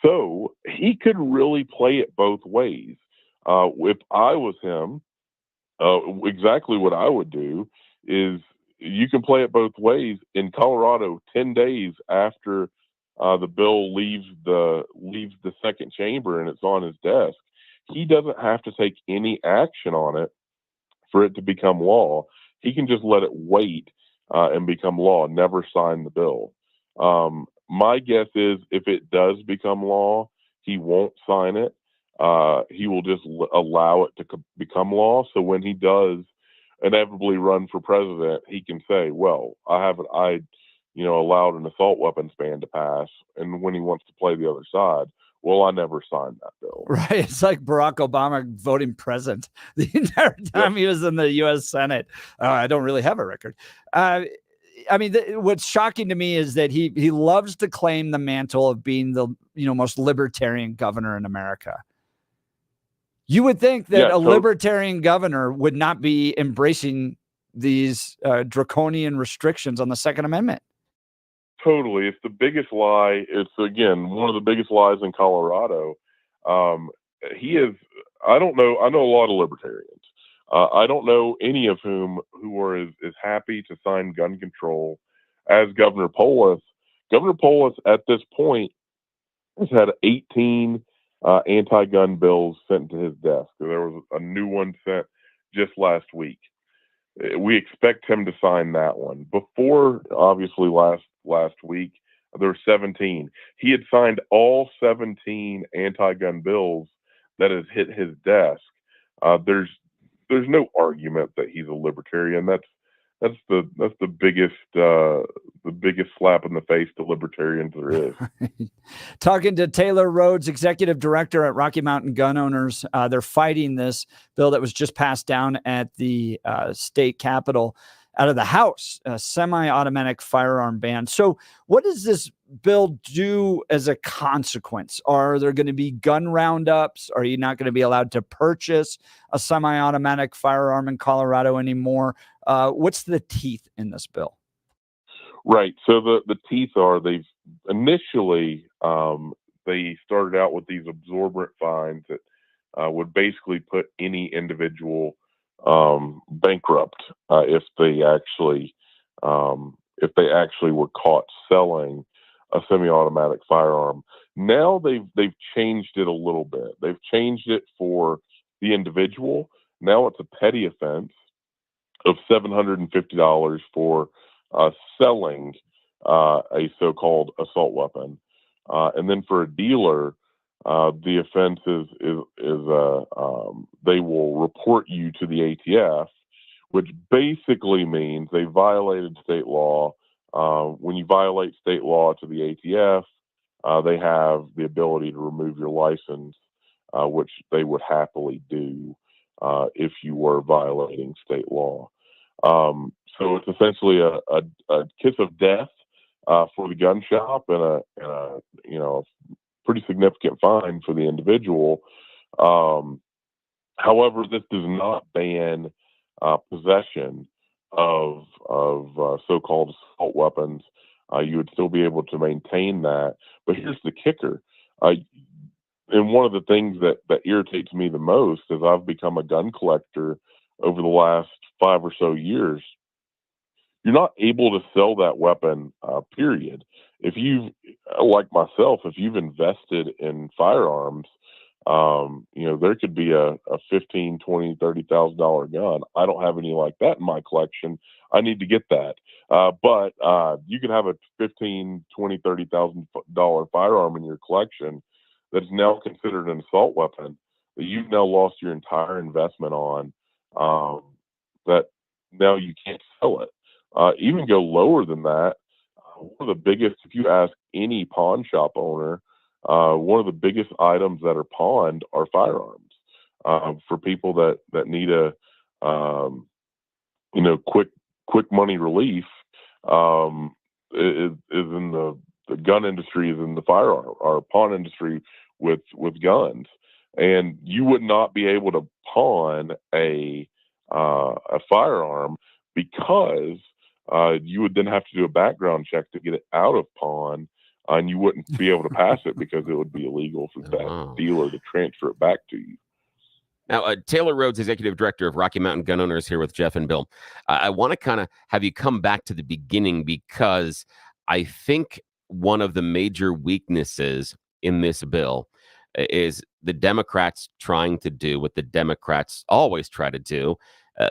So he could really play it both ways. If I was him, exactly what I would do is you can play it both ways. In Colorado, 10 days after the bill leaves the second chamber and it's on his desk, he doesn't have to take any action on it for it to become law. He can just let it wait and become law, never sign the bill. My guess is if it does become law, he won't sign it. He will just allow it to become law. So when he does inevitably run for president, he can say, well, I allowed an assault weapons ban to pass. And when he wants to play the other side, well, I never signed that bill. Right. It's like Barack Obama voting present the entire time he was in the U.S. Senate. I don't really have a record. What's shocking to me is that he loves to claim the mantle of being the most libertarian governor in America. You would think that a libertarian governor would not be embracing these draconian restrictions on the Second Amendment. Totally. It's the biggest lie. It's, again, one of the biggest lies in Colorado. He is, I don't know. I know a lot of libertarians. I don't know any of who are as happy to sign gun control as Governor Polis. Governor Polis at this point has had 18 anti-gun bills sent to his desk. There was a new one sent just last week. We expect him to sign that one. Before, obviously, last week, there were 17. He had signed all 17 anti-gun bills that has hit his desk. There's no argument that he's a libertarian. That's the biggest slap in the face to libertarians there is. Talking to Taylor Rhodes, executive director at Rocky Mountain Gun Owners, they're fighting this bill that was just passed down at the state capitol out of the House, a semi-automatic firearm ban. So what does this bill do as a consequence? Are there going to be gun roundups? Are you not going to be allowed to purchase a semi-automatic firearm in Colorado anymore? What's the teeth in this bill? Right. So the teeth are, they've initially, they started out with these absorbent fines that would basically put any individual bankrupt if they actually were caught selling a semi-automatic firearm. Now they've changed it a little bit. They've changed it for the individual. Now it's a petty offense of $750 for selling a so-called assault weapon, and then for a dealer, the offense they will report you to the ATF, which basically means they violated state law. When you violate state law to the ATF, they have the ability to remove your license, which they would happily do if you were violating state law. So it's essentially a kiss of death for the gun shop and a pretty significant fine for the individual. However, this does not ban possession of so-called assault weapons. You would still be able to maintain that. But here's the kicker. And one of the things that irritates me the most is I've become a gun collector over the last 5 or so years. You're not able to sell that weapon, period. If you've, like myself, if you've invested in firearms, there could be a $15,000, $20,000, $30,000 gun. I don't have any like that in my collection. I need to get that. But you could have a $15,000, $20,000, $30,000 firearm in your collection that is now considered an assault weapon that you've now lost your entire investment on. That now you can't sell it. Even go lower than that. One of the biggest, if you ask any pawn shop owner, one of the biggest items that are pawned are firearms for people that need a quick money relief. Is in the gun industry, is in the firearm or pawn industry with guns, and you would not be able to pawn a firearm because you would then have to do a background check to get it out of pawn. And you wouldn't be able to pass it because it would be illegal for that dealer to transfer it back to you. Now, Taylor Rhodes, Executive Director of Rocky Mountain Gun Owners, here with Jeff and Bill. I want to kind of have you come back to the beginning because I think one of the major weaknesses in this bill is the Democrats trying to do what the Democrats always try to do.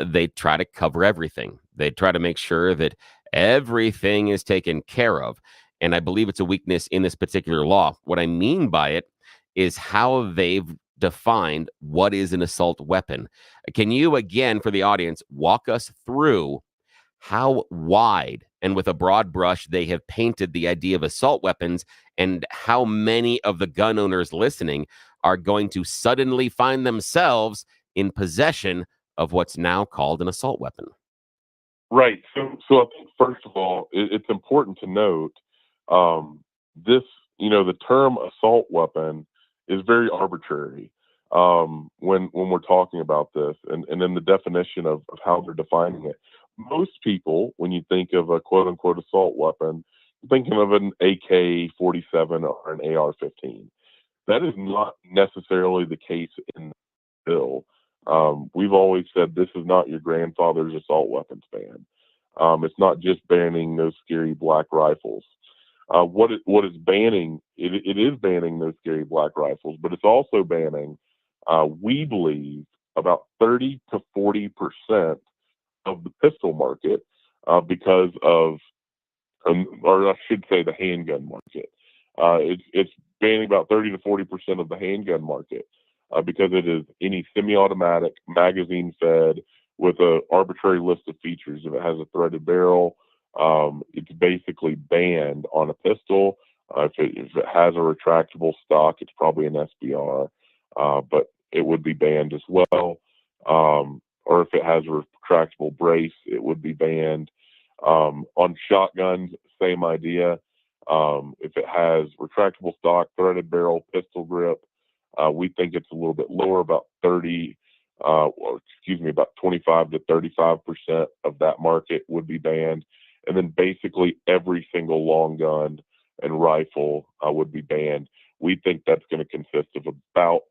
They try to cover everything. They try to make sure that everything is taken care of. And I believe it's a weakness in this particular law. What I mean by it is how they've defined what is an assault weapon. Can you, again, for the audience, walk us through how wide and with a broad brush they have painted the idea of assault weapons and how many of the gun owners listening are going to suddenly find themselves in possession of what's now called an assault weapon? Right. So I think, first of all, it's important to note the term assault weapon is very arbitrary when we're talking about this, and then the definition of how they're defining it. Most people, when you think of a quote unquote assault weapon, you're thinking of an AK-47 or an AR-15. That is not necessarily the case in the bill. We've always said this is not your grandfather's assault weapons ban. It's not just banning those scary black rifles. What is banning? It is banning those scary black rifles, but it's also banning, we believe, about 30 to 40% of the pistol market because of, or I should say, the handgun market. It's banning about 30 to 40% of the handgun market because it is any semi-automatic, magazine-fed with an arbitrary list of features. If it has a threaded barrel, it's basically banned on a pistol. If it has a retractable stock, it's probably an SBR, but it would be banned as well. Or if it has a retractable brace, it would be banned. On shotguns, same idea. If it has retractable stock, threaded barrel, pistol grip, we think it's a little bit lower, about 25 to 35% of that market would be banned. And then basically every single long gun and rifle would be banned. We think that's going to consist of about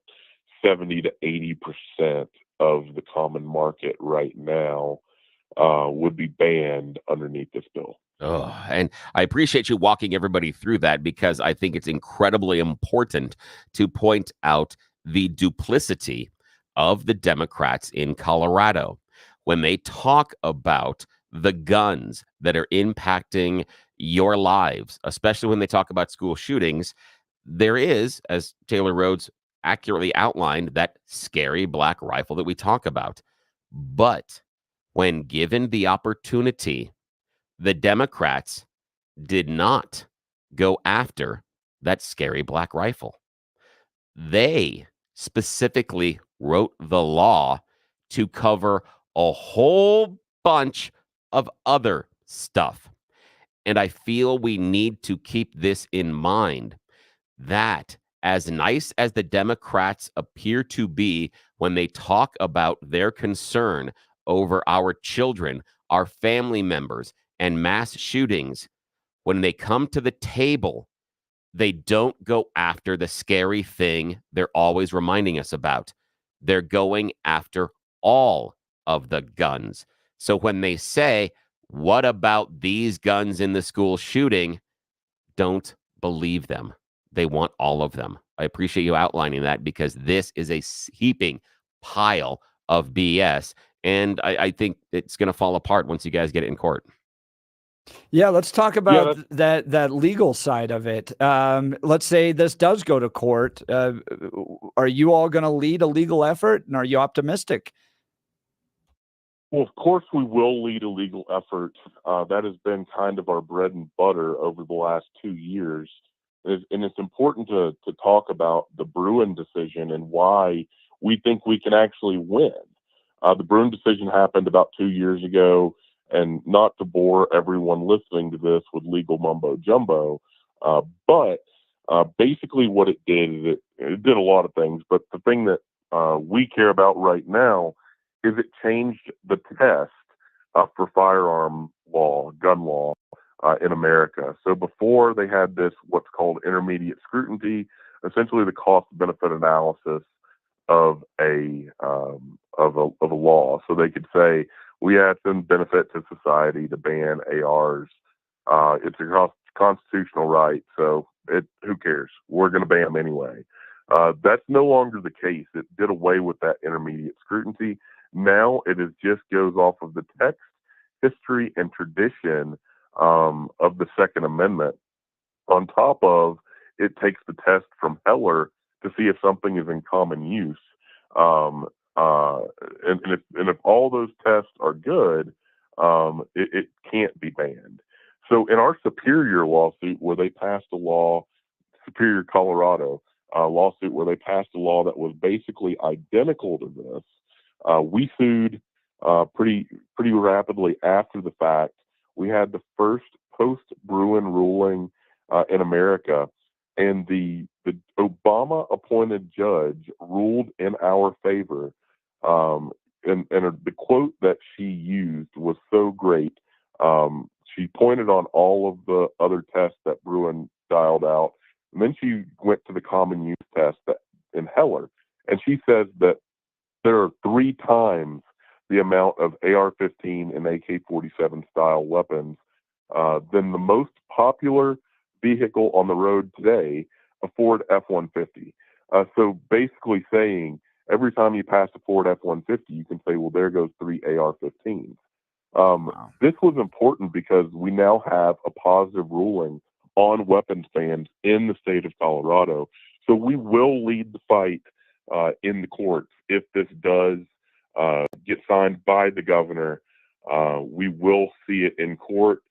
70 to 80% of the common market right now would be banned underneath this bill. Oh, and I appreciate you walking everybody through that because I think it's incredibly important to point out the duplicity of the Democrats in Colorado when they talk about the guns that are impacting your lives, especially when they talk about school shootings. there is, as Taylor Rhodes accurately outlined, that scary black rifle that we talk about. But when given the opportunity, the Democrats did not go after that scary black rifle. They specifically wrote the law to cover a whole bunch of other stuff. And I feel we need to keep this in mind, that as nice as the Democrats appear to be when they talk about their concern over our children, our family members, and mass shootings, when they come to the table, they don't go after the scary thing they're always reminding us about. They're going after all of the guns. So when they say, what about these guns in the school shooting? Don't believe them. They want all of them. I appreciate you outlining that, because this is a heaping pile of BS. And I think it's going to fall apart once you guys get it in court. Yeah, let's talk about that legal side of it. Let's say this does go to court. Are you all going to lead a legal effort, and are you optimistic? Well, of course, we will lead a legal effort. That has been kind of our bread and butter over the last 2 years. And it's important to talk about the Bruen decision and why we think we can actually win. The Bruen decision happened about 2 years ago, and not to bore everyone listening to this with legal mumbo jumbo, but basically what it did is it did a lot of things. But the thing that we care about right now is it changed the test for firearm law, gun law in America. So before they had this, what's called intermediate scrutiny, essentially the cost benefit analysis of a law. So they could say, we add some benefit to society to ban ARs. It's a constitutional right, so who cares? We're going to ban them anyway. That's no longer the case. It did away with that intermediate scrutiny. Now it just goes off of the text, history, and tradition of the Second Amendment. On top of, it takes the test from Heller to see if something is in common use. And if all those tests are good, it can't be banned. So in our Superior lawsuit, where they passed a law, Superior, Colorado lawsuit, where they passed a law that was basically identical to this, we sued pretty rapidly after the fact. We had the first post-Bruen ruling in America, and the Obama-appointed judge ruled in our favor. And the quote that she used was so great. She pointed on all of the other tests that Bruen dialed out, and then she went to the common use test in Heller, and she says that there are 3 times the amount of AR-15 and AK-47 style weapons than the most popular vehicle on the road today, a Ford F-150. So basically saying every time you pass a Ford F-150, you can say, well, there goes 3 AR-15s. Wow. This was important because we now have a positive ruling on weapons bans in the state of Colorado. So we will lead the fight in the courts if this does get signed by the governor. We will see it in court.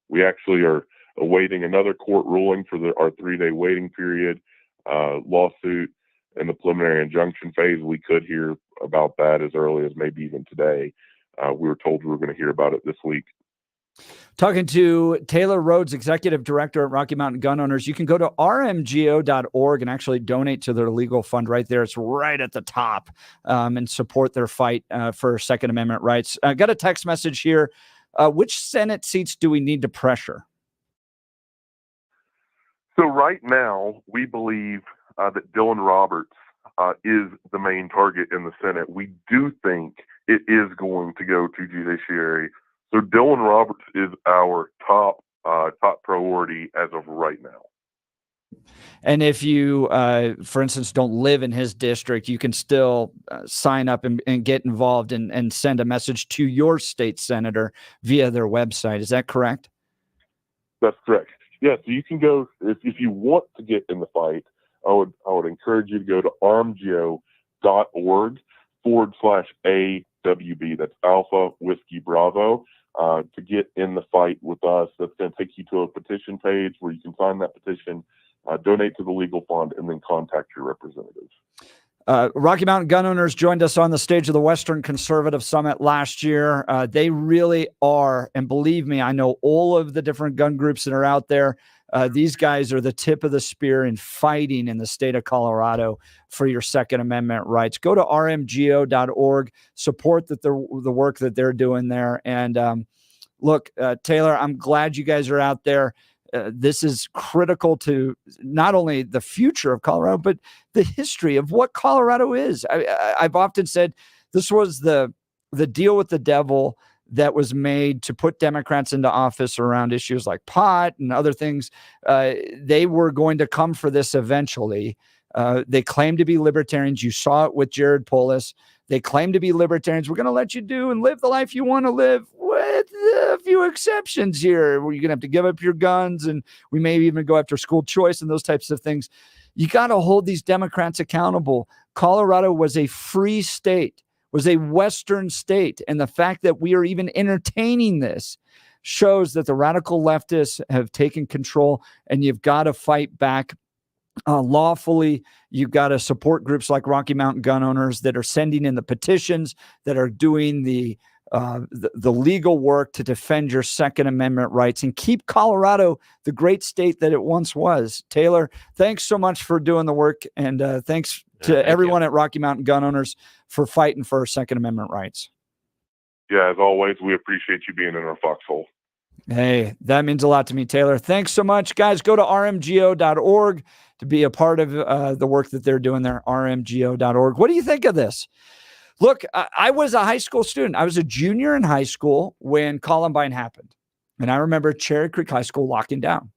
We actually are awaiting another court ruling for our 3-day waiting period lawsuit in the preliminary injunction phase. We could hear about that as early as maybe even today. We were told we were going to hear about it this week. Talking to Taylor Rhodes, Executive Director at Rocky Mountain Gun Owners. You can go to rmgo.org and actually donate to their legal fund right there. It's right at the top, and support their fight for Second Amendment rights. I got a text message here. Which Senate seats do we need to pressure? So right now, we believe that Dylan Roberts is the main target in the Senate. We do think it is going to go to judiciary. So Dylan Roberts is our top priority as of right now. And if you, for instance, don't live in his district, you can still sign up and get involved and send a message to your state senator via their website. Is that correct? That's correct. Yeah, so you can go if you want to get in the fight. I would encourage you to go to armgo.org/AWB. That's Alpha Whiskey Bravo. To get in the fight with us. That's going to take you to a petition page where you can sign that petition, donate to the legal fund, and then contact your representative. Rocky Mountain gun owners joined us on the stage of the Western Conservative Summit last year. They really are, and believe me, I know all of the different gun groups that are out there. These guys are the tip of the spear in fighting in the state of Colorado for your Second Amendment rights. Go to rmgo.org, support the work that they're doing there. And look, Taylor, I'm glad you guys are out there. This is critical to not only the future of Colorado, but the history of what Colorado is. I've often said this was the deal with the devil that was made to put Democrats into office around issues like pot and other things. They were going to come for this eventually. They claim to be libertarians. You saw it with Jared Polis. They claim to be libertarians. We're going to let you do and live the life you want to live with a few exceptions here where you're going to have to give up your guns, and we may even go after school choice and those types of things. You got to hold these Democrats accountable. Colorado was a free state, was a Western state. And the fact that we are even entertaining this shows that the radical leftists have taken control, and you've got to fight back lawfully. You've got to support groups like Rocky Mountain gun owners that are sending in the petitions, that are doing the legal work to defend your Second Amendment rights and keep Colorado the great state that it once was. Taylor, thanks so much for doing the work, and thanks to everyone at Rocky Mountain gun owners for fighting for our Second Amendment rights. Yeah, as always, we appreciate you being in our foxhole. Hey, that means a lot to me, Taylor. Thanks so much, guys. Go to rmgo.org to be a part of the work that they're doing there, rmgo.org. What do you think of this? Look, I was a high school student. I was a junior in high school when Columbine happened. And I remember Cherry Creek High School locking down.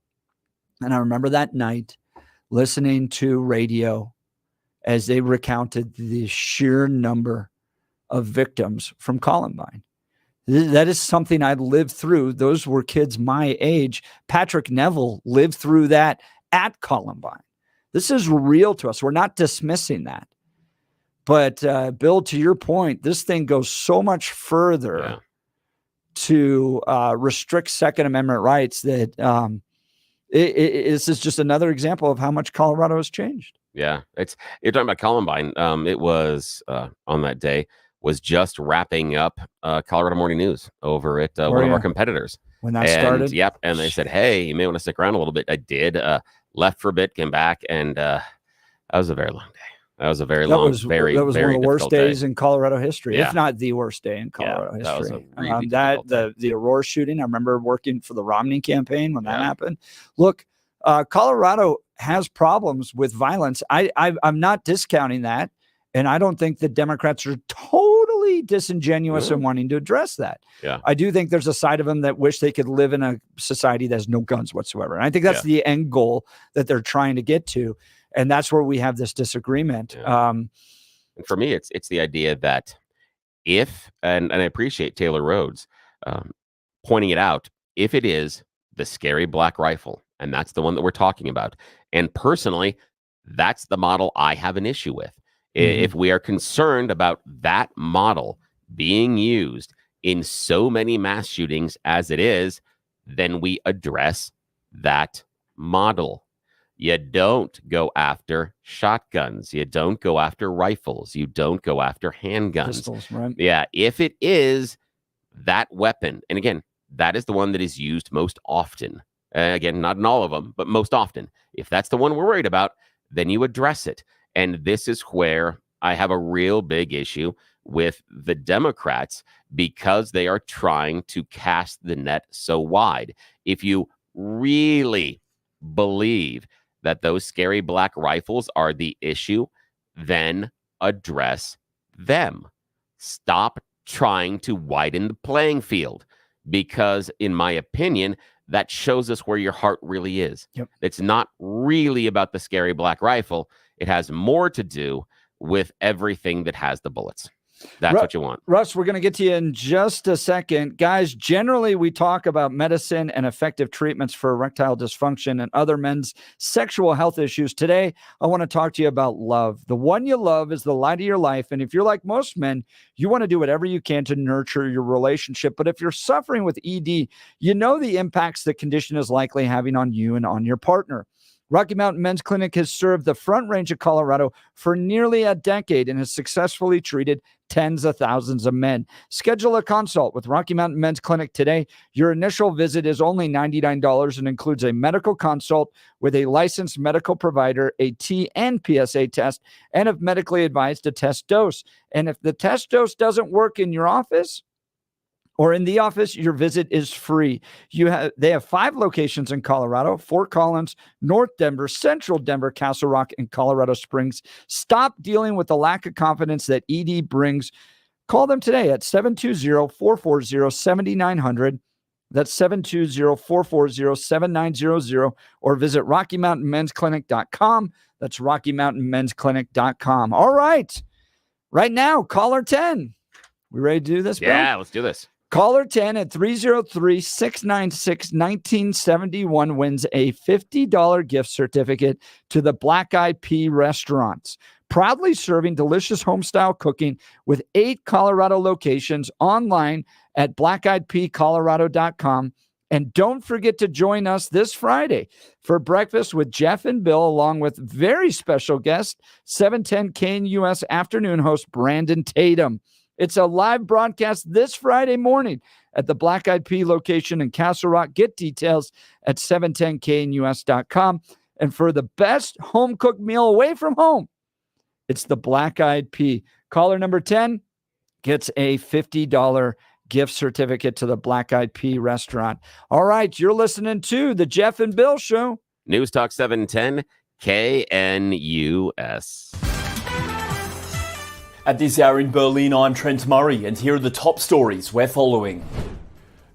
And I remember that night listening to radio as they recounted the sheer number of victims from Columbine. That is something I lived through. Those were kids my age. Patrick Neville lived through that at Columbine. This is real to us. We're not dismissing that. But Bill, to your point, this thing goes so much further to restrict Second Amendment rights that this is just another example of how much Colorado has changed. Yeah, you're talking about Columbine. It was on that day was just wrapping up Colorado Morning News over at one of our competitors. When that started? Yep. And they said, hey, you may want to stick around a little bit. I did. Left for a bit, came back, and that was a very long day. That was a very long, very, that was very one of the worst days day in Colorado history, Yeah. if not the worst day in Colorado Yeah, that was history. a really difficult The Aurora shooting, I remember working for the Romney campaign when that happened. Look, Colorado has problems with violence. I'm not discounting that, and I don't think the Democrats are totally disingenuous in wanting to address that. Yeah. I do think there's a side of them that wish they could live in a society that has no guns whatsoever. And I think that's the end goal that they're trying to get to. And that's where we have this disagreement. And for me, it's the idea that if, and I appreciate Taylor Rhodes pointing it out, if it is the scary black rifle, and that's the one that we're talking about, and personally, that's the model I have an issue with. If we are concerned about that model being used in so many mass shootings as it is, then we address that model. You don't go after shotguns. You don't go after rifles. You don't go after handguns. Pistols, right? Yeah. If it is that weapon, and again, that is the one that is used most often. Again, not in all of them, but most often. If that's the one we're worried about, then you address it. And this is where I have a real big issue with the Democrats, because they are trying to cast the net so wide. If you really believe that those scary black rifles are the issue, then address them. Stop trying to widen the playing field, because in my opinion, that shows us where your heart really is. Yep. It's not really about the scary black rifle. It has more to do with everything that has the bullets. That's what you want. Russ, we're going to get to you in just a second. Guys, generally we talk about medicine and effective treatments for erectile dysfunction and other men's sexual health issues. Today, I want to talk to you about love. The one you love is the light of your life. And if you're like most men, you want to do whatever you can to nurture your relationship. But if you're suffering with ED, you know the impacts the condition is likely having on you and on your partner. Rocky Mountain Men's Clinic has served the Front Range of Colorado for nearly a decade and has successfully treated tens of thousands of men. Schedule a consult with Rocky Mountain Men's Clinic today. Your initial visit is only $99 and includes a medical consult with a licensed medical provider, a T and PSA test, and if medically advised, a test dose. And if the test dose doesn't work in your office, or in the office, your visit is free. They have 5 locations in Colorado: Fort Collins, North Denver, Central Denver, Castle Rock, and Colorado Springs. Stop dealing with the lack of confidence that ED brings. Call them today at 720-440-7900. That's 720-440-7900, or visit RockyMountainMen'sClinic.com. That's RockyMountainMen'sClinic.com. All right. Right now, caller 10. We ready to do this, Bill? Yeah, let's do this. Caller 10 at 303-696-1971 wins a $50 gift certificate to the Black Eyed Pea Restaurants. Proudly serving delicious home-style cooking with 8 Colorado locations, online at blackeyedpeacolorado.com. And don't forget to join us this Friday for breakfast with Jeff and Bill, along with very special guest, 710 KNUS afternoon host Brandon Tatum. It's a live broadcast this Friday morning at the Black Eyed Pea location in Castle Rock. Get details at 710knus.com. And for the best home-cooked meal away from home, it's the Black Eyed Pea. Caller number 10 gets a $50 gift certificate to the Black Eyed Pea restaurant. All right, you're listening to the Jeff and Bill Show. News Talk 710 KNUS. At this hour in Berlin, I'm Trent Murray, and here are the top stories we're following.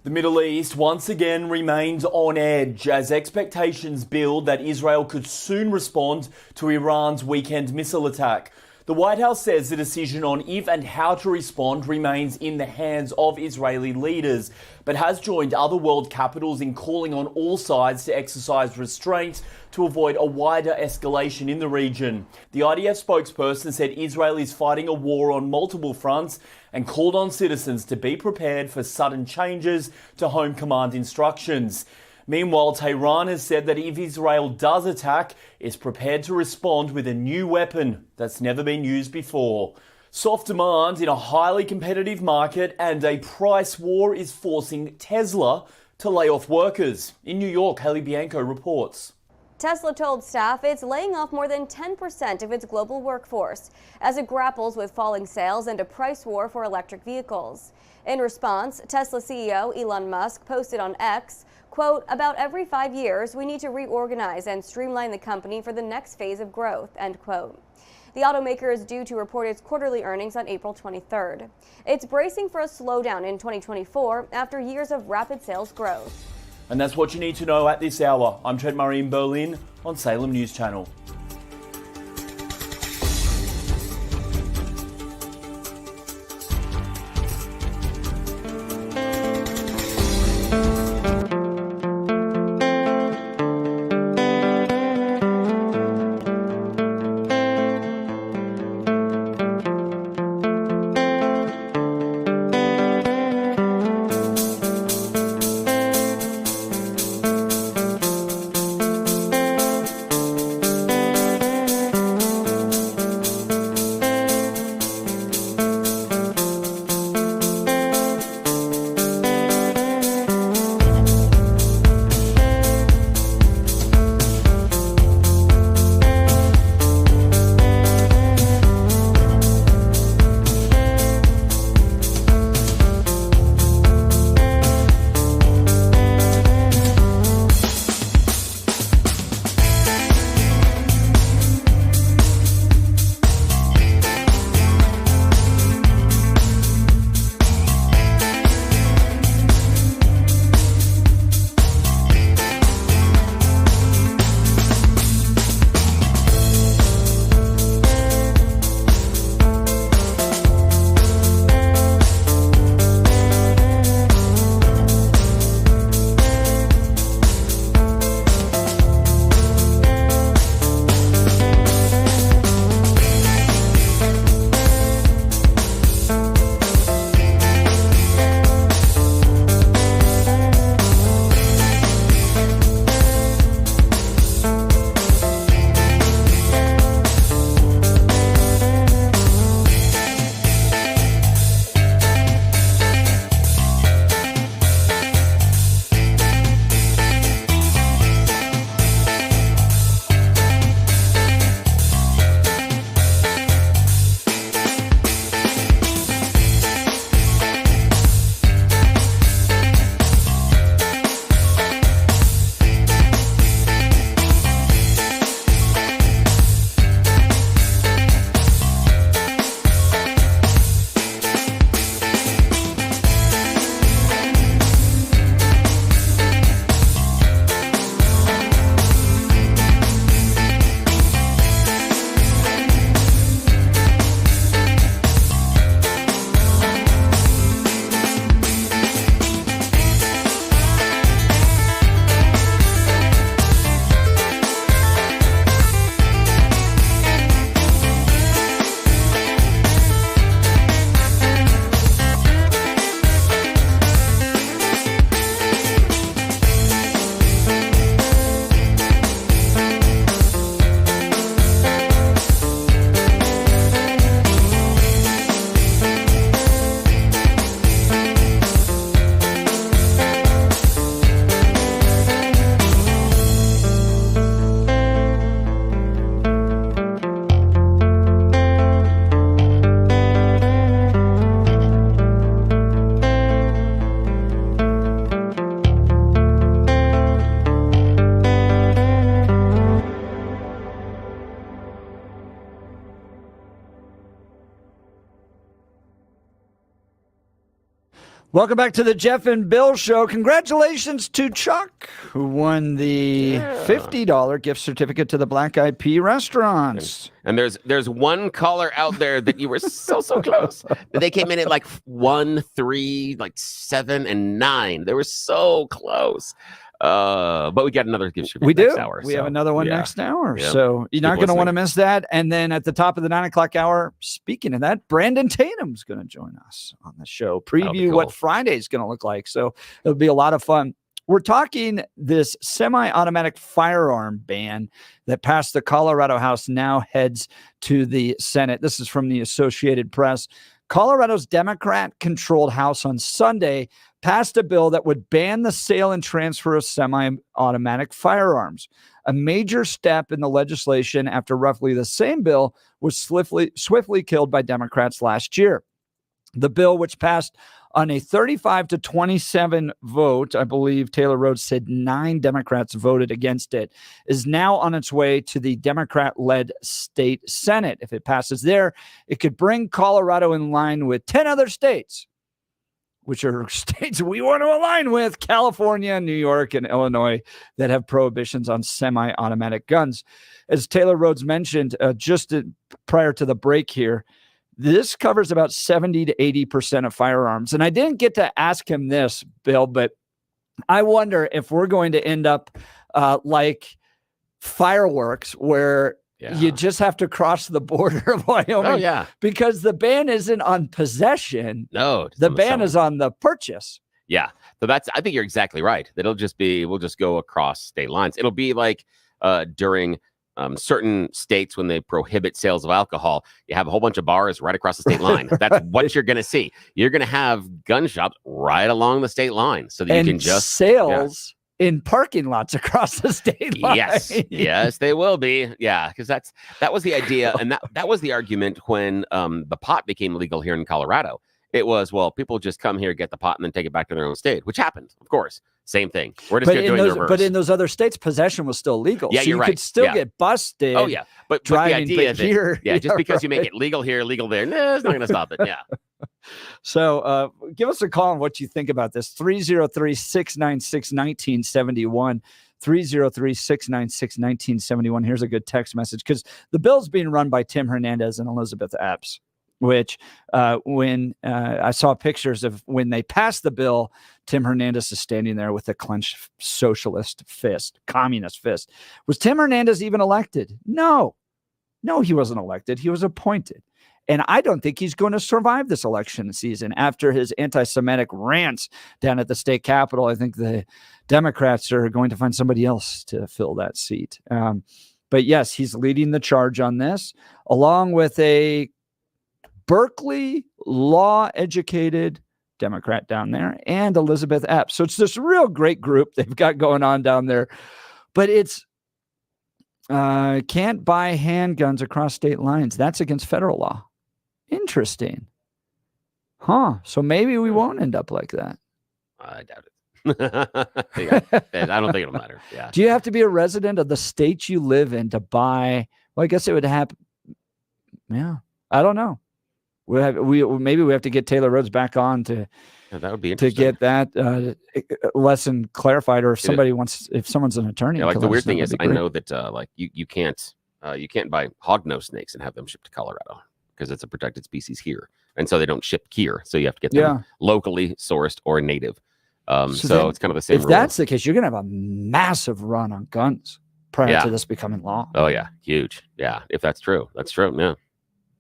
The Middle East once again remains on edge as expectations build that Israel could soon respond to Iran's weekend missile attack. The White House says the decision on if and how to respond remains in the hands of Israeli leaders, but has joined other world capitals in calling on all sides to exercise restraint to avoid a wider escalation in the region. The IDF spokesperson said Israel is fighting a war on multiple fronts and called on citizens to be prepared for sudden changes to Home Command instructions. Meanwhile, Tehran has said that if Israel does attack, it's prepared to respond with a new weapon that's never been used before. Soft demand in a highly competitive market and a price war is forcing Tesla to lay off workers. In New York, Haley Bianco reports. Tesla told staff it's laying off more than 10% of its global workforce as it grapples with falling sales and a price war for electric vehicles. In response, Tesla CEO Elon Musk posted on X, quote, "About every 5 years, we need to reorganize and streamline the company for the next phase of growth," end quote. The automaker is due to report its quarterly earnings on April 23rd. It's bracing for a slowdown in 2024 after years of rapid sales growth. And that's what you need to know at this hour. I'm Trent Murray in Berlin on Salem News Channel. Welcome back to the Jeff and Bill Show. Congratulations to Chuck, who won the $50 gift certificate to the Black Eyed Pea restaurants. And there's one caller out there that you were so close. They came in at like 1, 3, like 7, and 9. They were so close. But we got another gift certificate We do. next hour. We have another one next hour. Yeah. So you're not going to want to miss that. And then at the top of the 9 o'clock hour, speaking of that, Brandon Tatum's going to join us on the show. Preview what Friday is going to look like. So it'll be a lot of fun. We're talking this semi-automatic firearm ban that passed the Colorado House now heads to the Senate. This is from the Associated Press. Colorado's Democrat-controlled House on Sunday passed a bill that would ban the sale and transfer of semi-automatic firearms, a major step in the legislation after roughly the same bill was swiftly killed by Democrats last year. The bill, which passed on a 35-27 vote, I believe Taylor Rhodes said 9 Democrats voted against it, is now on its way to the Democrat-led state Senate. If it passes there, it could bring Colorado in line with 10 other states, which are states we want to align with, California, New York, and Illinois, that have prohibitions on semi-automatic guns. As Taylor Rhodes mentioned prior to the break here, this covers about 70 to 80% of firearms. And I didn't get to ask him this, Bill, but I wonder if we're going to end up like fireworks where you just have to cross the border of Wyoming. Oh, yeah. Because the ban isn't on possession. No. The ban is on the purchase. Yeah. So I think you're exactly right. We'll just go across state lines. It'll be like during certain states when they prohibit sales of alcohol, you have a whole bunch of bars right across the state line. That's what you're going to see. You're going to have gun shops right along the state line so that you can just sales in parking lots across the state line. Yes, they will be. Yeah, because that was the idea, and that was the argument when the pot became legal here in Colorado. It was, well, people just come here, get the pot, and then take it back to their own state, which happened, of course. Same thing. We're just doing the reverse. But in those other states, possession was still legal. Yeah, so you're you right. could still get busted. Oh, yeah. But the idea that, just because you make it legal here, legal there, it's not going to stop it. Yeah. So give us a call on what you think about this. 303-696-1971. 303-696-1971. Here's a good text message because the bill's being run by Tim Hernandez and Elizabeth Epps, which when I saw pictures of when they passed the bill, Tim Hernandez is standing there with a clenched socialist fist, communist fist. Was Tim Hernandez even elected? No, he wasn't elected. He was appointed. And I don't think he's going to survive this election season after his anti-Semitic rants down at the state capitol. I think the Democrats are going to find somebody else to fill that seat. But yes, he's leading the charge on this, along with a Berkeley law-educated Democrat down there and Elizabeth Epps. So it's this real great group they've got going on down there. But it's can't buy handguns across state lines. That's against federal law. Interesting. So maybe we won't end up like that. I doubt it. I don't think it'll matter. Yeah. Do you have to be a resident of the state you live in to buy? Well, I guess it would happen. Yeah. I don't know. Maybe we have to get Taylor Rhodes back on to that would be to get that lesson clarified, or if somebody if someone's an attorney. Yeah, like the weird thing is, I know that like you can't buy hognose snakes and have them shipped to Colorado because it's a protected species here, and so they don't ship here. So you have to get them locally sourced or native. So it's kind of the same. If that's the case, you're gonna have a massive run on guns prior to this becoming law. Oh yeah, huge. Yeah, if that's true, that's true. Yeah.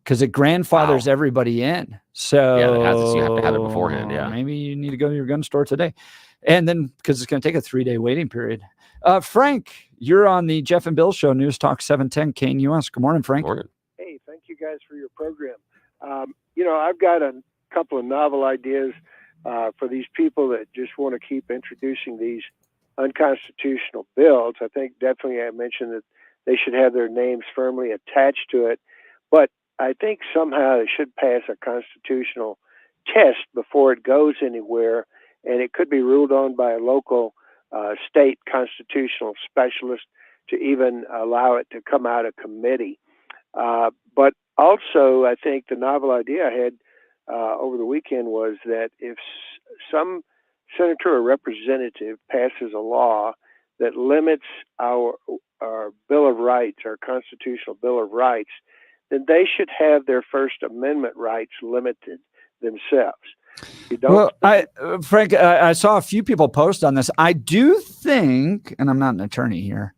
Because it grandfathers everybody in. So you have to have it beforehand. Yeah. Maybe you need to go to your gun store today. And then because it's going to take a 3-day waiting period. Frank, you're on the Jeff and Bill Show, News Talk 710 KNUS. Good morning, Frank. Morning. Hey, thank you guys for your program. I've got a couple of novel ideas for these people that just want to keep introducing these unconstitutional bills. I think definitely I mentioned that they should have their names firmly attached to it. But I think somehow it should pass a constitutional test before it goes anywhere, and it could be ruled on by a local state constitutional specialist to even allow it to come out of committee. But also, I think the novel idea I had over the weekend was that if some senator or representative passes a law that limits our Bill of Rights, our constitutional Bill of Rights, then they should have their First Amendment rights limited themselves. You don't. Well, Frank, I saw a few people post on this. I do think, and I'm not an attorney here,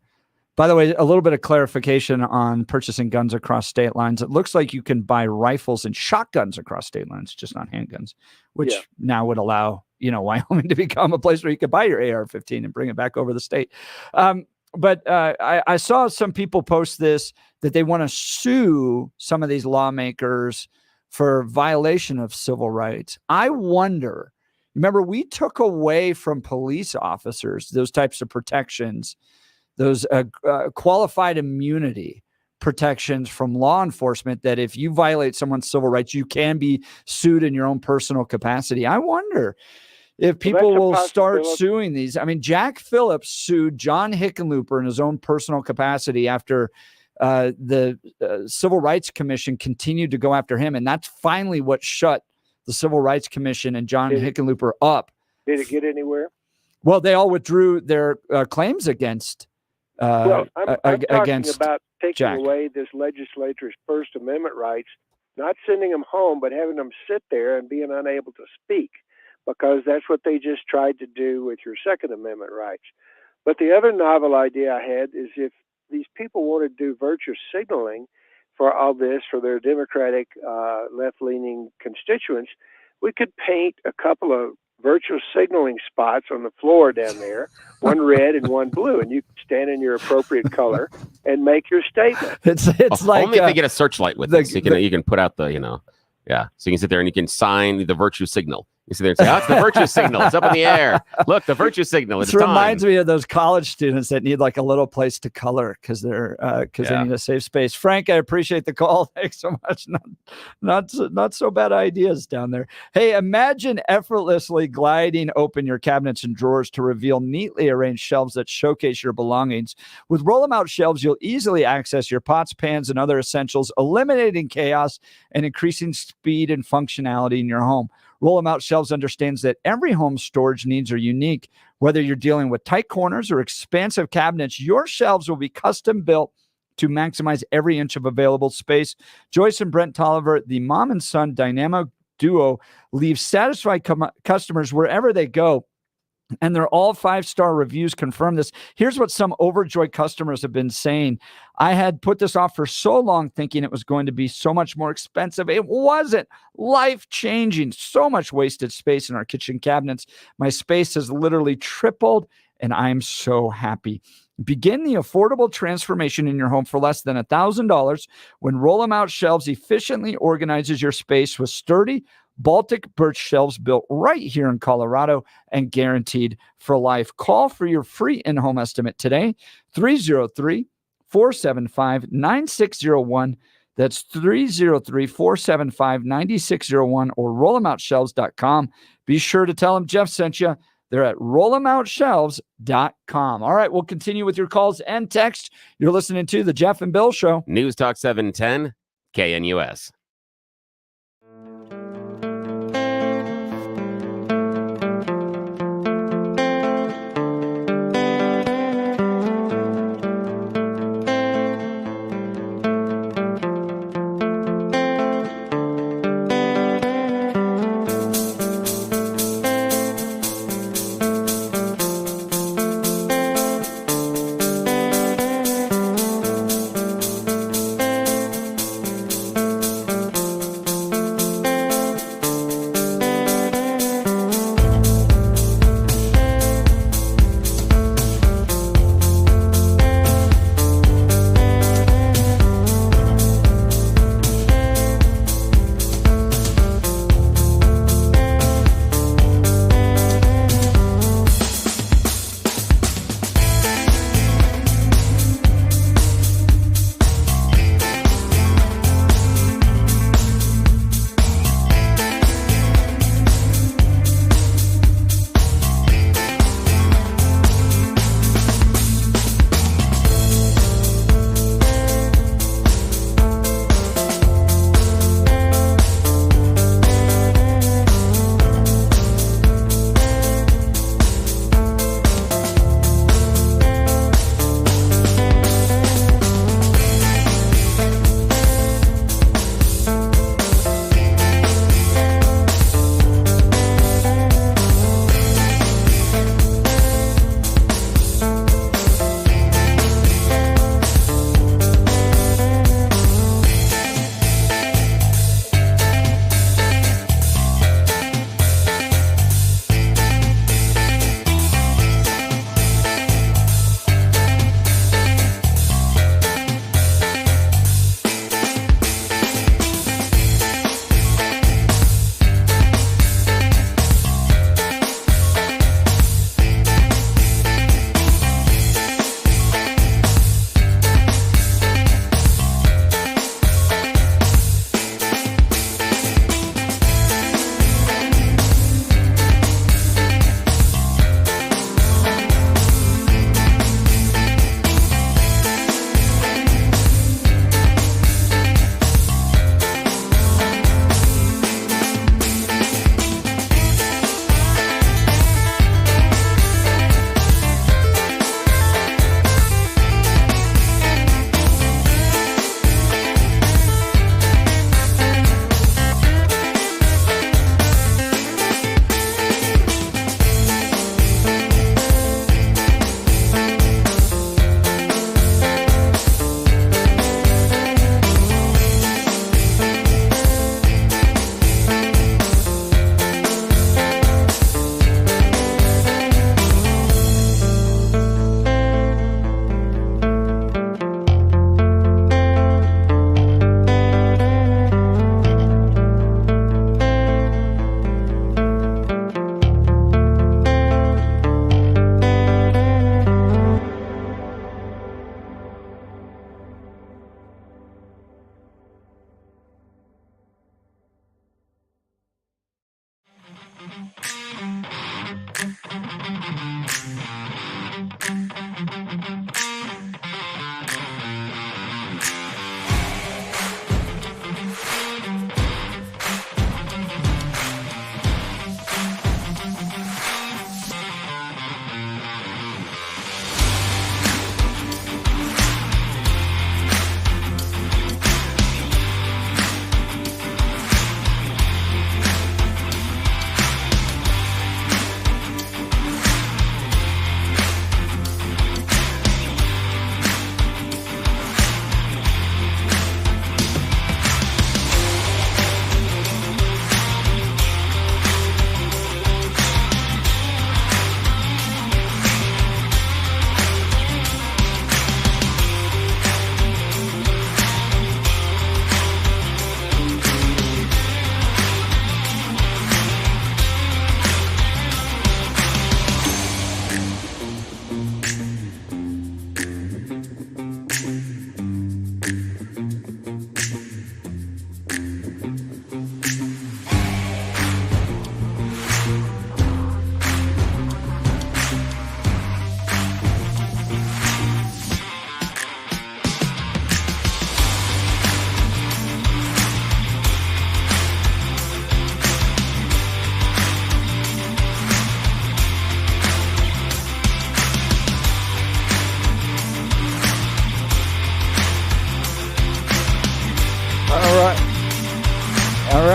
by the way, a little bit of clarification on purchasing guns across state lines. It looks like you can buy rifles and shotguns across state lines, just not handguns, which now would allow, Wyoming to become a place where you could buy your AR-15 and bring it back over the state. But I saw some people post this, that they want to sue some of these lawmakers for violation of civil rights. I wonder, remember, we took away from police officers those types of protections, those qualified immunity protections from law enforcement, that if you violate someone's civil rights, you can be sued in your own personal capacity. I wonder if people will start suing these. I mean, Jack Phillips sued John Hickenlooper in his own personal capacity after the Civil Rights Commission continued to go after him. And that's finally what shut the Civil Rights Commission and John Hickenlooper up. Did it get anywhere? Well, they all withdrew their claims against I'm talking against about taking Jack. away this legislature's First Amendment rights, not sending them home, but having them sit there and being unable to speak, because that's what they just tried to do with your Second Amendment rights. But the other novel idea I had is, if these people want to do virtue signaling for all this, for their Democratic left-leaning constituents, we could paint a couple of virtual signaling spots on the floor down there, one red and one blue, and you can stand in your appropriate color and make your statement. It's like only if they get a searchlight with it, so you can put out the so you can sit there and you can sign the virtue signal. You sit there and say, "Oh, it's the virtue signal. It's up in the air. Look, the virtue signal. It's It reminds me of those college students that need like a little place to color because they need a safe space." Frank, I appreciate the call. Thanks so much. Not so bad ideas down there. Hey, imagine effortlessly gliding open your cabinets and drawers to reveal neatly arranged shelves that showcase your belongings. With roll-em-out shelves, you'll easily access your pots, pans, and other essentials, eliminating chaos and increasing speed and functionality in your home. Roll-em-out shelves understands that every home storage needs are unique. Whether you're dealing with tight corners or expansive cabinets, your shelves will be custom built to maximize every inch of available space. Joyce and Brent Tolliver, the mom and son dynamic duo, leave satisfied customers wherever they go. And they're all 5-star reviews confirm this. Here's what some overjoyed customers have been saying. I had put this off for so long thinking it was going to be so much more expensive. It wasn't. Life-changing. So much wasted space in our kitchen cabinets. My space has literally tripled, and I'm so happy. Begin the affordable transformation in your home for less than $1,000 when Roll-em-out Shelves efficiently organizes your space with sturdy Baltic birch shelves built right here in Colorado and guaranteed for life. Call for your free in-home estimate today, 303-475-9601. That's 303-475-9601 or rollemoutshelves.com. Be sure to tell them Jeff sent you. They're at rollemoutshelves.com. All right, we'll continue with your calls and text. You're listening to The Jeff and Bill Show. News Talk 710, KNUS.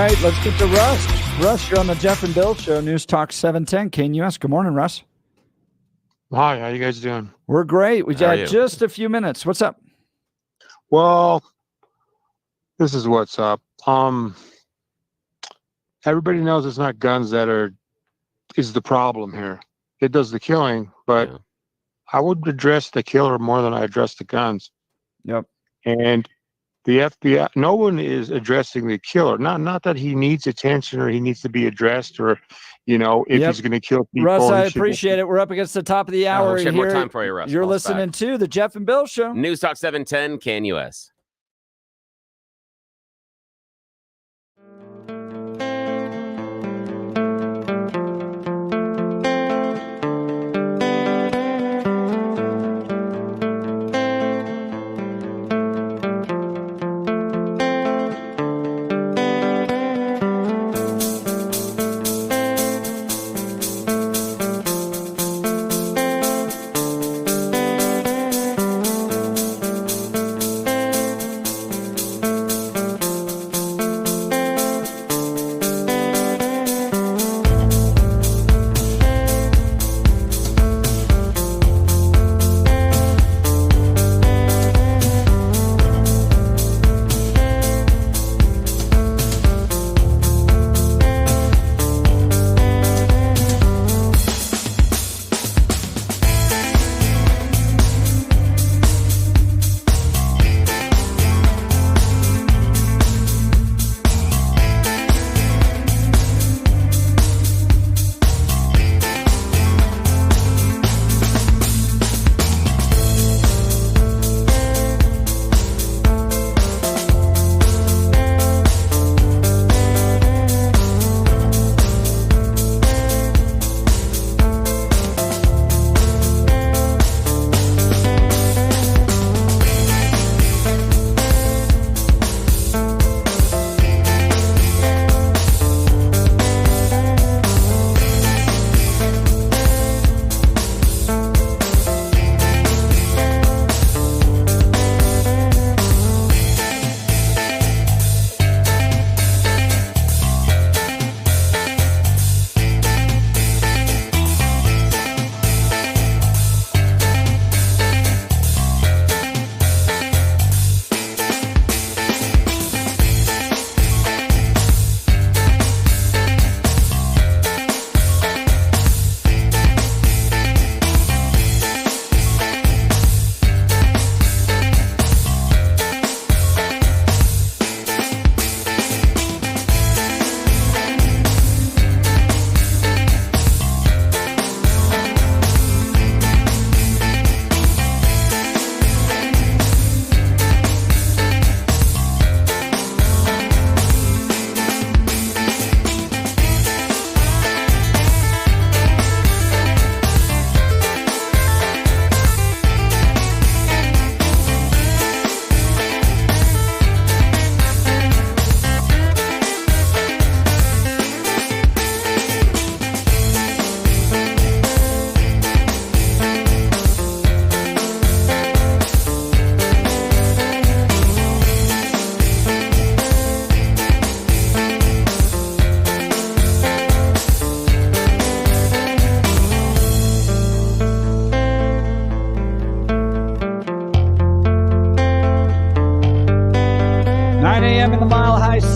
right, let's get to Russ. Russ, you're on the Jeff and Bill Show, News Talk 710 KNUS. Good morning, Russ. Hi, how you guys doing? We're great. We How are got you? just a few minutes. What's up? Well, this is what's up. Everybody knows it's not guns that is the problem here. It does the killing, but I would address the killer more than I address the guns. Yep. And the FBI, no one is addressing the killer. Not that he needs attention or he needs to be addressed or, if he's going to kill people. Russ, I he should- appreciate it. We're up against the top of the hour we here. have more time for you, Russ. You're Call us listening back. to the Jeff and Bill Show. News Talk 710 KNUS.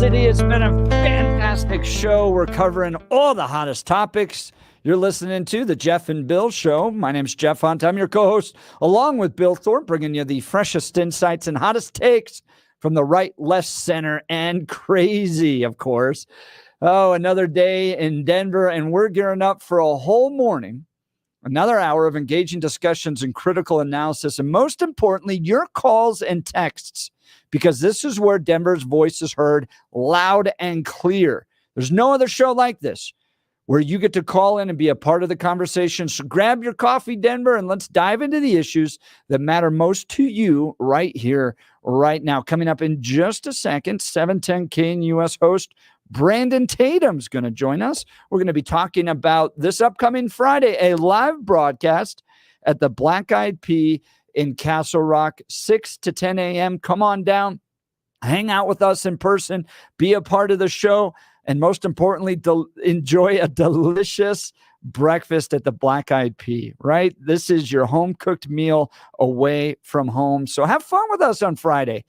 City. It's been a fantastic show. We're covering all the hottest topics. You're listening to the Jeff and Bill Show. My name's Jeff Hunt. I'm your co-host, along with Bill Thorpe, bringing you the freshest insights and hottest takes from the right, left, center, and crazy, of course. Oh, another day in Denver, and we're gearing up for a whole morning, another hour of engaging discussions and critical analysis, and most importantly, your calls and texts, because this is where Denver's voice is heard loud and clear. There's no other show like this where you get to call in and be a part of the conversation. So grab your coffee, Denver, and let's dive into the issues that matter most to you right here, right now. Coming up in just a second, 710 KNUS host Brandon Tatum's going to join us. We're going to be talking about this upcoming Friday, a live broadcast at the Black Eyed Pea in Castle Rock, 6 to 10 a.m. Come on down. hang out with us in person, be a part of the show, and most importantly, enjoy a delicious breakfast at the Black Eyed Pea, right? This is your home-cooked meal away from home. So have fun with us on Friday.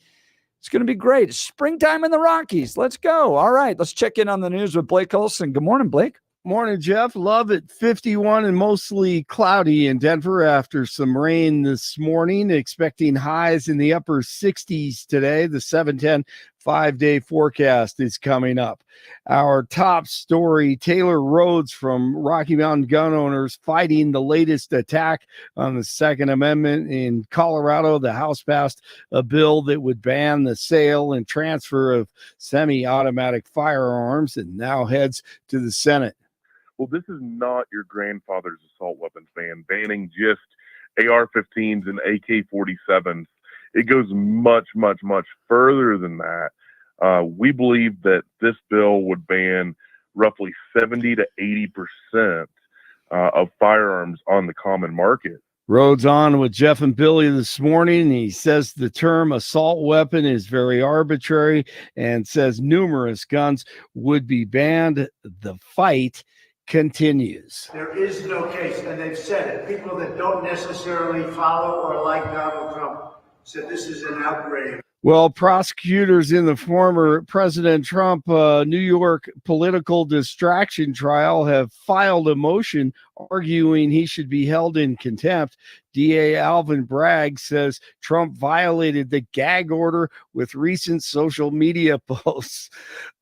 It's going to be great. It's springtime in the Rockies. Let's go. All right, let's check in on the news with Blake Olson. Good morning, Blake. Morning, Jeff. Love it. 51 and mostly cloudy in Denver after some rain this morning. Expecting highs in the upper 60s today. The 7-10 5-day forecast is coming up. Our top story, Taylor Rhodes from Rocky Mountain gun owners fighting the latest attack on the Second Amendment in Colorado. The House passed a bill that would ban the sale and transfer of semi-automatic firearms and now heads to the Senate. Well, this is not your grandfather's assault weapons ban, banning just AR-15s and AK-47s. It goes much, much, much further than that. We believe that this bill would ban roughly 70 to 80% of firearms on the common market. Rhodes on with Jeff and Billy this morning. He says the term assault weapon is very arbitrary and says numerous guns would be banned. The fight continues. There is no case, and they've said it. People that don't necessarily follow or like Donald Trump said this is an outrage. Well, prosecutors in the former President Trump New York political distraction trial have filed a motion arguing he should be held in contempt. DA Alvin Bragg says Trump violated the gag order with recent social media posts.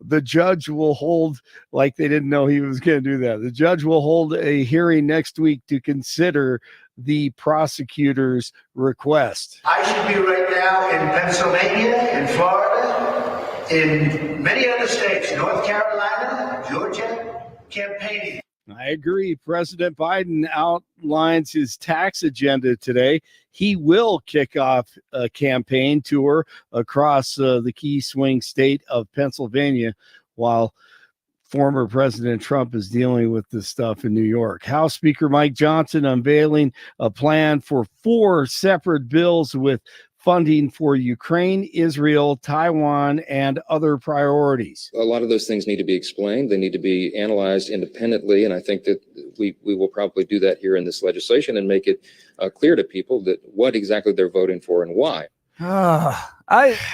The judge will hold, like they didn't know he was going to do that. The judge will hold a hearing next week to consider the prosecutor's request. I should be right now in Pennsylvania, in Florida, in many other states, North Carolina, Georgia, campaigning. I agree. President Biden outlines his tax agenda today. He will kick off a campaign tour across the key swing state of Pennsylvania while former President Trump is dealing with this stuff in New York. House Speaker Mike Johnson unveiling a plan for 4 separate bills with funding for Ukraine, Israel, Taiwan, and other priorities. A lot of those things need to be explained. They need to be analyzed independently. And I think that we will probably do that here in this legislation and make it clear to people that what exactly they're voting for and why.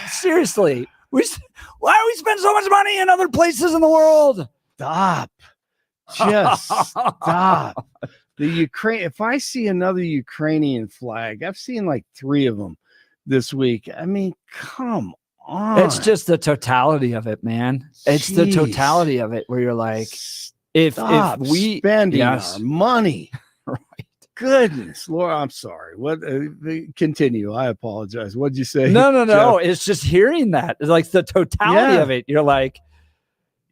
Seriously. Why do we spend so much money in other places in the world? Stop. Just stop. The Ukraine, if I see another Ukrainian flag, I've seen like 3 of them this week. I mean, come on. It's just the totality of it, man. It's the totality of it where you're like, if we spending our money. Right. Goodness, Lord, I'm sorry. What? Continue. I apologize. What'd you say? No. Jeff? It's just hearing that. It's like the totality of it. You're like,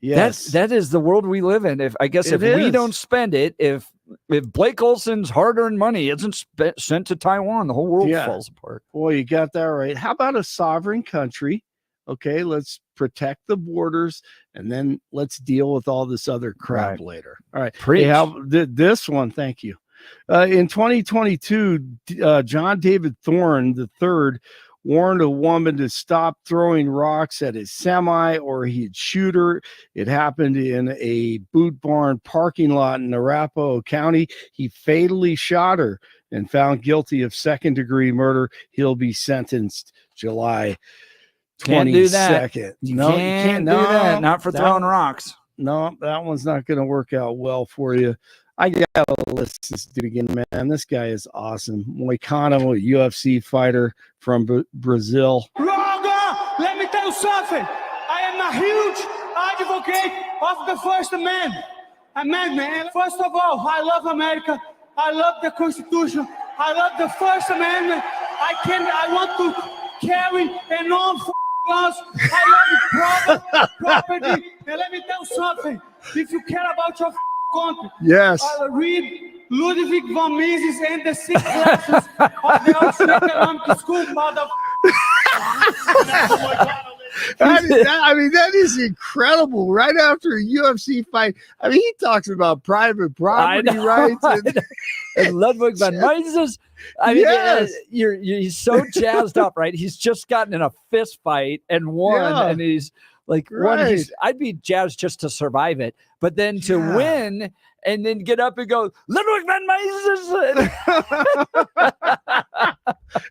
yes, that is the world we live in. If we don't spend it, if Blake Olson's hard-earned money isn't sent to Taiwan, the whole world falls apart. Boy, you got that right. How about a sovereign country? Okay, let's protect the borders, and then let's deal with all this other crap later. All right. Preach. This one, thank you. In 2022, John David Thorne III warned a woman to stop throwing rocks at his semi or he'd shoot her. It happened in a boot barn parking lot in Arapahoe County. He fatally shot her and found guilty of second-degree murder. He'll be sentenced July 22nd. Can't do that. You can't do that. Not for throwing rocks. No, that one's not going to work out well for you. I got to list this dude again, man. This guy is awesome. Moicano, a UFC fighter from Brazil. Roger, let me tell you something. I am a huge advocate of the First Amendment. Man. First of all, I love America. I love the Constitution. I love the First Amendment. I want to carry and own guns. I love property. And let me tell you something. If you care about your country, yes, I'll read Ludwig von Mises and the 6 lessons of the Oxford Economic School, I mean, that is incredible. Right after a UFC fight, I mean, he talks about private property rights and Ludwig van Mises. I mean, he's so jazzed up, right? He's just gotten in a fist fight and won, and he's like, I'd be jazzed just to survive it, but then to win and then get up and go, Ludwig van Mises.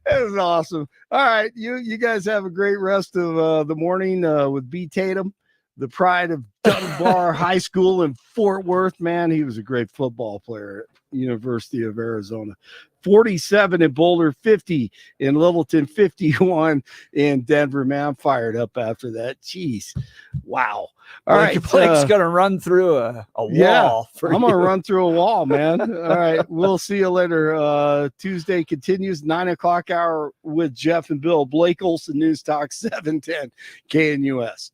That was awesome. All right, you guys have a great rest of the morning with B. Tatum, the pride of Dunbar High School in Fort Worth. Man, he was a great football player at University of Arizona. 47 in Boulder, 50 in Littleton, 51 in Denver. Man, I'm fired up after that. Jeez. Wow. All right. Blake's going to run through a wall. I'm going to run through a wall, man. All right. We'll see you later. Tuesday continues, 9 o'clock hour with Jeff and Bill. Blake Olson, News Talk, 710 KNUS.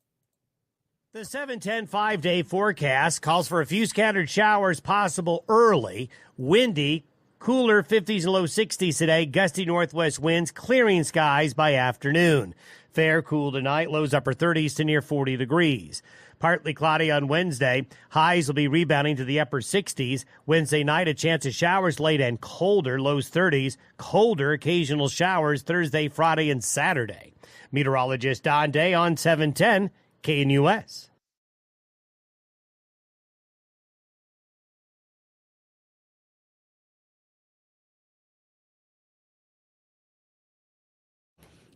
The 710 5-day forecast calls for a few scattered showers possible early, windy, cooler 50s and low 60s today, gusty northwest winds, clearing skies by afternoon. Fair cool tonight, lows upper 30s to near 40 degrees. Partly cloudy on Wednesday. Highs will be rebounding to the upper 60s. Wednesday night, a chance of showers late and colder, lows 30s. Colder, occasional showers Thursday, Friday, and Saturday. Meteorologist Don Day on 710 KNUS.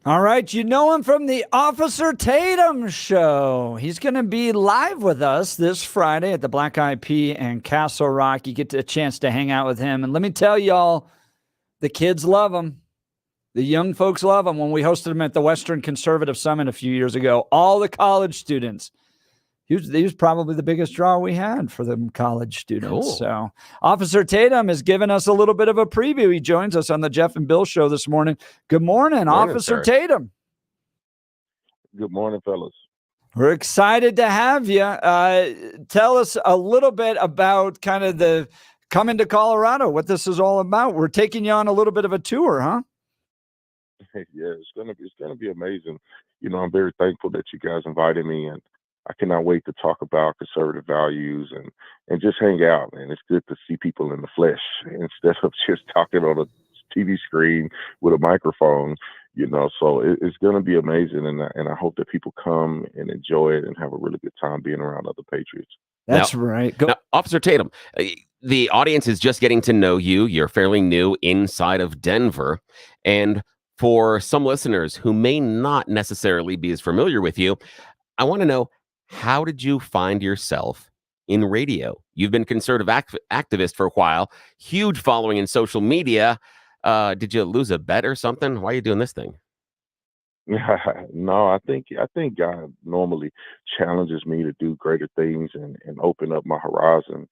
All right, you know him from the Officer Tatum Show. He's going to be live with us this Friday at the Black Eyed Pea and Castle Rock. You get a chance to hang out with him. And let me tell y'all, the kids love him. The young folks love him. When we hosted him at the Western Conservative Summit a few years ago, all the college students, he was probably the biggest draw we had for the college students. Cool. So Officer Tatum has given us a little bit of a preview. He joins us on the Jeff and Bill Show this morning. Good morning, Officer Tatum. Good morning, fellas. We're excited to have you. Tell us a little bit about kind of the coming to Colorado, what this is all about. We're taking you on a little bit of a tour, huh? Yeah, it's gonna be amazing. You know, I'm very thankful that you guys invited me, and I cannot wait to talk about conservative values and just hang out, man. It's good to see people in the flesh instead of just talking on a TV screen with a microphone, you know. So it's going to be amazing, and I hope that people come and enjoy it and have a really good time being around other Patriots. That's right. Now, Officer Tatum, the audience is just getting to know you. You're fairly new inside of Denver, and for some listeners who may not necessarily be as familiar with you, I want to know, how did you find yourself in radio? You've been conservative activist for a while, huge following in social media. Did you lose a bet or something? Why are you doing this thing? No, I think God normally challenges me to do greater things and open up my horizon.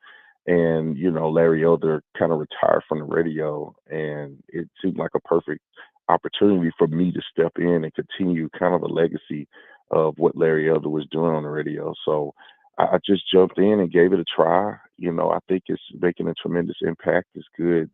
And, you know, Larry Elder kind of retired from the radio, and it seemed like a perfect opportunity for me to step in and continue kind of a legacy of what Larry Elder was doing on the radio. So I just jumped in and gave it a try. You know, I think it's making a tremendous impact. It's good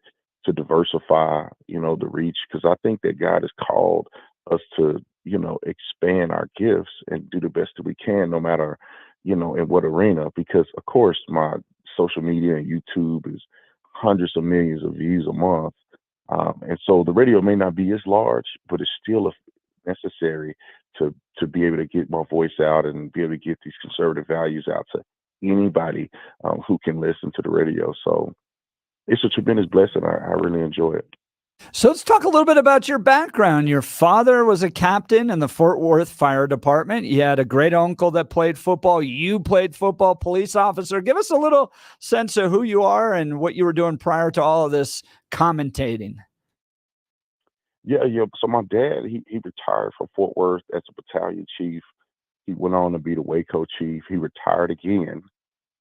to diversify, you know, the reach, because I think that God has called us to, you know, expand our gifts and do the best that we can, no matter, you know, in what arena. Because, of course, my social media and YouTube is hundreds of millions of views a month. And so the radio may not be as large, but it's still necessary to be able to get my voice out and be able to get these conservative values out to anybody who can listen to the radio. So it's a tremendous blessing. I really enjoy it. So let's talk a little bit about your background. Your father was a captain in the Fort Worth Fire Department. You had a great uncle that played football. You played football, police officer. Give us a little sense of who you are and what you were doing prior to all of this commentating. Yeah. So my dad, he retired from Fort Worth as a battalion chief. He went on to be the Waco chief. He retired again.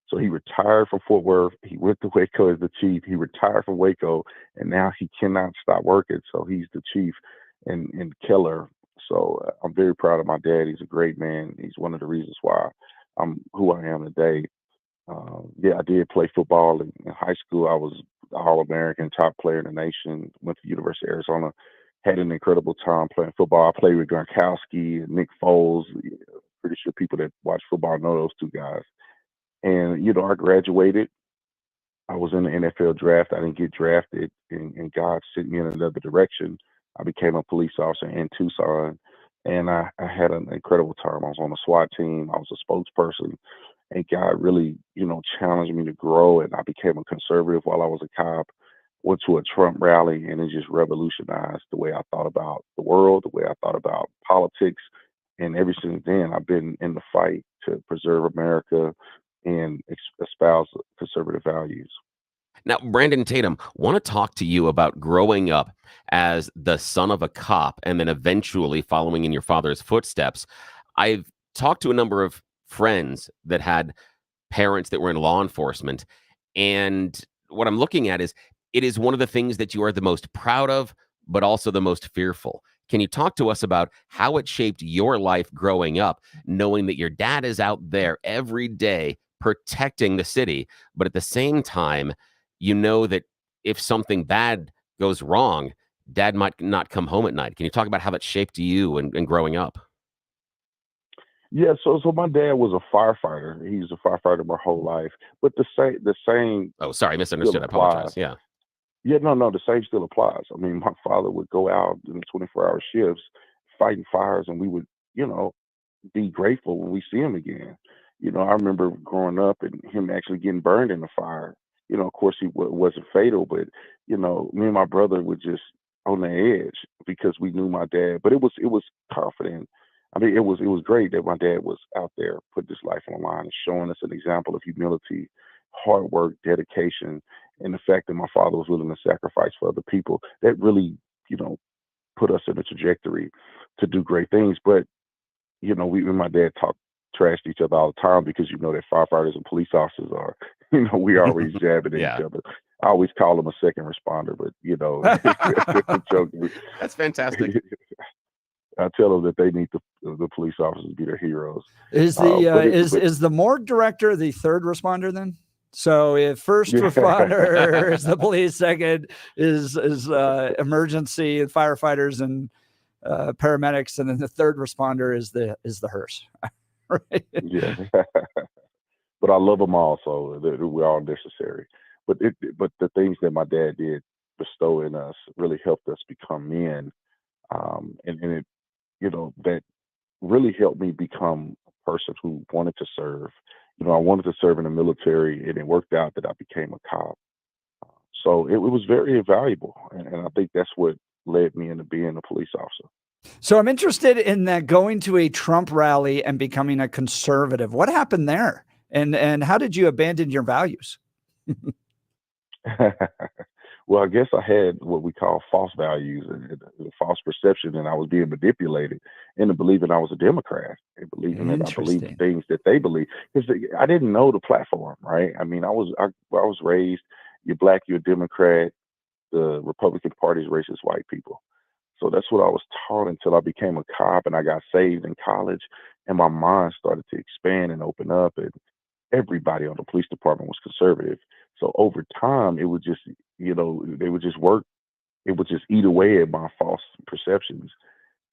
So he retired from Fort Worth. He went to Waco as the chief. He retired from Waco, and now he cannot stop working. So he's the chief in Keller. So I'm very proud of my dad. He's a great man. He's one of the reasons why I'm who I am today. I did play football in high school. I was All-American, top player in the nation. Went to the University of Arizona. Had an incredible time playing football. I played with Gronkowski and Nick Foles, pretty sure people that watch football know those two guys. And, I graduated. I was in the NFL draft. I didn't get drafted, and God sent me in another direction. I became a police officer in Tucson, and I had an incredible time. I was on the SWAT team. I was a spokesperson, and God really, challenged me to grow. And I became a conservative while I was a cop. Went to a Trump rally, and it just revolutionized the way I thought about the world, the way I thought about politics. And ever since then, I've been in the fight to preserve America and espouse conservative values. Now, Brandon Tatum, want to talk to you about growing up as the son of a cop and then eventually following in your father's footsteps. I've talked to a number of friends that had parents that were in law enforcement, and what I'm looking at is it is one of the things that you are the most proud of, but also the most fearful. Can you talk to us about how it shaped your life growing up, knowing that your dad is out there every day protecting the city, but at the same time, you know that if something bad goes wrong, dad might not come home at night. Can you talk about how that shaped you and growing up? Yeah, so my dad was a firefighter. He was a firefighter my whole life, but the same. Oh, sorry, misunderstood. Still I applies. apologize. Yeah. Yeah, no, the same still applies. I mean, my father would go out in 24-hour shifts fighting fires, and we would, be grateful when we see him again. I remember growing up and him actually getting burned in the fire. Of course, he wasn't fatal, but me and my brother were just on the edge because we knew my dad. But it was confident. I mean, it was great that my dad was out there putting his life on the line and showing us an example of humility, hard work, dedication, and the fact that my father was willing to sacrifice for other people. That really, put us in a trajectory to do great things. But we and my dad talk trash to each other all the time because that firefighters and police officers are, we always jabbing at Yeah. each other. I always call them a second responder, but it's a joke. That's fantastic. I tell them that they need the police officers to be their heroes. Is the morgue director the third responder then? So if first responder is the police, second is emergency and firefighters and paramedics, and then the third responder is the hearse. Right? Yeah, but I love them all, so we're all necessary. But the things that my dad did bestow in us really helped us become men, and it that really helped me become a person who wanted to serve. I wanted to serve in the military, and it worked out that I became a cop. So it was very valuable, and I think that's what led me into being a police officer. So I'm interested in that, going to a Trump rally and becoming a conservative. What happened there? And how did you abandon your values? Well, I guess I had what we call false values and false perception, and I was being manipulated into believing I was a Democrat and believing that I believed the things that they believe. Because I didn't know the platform, right? I mean, I was raised, you're black, you're a Democrat. The Republican Party is racist white people. So that's what I was taught until I became a cop and I got saved in college, and my mind started to expand and open up, and everybody on the police department was conservative. So over time, it would just, they would just work. It would just eat away at my false perceptions.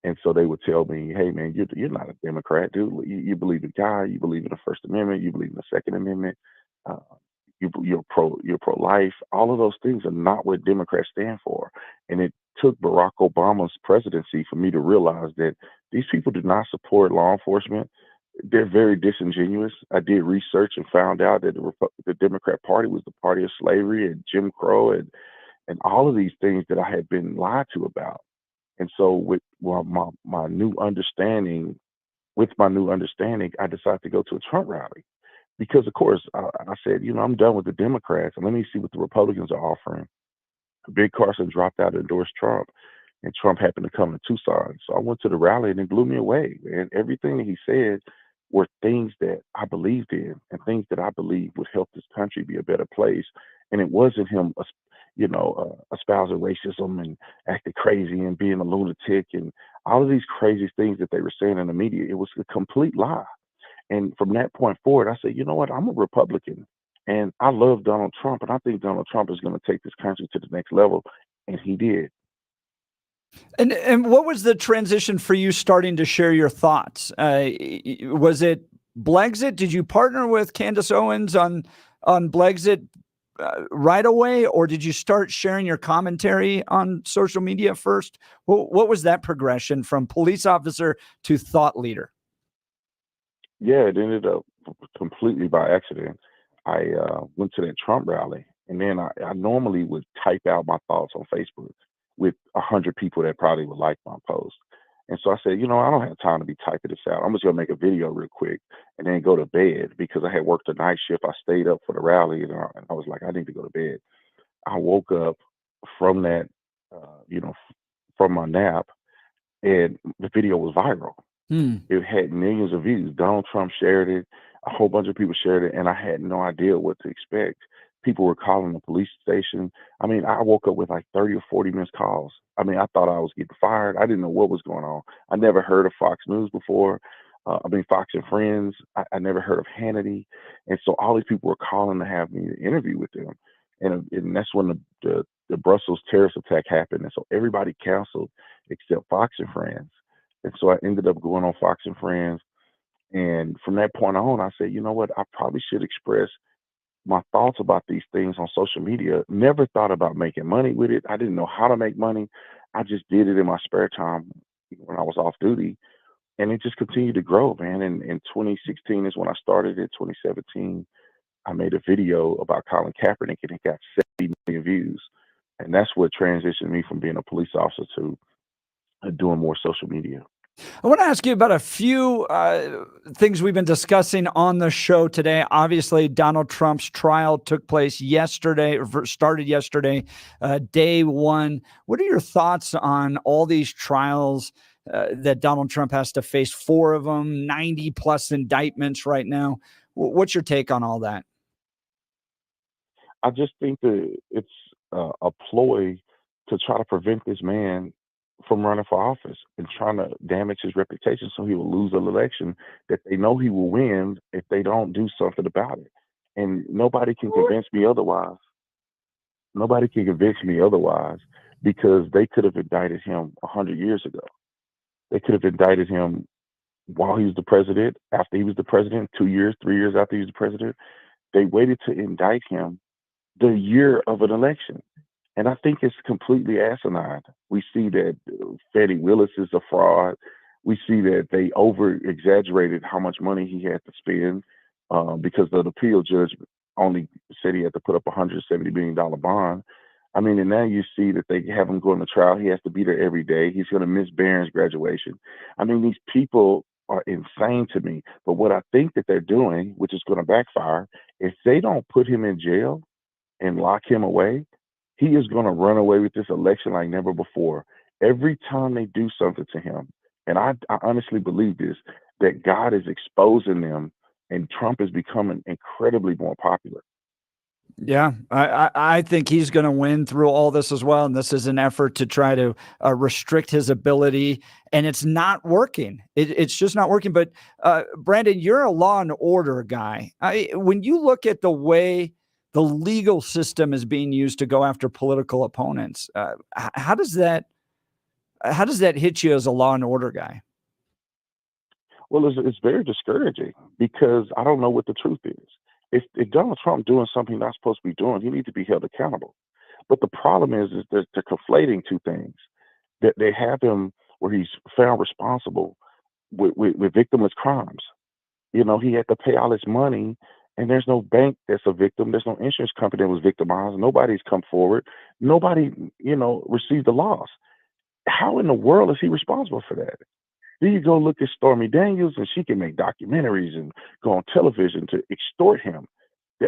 And so they would tell me, hey, man, you're not a Democrat, dude. You believe in God. You believe in the First Amendment. You believe in the Second Amendment. You're pro-life. All of those things are not what Democrats stand for. And it took Barack Obama's presidency for me to realize that these people do not support law enforcement. They're very disingenuous. I did research and found out that the Democrat Party was the party of slavery and Jim Crow and all of these things that I had been lied to about. And so with my new understanding, I decided to go to a Trump rally because, of course, I said, I'm done with the Democrats and let me see what the Republicans are offering. Ben Carson dropped out and endorsed Trump, and Trump happened to come to Tucson. So I went to the rally and it blew me away. And everything that he said were things that I believed in and things that I believed would help this country be a better place. And it wasn't him, espousing racism and acting crazy and being a lunatic and all of these crazy things that they were saying in the media. It was a complete lie. And from that point forward, I said, you know what? I'm a Republican. And I love Donald Trump, and I think Donald Trump is going to take this country to the next level. And he did. And what was the transition for you starting to share your thoughts? Was it Blexit? Did you partner with Candace Owens on Blexit right away, or did you start sharing your commentary on social media first? What was that progression from police officer to thought leader? Yeah, it ended up completely by accident. I went to that Trump rally, and then I normally would type out my thoughts on Facebook with 100 people that probably would like my post. And so I said, I don't have time to be typing this out. I'm just gonna make a video real quick and then go to bed because I had worked a night shift. I stayed up for the rally, and I was like, I need to go to bed. I woke up from that, from my nap, and the video was viral. It had millions of views. Donald Trump shared it. A whole bunch of people shared it, and I had no idea what to expect. People were calling the police station. I mean, I woke up with like 30 or 40 missed calls. I mean, I thought I was getting fired. I didn't know what was going on. I never heard of Fox News before. Fox and Friends. I never heard of Hannity. And so all these people were calling to have me interview with them. And that's when the Brussels terrorist attack happened. And so everybody canceled except Fox and Friends. And so I ended up going on Fox and Friends. And from that point on, I said, you know what? I probably should express my thoughts about these things on social media. Never thought about making money with it. I didn't know how to make money. I just did it in my spare time when I was off duty. And it just continued to grow, man. And in 2016 is when I started it. 2017, I made a video about Colin Kaepernick, and it got 70 million views. And that's what transitioned me from being a police officer to doing more social media. I want to ask you about a few things we've been discussing on the show today. Obviously, Donald Trump's trial took place yesterday, or started yesterday, day one. What are your thoughts on all these trials that Donald Trump has to face? 4 of them, 90 plus indictments right now. What's your take on all that? I just think that it's a ploy to try to prevent this man from running for office and trying to damage his reputation so he will lose an election that they know he will win if they don't do something about it. And nobody can convince me otherwise. Nobody can convince me otherwise because they could have indicted him 100 years ago. They could have indicted him while he was the president, after he was the president, 2 years, 3 years after he was the president. They waited to indict him the year of an election. And I think it's completely asinine. We see that Fetty Willis is a fraud. We see that they over exaggerated how much money he had to spend because the appeal judge only said he had to put up $170 million bond. I mean, and now you see that they have him going to trial. He has to be there every day. He's going to miss Barron's graduation. I mean, these people are insane to me. But what I think that they're doing, which is going to backfire, if they don't put him in jail and lock him away, he is going to run away with this election like never before. Every time they do something to him, and I honestly believe this, that God is exposing them and Trump is becoming incredibly more popular. Yeah, I think he's going to win through all this as well. And this is an effort to try to restrict his ability. And it's not working. It's just not working. But Brandon, you're a law and order guy. When you look at the way the legal system is being used to go after political opponents, how does that hit you as a law and order guy? Well, it's very discouraging because I don't know what the truth is. If Donald Trump doing something he's not supposed to be doing, he needs to be held accountable. But the problem is they're conflating two things. That they have him where he's found responsible with victimless crimes. He had to pay all this money, and there's no bank that's a victim. There's no insurance company that was victimized. Nobody's come forward. Nobody, received the loss. How in the world is he responsible for that? Then you go look at Stormy Daniels, and she can make documentaries and go on television to extort him.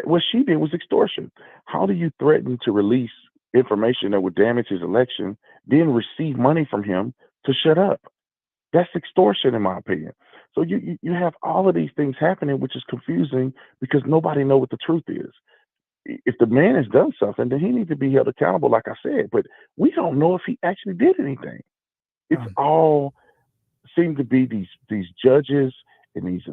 What she did was extortion. How do you threaten to release information that would damage his election, then receive money from him to shut up? That's extortion, in my opinion. So you have all of these things happening, which is confusing because nobody knows what the truth is. If the man has done something, then he needs to be held accountable, like I said. But we don't know if he actually did anything. It's all seem to be these judges and these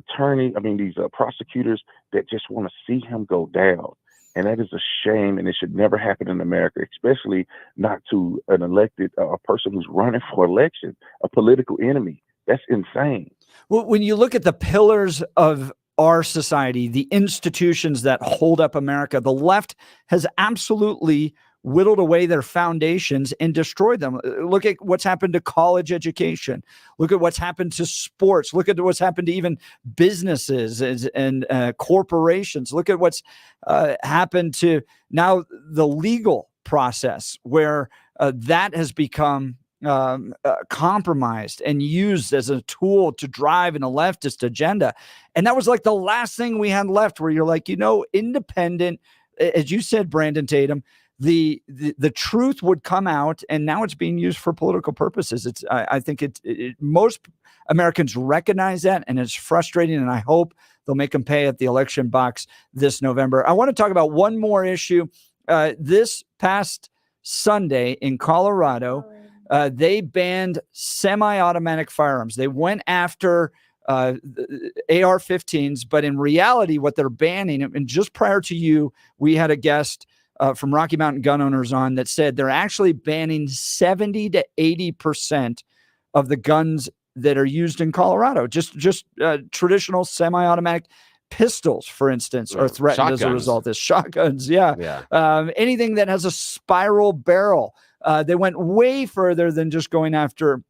prosecutors that just want to see him go down. And that is a shame, and it should never happen in America, especially not to an elected a person who's running for election, a political enemy. That's insane. Well, when you look at the pillars of our society, the institutions that hold up America, the left has absolutely whittled away their foundations and destroyed them. Look at what's happened to college education. Look at what's happened to sports. Look at what's happened to even businesses and corporations. Look at what's happened to now the legal process, where that has become compromised and used as a tool to drive in a leftist agenda. And that was like the last thing we had left, where you're like, independent, as you said, Brandon Tatum, the truth would come out, and now it's being used for political purposes. I think most Americans recognize that, and it's frustrating, and I hope they'll make them pay at the election box this November. I want to talk about one more issue. This past Sunday in Colorado, they banned semi-automatic firearms. They went after AR-15s, but in reality, what they're banning, and just prior to you, we had a guest from Rocky Mountain Gun Owners on that said they're actually banning 70 to 80% of the guns that are used in Colorado. Just traditional semi-automatic pistols, for instance, are threatened as a result of this. Shotguns, yeah. Anything that has a spiral barrel. They went way further than just going after,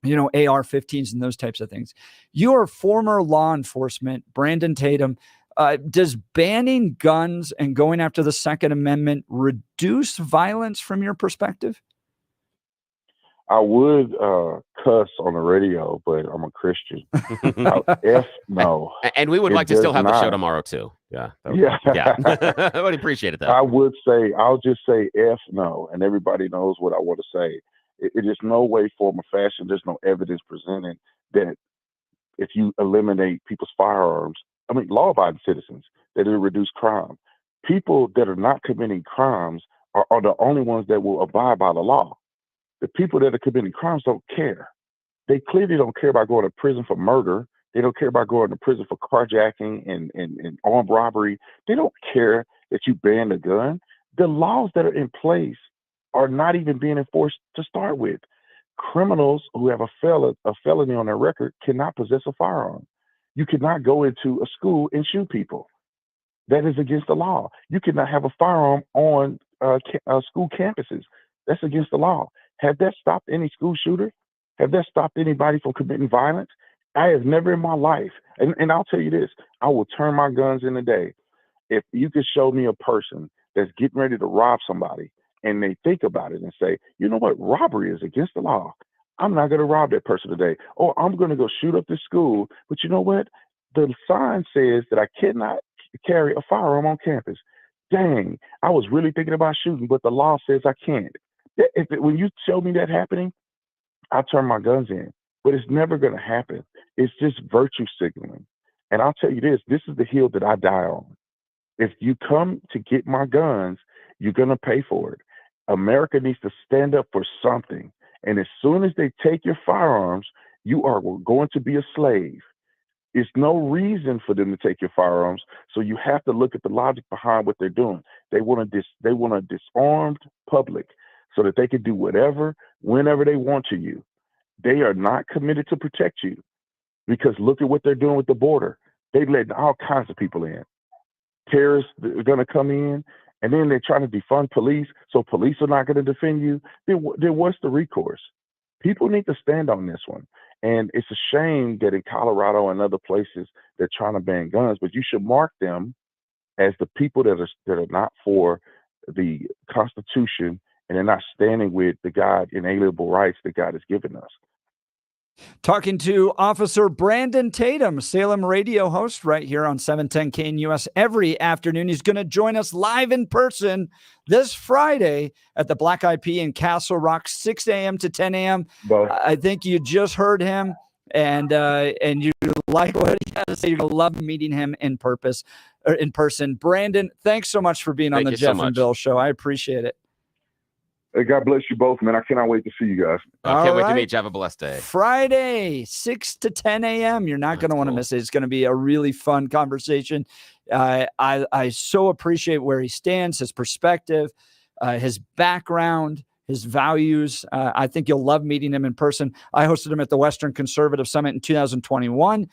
AR-15s and those types of things. You are former law enforcement, Brandon Tatum. Does banning guns and going after the Second Amendment reduce violence from your perspective? I would cuss on the radio, but I'm a Christian. No. And we would like to still have the show tomorrow too. Yeah. Yeah. I would appreciate it though. I'll just say F no, and everybody knows what I want to say. It is no way, form, or fashion. There's no evidence presented that if you eliminate people's firearms, law-abiding citizens, that it'll reduce crime. People that are not committing crimes are the only ones that will abide by the law. The people that are committing crimes don't care. They clearly don't care about going to prison for murder. They don't care about going to prison for carjacking and armed robbery. They don't care that you ban the gun. The laws that are in place are not even being enforced to start with. Criminals who have a felony on their record cannot possess a firearm. You cannot go into a school and shoot people. That is against the law. You cannot have a firearm on school campuses. That's against the law. Have that stopped any school shooter? Have that stopped anybody from committing violence? I have never in my life, and I'll tell you this, I will turn my guns in a day. If you could show me a person that's getting ready to rob somebody and they think about it and say, you know what, robbery is against the law. I'm not going to rob that person today. Or I'm going to go shoot up this school. But you know what? The sign says that I cannot carry a firearm on campus. Dang, I was really thinking about shooting, but the law says I can't. When you show me that happening, I'll turn my guns in. But it's never going to happen. It's just virtue signaling. And I'll tell you this is the hill that I die on. If you come to get my guns, you're going to pay for it. America needs to stand up for something. And as soon as they take your firearms, you are going to be a slave. It's no reason for them to take your firearms. So you have to look at the logic behind what they're doing. They want a disarmed public so that they can do whatever, whenever they want to you. They are not committed to protect you, because look at what they're doing with the border. They let all kinds of people in. Terrorists are going to come in, and then they're trying to defund police, so police are not going to defend you. Then what's the recourse? People need to stand on this one. And it's a shame that in Colorado and other places they're trying to ban guns, but you should mark them as the people that are not for the Constitution, and they're not standing with the God inalienable rights that God has given us. Talking to Officer Brandon Tatum, Salem radio host right here on 710 KNUS every afternoon. He's going to join us live in person this Friday at the Black Eyed Pea in Castle Rock, 6 a.m. to 10 a.m. I think you just heard him, and you like what he had to say. You're going to love meeting him in person. Brandon, thanks so much for being on the Jeff and Bill show. I appreciate it. Hey, God bless you both, man. I cannot wait to see you guys. I can't wait to meet you. Have a blessed day. Friday, 6 to 10 a.m. You're not going to want to miss it. It's going to be a really fun conversation. I so appreciate where he stands, his perspective, his background, his values. I think you'll love meeting him in person. I hosted him at the Western Conservative Summit in 2021.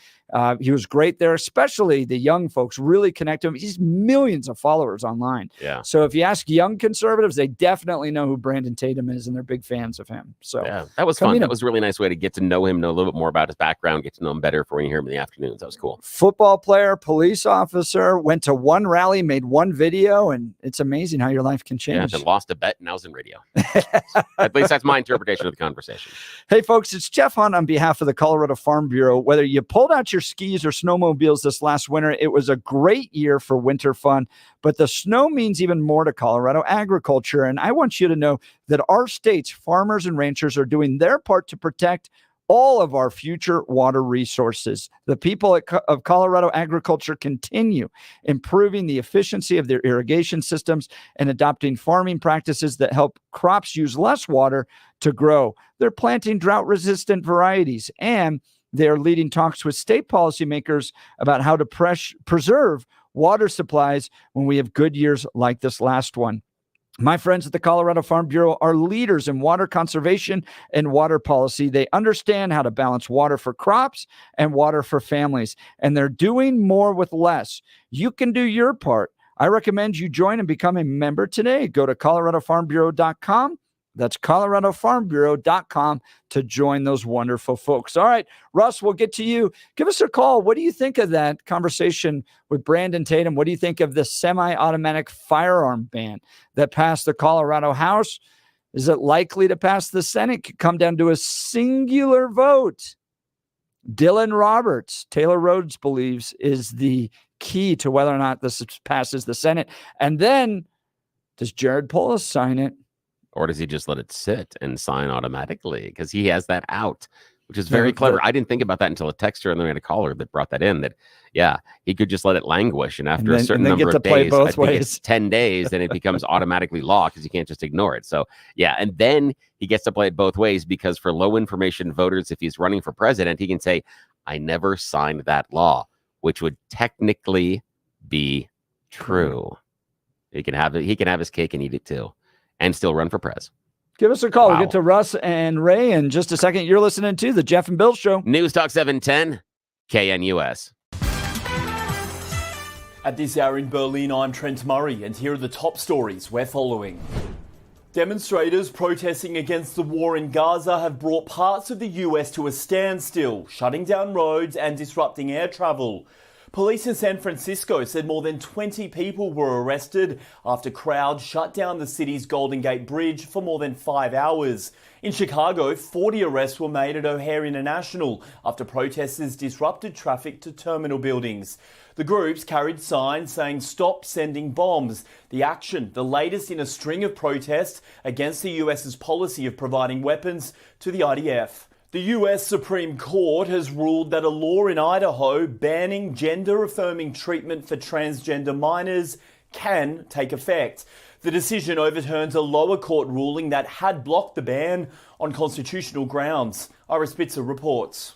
He was great there, especially the young folks really connect to him. He's millions of followers online. Yeah. So if you ask young conservatives, they definitely know who Brandon Tatum is, and they're big fans of him. So yeah, that was fun. That was a really nice way to get to know him, know a little bit more about his background, get to know him better for when you hear him in the afternoons. That was cool. Football player, police officer, went to one rally, made one video, and it's amazing how your life can change. Yeah, then lost a bet, and now is in radio. At least that's my interpretation of the conversation. Hey, folks, it's Jeff Hunt on behalf of the Colorado Farm Bureau. Whether you pulled out your skis or snowmobiles this last winter, it was a great year for winter fun, but the snow means even more to Colorado agriculture. And I want you to know that our state's farmers and ranchers are doing their part to protect all of our future water resources. The people of Colorado agriculture continue improving the efficiency of their irrigation systems and adopting farming practices that help crops use less water to grow. They're planting drought-resistant varieties, and they're leading talks with state policymakers about how to preserve water supplies when we have good years like this last one. My friends at the Colorado Farm Bureau are leaders in water conservation and water policy. They understand how to balance water for crops and water for families, and they're doing more with less. You can do your part. I recommend you join and become a member today. Go to coloradofarmbureau.com. That's coloradofarmbureau.com to join those wonderful folks. All right, Russ, we'll get to you. Give us a call. What do you think of that conversation with Brandon Tatum? What do you think of the semi-automatic firearm ban that passed the Colorado House? Is it likely to pass the Senate? Could come down to a singular vote. Dylan Roberts, Taylor Rhodes believes, is the key to whether or not this passes the Senate. And then, does Jared Polis sign it? Or does he just let it sit and sign automatically? Because he has that out, which is very clever. I didn't think about that until a texter and then we had a caller that brought that in, that, yeah, he could just let it languish. And after a certain number of days, I think it's 10 days, then it becomes automatically law because you can't just ignore it. So, yeah, and then he gets to play it both ways because for low information voters, if he's running for president, he can say, I never signed that law, which would technically be true. He can have his cake and eat it too. And still run for prez. Give us a call. Wow. We'll get to Russ and Ray in just a second. You're listening to the Jeff and Bill Show. News Talk 710, KNUS. At this hour in Berlin, I'm Trent Murray, and here are the top stories we're following. Demonstrators protesting against the war in Gaza have brought parts of the US to a standstill, shutting down roads and disrupting air travel. Police in San Francisco said more than 20 people were arrested after crowds shut down the city's Golden Gate Bridge for more than 5 hours. In Chicago, 40 arrests were made at O'Hare International after protesters disrupted traffic to terminal buildings. The groups carried signs saying stop sending bombs. The action, the latest in a string of protests against the US's policy of providing weapons to the IDF. The US Supreme Court has ruled that a law in Idaho banning gender-affirming treatment for transgender minors can take effect. The decision overturns a lower court ruling that had blocked the ban on constitutional grounds. Ira Spitzer reports.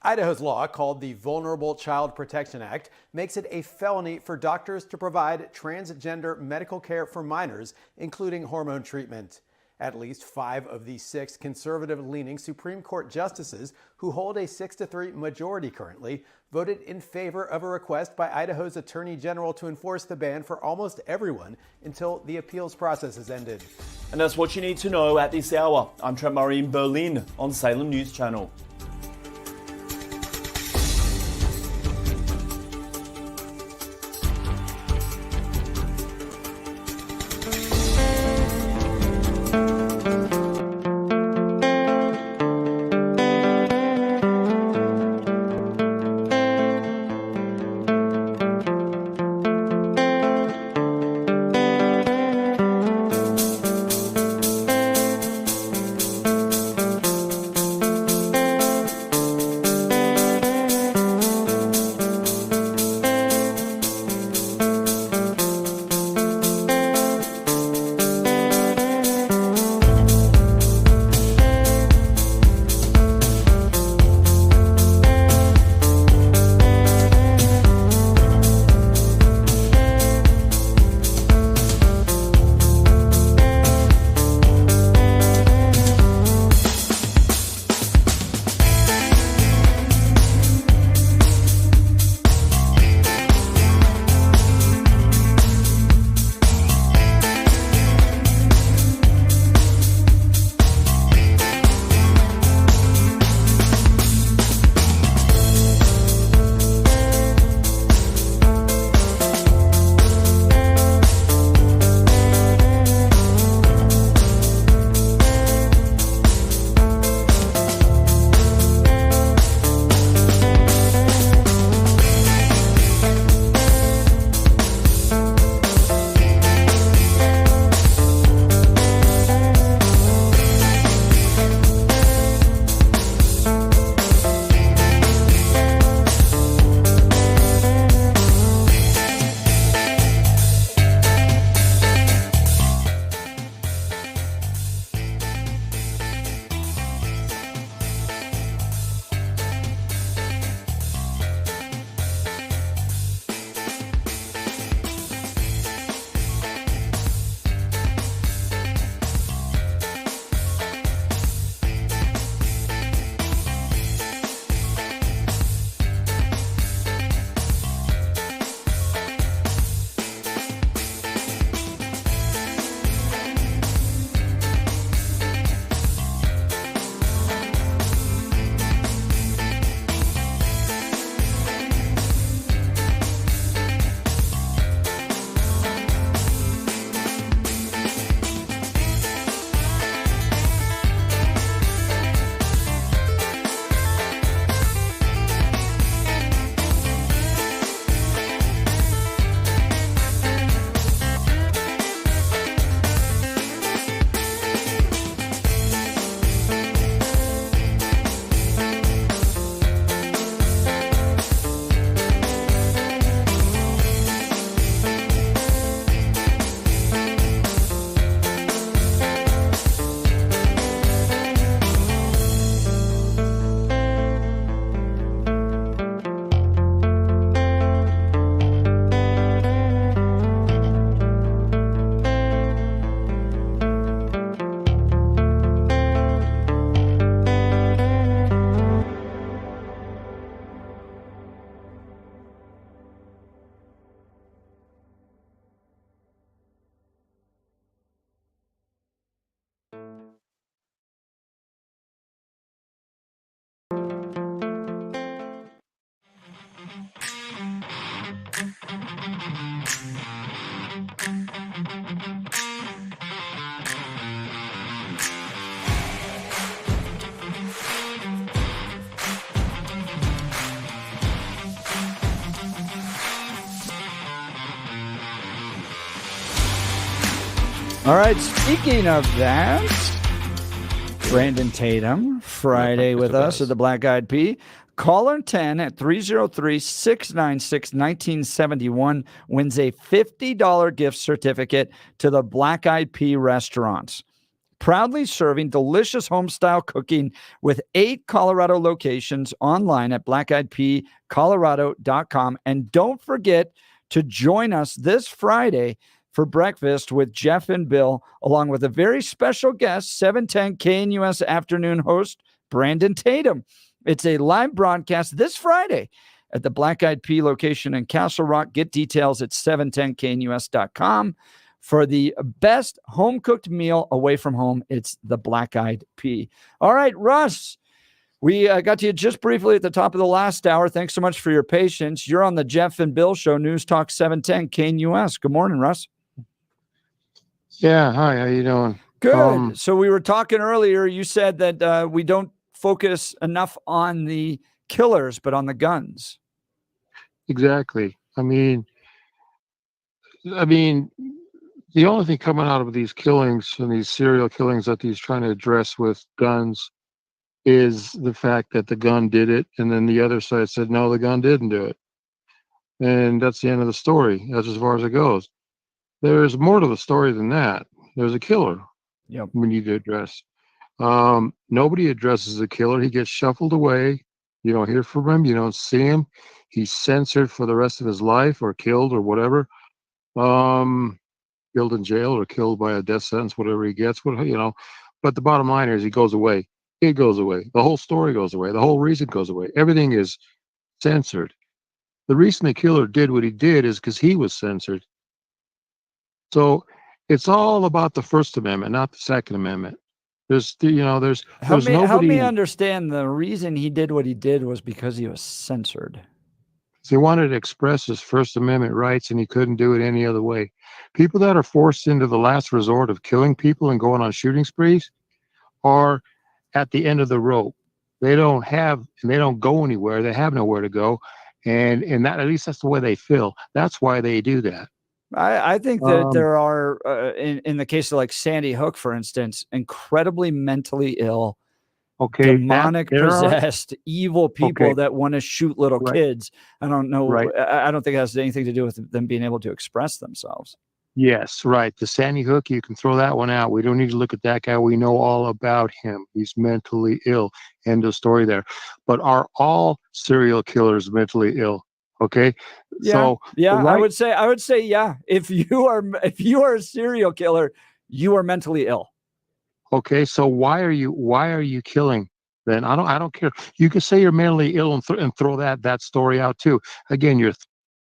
Idaho's law, called the Vulnerable Child Protection Act, makes it a felony for doctors to provide transgender medical care for minors, including hormone treatment. At least 5 of the 6 conservative-leaning Supreme Court justices, who hold a 6-3 majority currently, voted in favor of a request by Idaho's Attorney General to enforce the ban for almost everyone until the appeals process is ended. And that's what you need to know at this hour. I'm Trent Murray in Berlin on Salem News Channel. All right, speaking of that, Brandon Tatum, Friday with us at the Black Eyed Pea. Caller 10 at 303-696-1971 wins a $50 gift certificate to the Black Eyed Pea restaurants. Proudly serving delicious home-style cooking with 8 Colorado locations online at blackeyedpeacolorado.com. And don't forget to join us this Friday for breakfast with Jeff and Bill, along with a very special guest, 710 KNUS afternoon host, Brandon Tatum. It's a live broadcast this Friday at the Black Eyed Pea location in Castle Rock. Get details at 710knus.com. For the best home-cooked meal away from home, it's the Black Eyed Pea. All right, Russ, we got to you just briefly at the top of the last hour. Thanks so much for your patience. You're on the Jeff and Bill Show, News Talk 710 KNUS. Good morning, Russ. Yeah, hi, how you doing? Good. So we were talking earlier. You said that we don't focus enough on the killers, but on the guns. Exactly. I mean, the only thing coming out of these killings and these serial killings that he's trying to address with guns is the fact that the gun did it, and then the other side said, no, the gun didn't do it. And that's the end of the story. That's as far as it goes. There's more to the story than that. There's a killer. Yep. We need to address. Nobody addresses the killer. He gets shuffled away. You don't hear from him. You don't see him. He's censored for the rest of his life, or killed, or whatever. Killed in jail, or killed by a death sentence, whatever he gets. But the bottom line is he goes away. It goes away. The whole story goes away. The whole reason goes away. Everything is censored. The reason the killer did what he did is because he was censored. So it's all about the First Amendment, not the Second Amendment. There's nobody. Help me understand. The reason he did what he did was because he was censored. He wanted to express his First Amendment rights, and he couldn't do it any other way. People that are forced into the last resort of killing people and going on shooting sprees are at the end of the rope. They don't go anywhere. They have nowhere to go, and that, at least that's the way they feel. That's why they do that. I think that there are, in the case of like Sandy Hook, for instance, incredibly mentally ill, demonic possessed, evil people that want to shoot little kids. I don't know. I don't think it has anything to do with them being able to express themselves. Yes, right. The Sandy Hook, you can throw that one out. We don't need to look at that guy. We know all about him. He's mentally ill. End of story there. But are all serial killers mentally ill? Okay. Yeah. So I would say, yeah. If you are a serial killer, you are mentally ill. Okay. So why are you killing then? I don't care. You can say you're mentally ill and throw that story out too. Again, you're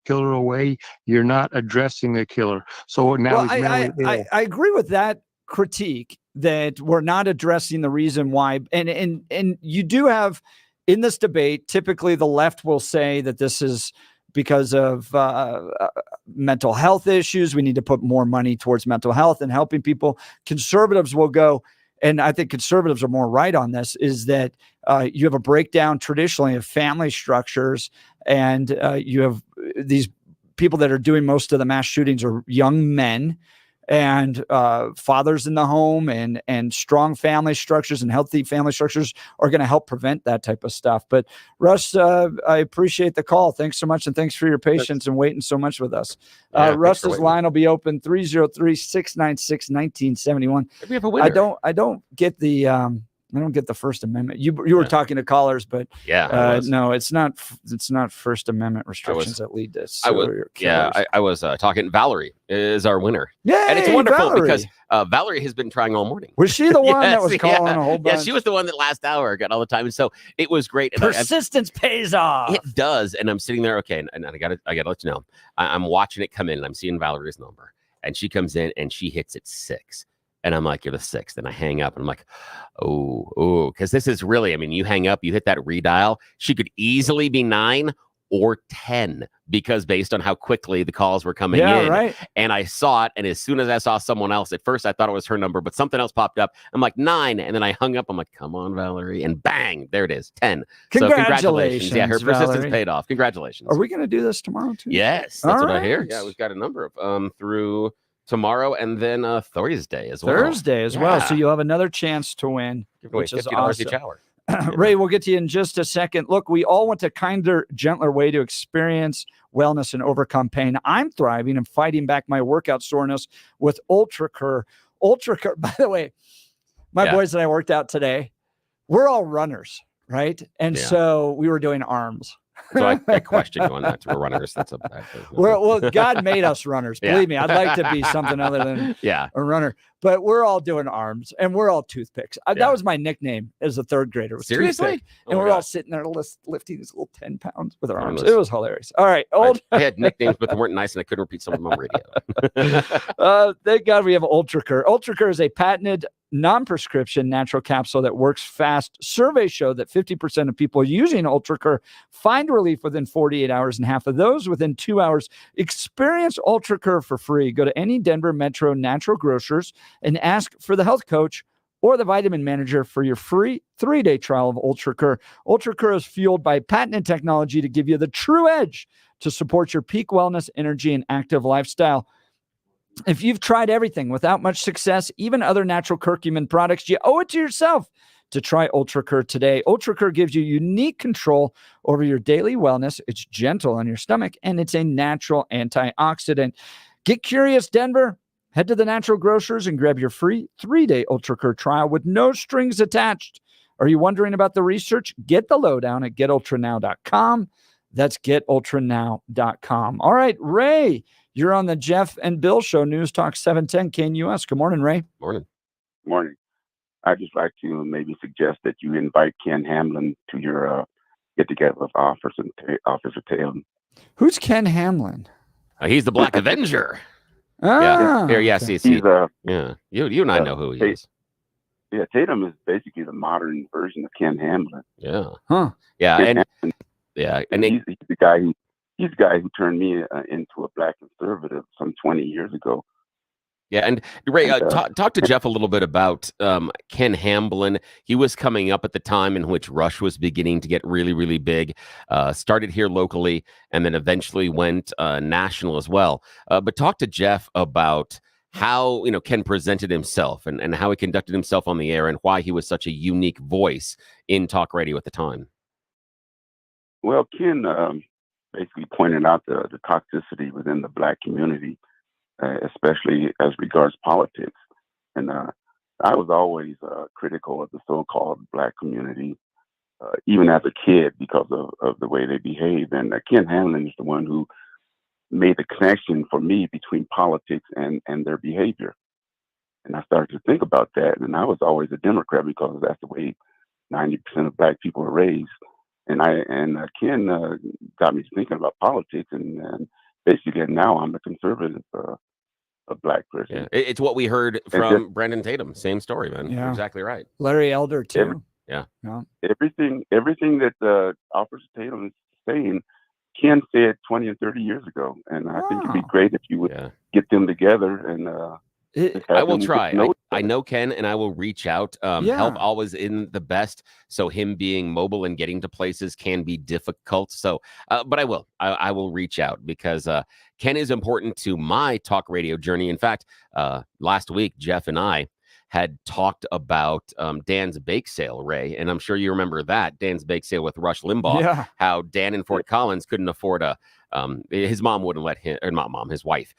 killer away. You're not addressing the killer. So now he's mentally ill. I agree with that critique that we're not addressing the reason why. And you do have in this debate, typically the left will say that this is because of mental health issues. We need to put more money towards mental health and helping people. Conservatives will go, and I think conservatives are more right on this, is that you have a breakdown traditionally of family structures, and you have these people that are doing most of the mass shootings are young men and fathers in the home, and strong family structures and healthy family structures are going to help prevent that type of stuff. But Russ, I appreciate the call. Thanks so much. And thanks for your patience and waiting so much with us. Russ's line will be open 303-696-1971. We have a winner. I don't get the First Amendment. You were talking to callers, but no, it's not First Amendment restrictions that lead to serial killers. I was talking. Valerie is our winner. Yay, and it's wonderful Valerie. because Valerie has been trying all morning. Was she the one that was calling a whole bunch? Yeah, she was the one that last hour got all the time, and so it was great. And persistence pays off. It does, and I'm sitting there, okay, and I gotta let you know, I'm watching it come in, and I'm seeing Valerie's number, and she comes in and she hits it 6. And I'm like, you're the 6th. And I hang up and I'm like, oh, because this is really, you hang up, you hit that redial. She could easily be 9 or 10 because based on how quickly the calls were coming in. Right. And I saw it. And as soon as I saw someone else, at first I thought it was her number, but something else popped up. I'm like 9. And then I hung up. I'm like, come on, Valerie. And bang, there it is. 10. Congratulations. So yeah, her persistence Valerie. paid off. Congratulations. Are we going to do this tomorrow too? Yes. That's what I hear. Yeah, we've got a number of through tomorrow, and then Thursday as well. Thursday as well. So you'll have another chance to win, Give away which is $50 awesome. each hour. Ray, we'll get to you in just a second. Look, we all want a kinder, gentler way to experience wellness and overcome pain. I'm thriving and fighting back my workout soreness with UltraCur. UltraCur, by the way, my boys and I worked out today. We're all runners, right? And so we were doing arms. So I question you on that. We're runners. That's a bad thing. Well, God made us runners. Believe me, I'd like to be something other than a runner. But we're all doing arms, and we're all toothpicks. That was my nickname as a third grader. Was Seriously? Toothpick. And we're all sitting there lifting these little 10 pounds with our arms. It was hilarious. All right. I had nicknames, but they weren't nice, and I couldn't repeat some of them on radio. Thank God we have UltraCur. UltraCur is a patented non-prescription natural capsule that works fast. Surveys show that 50% of people using UltraCur find relief within 48 hours, and half of those within 2 hours. Experience UltraCur for free. Go to any Denver Metro natural grocers and ask for the health coach or the vitamin manager for your free 3-day trial of UltraCur. UltraCur is fueled by patented technology to give you the true edge to support your peak wellness, energy, and active lifestyle. If you've tried everything without much success, even other natural curcumin products, you owe it to yourself to try UltraCur today. UltraCur gives you unique control over your daily wellness. It's gentle on your stomach, and it's a natural antioxidant. Get curious, Denver. Head to the natural grocers and grab your free 3-day UltraCur trial with no strings attached. Are you wondering about the research? Get the lowdown at getultranow.com. That's getultranow.com. All right, Ray. You're on the Jeff and Bill Show, News Talk 710 KNUS. Good morning, Ray. Morning. Morning. I'd just like to maybe suggest that you invite Ken Hamlin to your get-together with Officer Taylor. Who's Ken Hamlin? He's the Black Avenger. Okay. He's You and I know who he is. Yeah, Tatum is basically the modern version of Ken Hamlin. Yeah. Huh. Yeah. Ken And Hamlin, and he's the guy who turned me into a black conservative some 20 years ago. Yeah, and Ray, talk to Jeff a little bit about Ken Hamlin. He was coming up at the time in which Rush was beginning to get really, really big. Started here locally, and then eventually went national as well. But talk to Jeff about how Ken presented himself and how he conducted himself on the air and why he was such a unique voice in talk radio at the time. Well, Ken basically pointed out the toxicity within the black community. Especially as regards politics. And I was always critical of the so-called black community, even as a kid, because of the way they behave. And Ken Hamlin is the one who made the connection for me between politics and their behavior. And I started to think about that. And I was always a Democrat because that's the way 90% of black people are raised. And Ken got me thinking about politics. And basically now I'm a conservative a black person. Yeah. It's what we heard from Brandon Tatum. Same story, man. Yeah. You're exactly right. Larry Elder, too. Everything that Officer Tatum is saying, Ken said 20 and 30 years ago. And I think it'd be great if you would get them together and I will try. I know Ken, and I will reach out. Help always in the best. So him being mobile and getting to places can be difficult. So, but I will. I will reach out because Ken is important to my talk radio journey. In fact, last week Jeff and I had talked about Dan's bake sale, Ray, and I'm sure you remember that Dan's bake sale with Rush Limbaugh. Yeah. How Dan in Fort Collins couldn't afford his mom wouldn't let him, or not mom, his wife.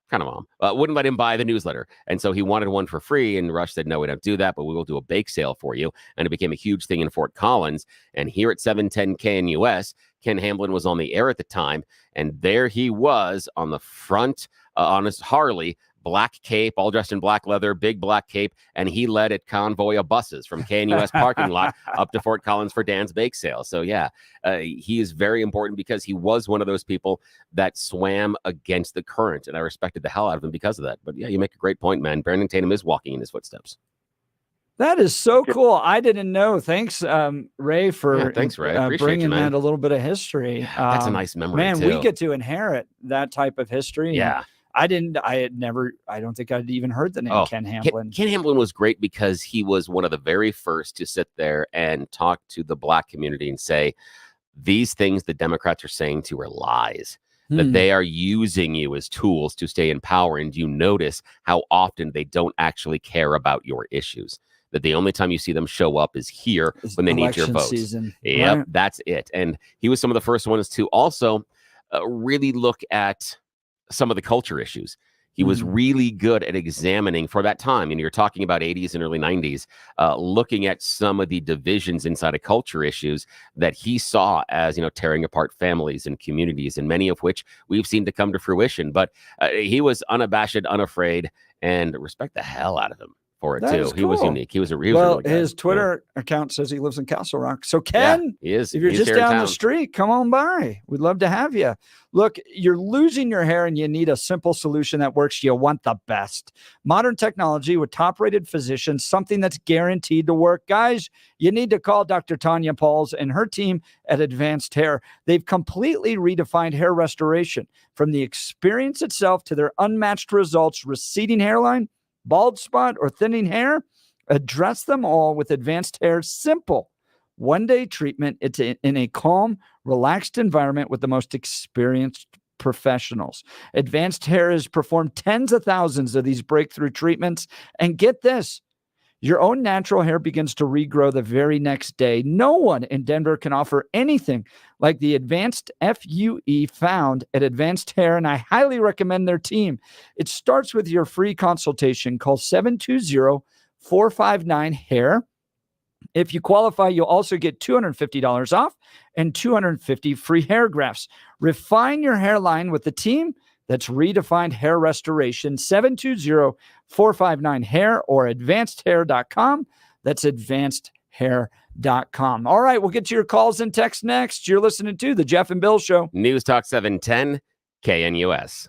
Kind of mom, wouldn't let him buy the newsletter. And so he wanted one for free. And Rush said, no, we don't do that, but we will do a bake sale for you. And it became a huge thing in Fort Collins. And here at 710 KNUS, Ken Hamlin was on the air at the time. And there he was on the front on his Harley, black cape, all dressed in black leather, big black cape. And he led a convoy of buses from KNUS parking lot up to Fort Collins for Dan's bake sale. So yeah, he is very important because he was one of those people that swam against the current. And I respected the hell out of him because of that. But yeah, you make a great point, man. Brandon Tatum is walking in his footsteps. That is so cool. I didn't know. Thanks, Ray, for thanks, Ray. bringing you, that a little bit of history. That's a nice memory, man. too. We get to inherit that type of history. Yeah. I don't think I'd even heard the name Ken Hamlin. Ken Hamlin was great because he was one of the very first to sit there and talk to the black community and say, these things the Democrats are saying to are lies. that they are using you as tools to stay in power. And you notice how often they don't actually care about your issues. That the only time you see them show up is here when they need your Election votes. season, Yep, right? that's it. And he was some of the first ones to also really look at some of the culture issues. He was really good at examining for that time. And you're talking about 80s and early 90s, looking at some of the divisions inside of culture issues that he saw as, tearing apart families and communities, and many of which we've seen to come to fruition. But he was unabashed, unafraid, and respect the hell out of him for it, That too. is He was cool. unique. He was a Well, really good guy. his Twitter account says he lives in Castle Rock. So, Ken, he is. if you're He's just here in down the town. street, come on by. We'd love to have you. Look, you're losing your hair and you need a simple solution that works. You want the best. Modern technology with top-rated physicians, something that's guaranteed to work. Guys, you need to call Dr. Tanya Pauls and her team at Advanced Hair. They've completely redefined hair restoration, from the experience itself to their unmatched results. Receding hairline, bald spot, or thinning hair, address them all with Advanced Hair's simple one-day treatment. It's in a calm, relaxed environment with the most experienced professionals. Advanced Hair has performed tens of thousands of these breakthrough treatments. And get this, your own natural hair begins to regrow the very next day. No one in Denver can offer anything like the Advanced FUE found at Advanced Hair, and I highly recommend their team. It starts with your free consultation. Call 720-459-HAIR. If you qualify, you'll also get $250 off and 250 free hair grafts. Refine your hairline with the team that's redefined hair restoration. 720-459-HAIR or advancedhair.com. That's advancedhair.com. All right, we'll get to your calls and texts next. You're listening to The Jeff and Bill Show. News Talk 710 KNUS.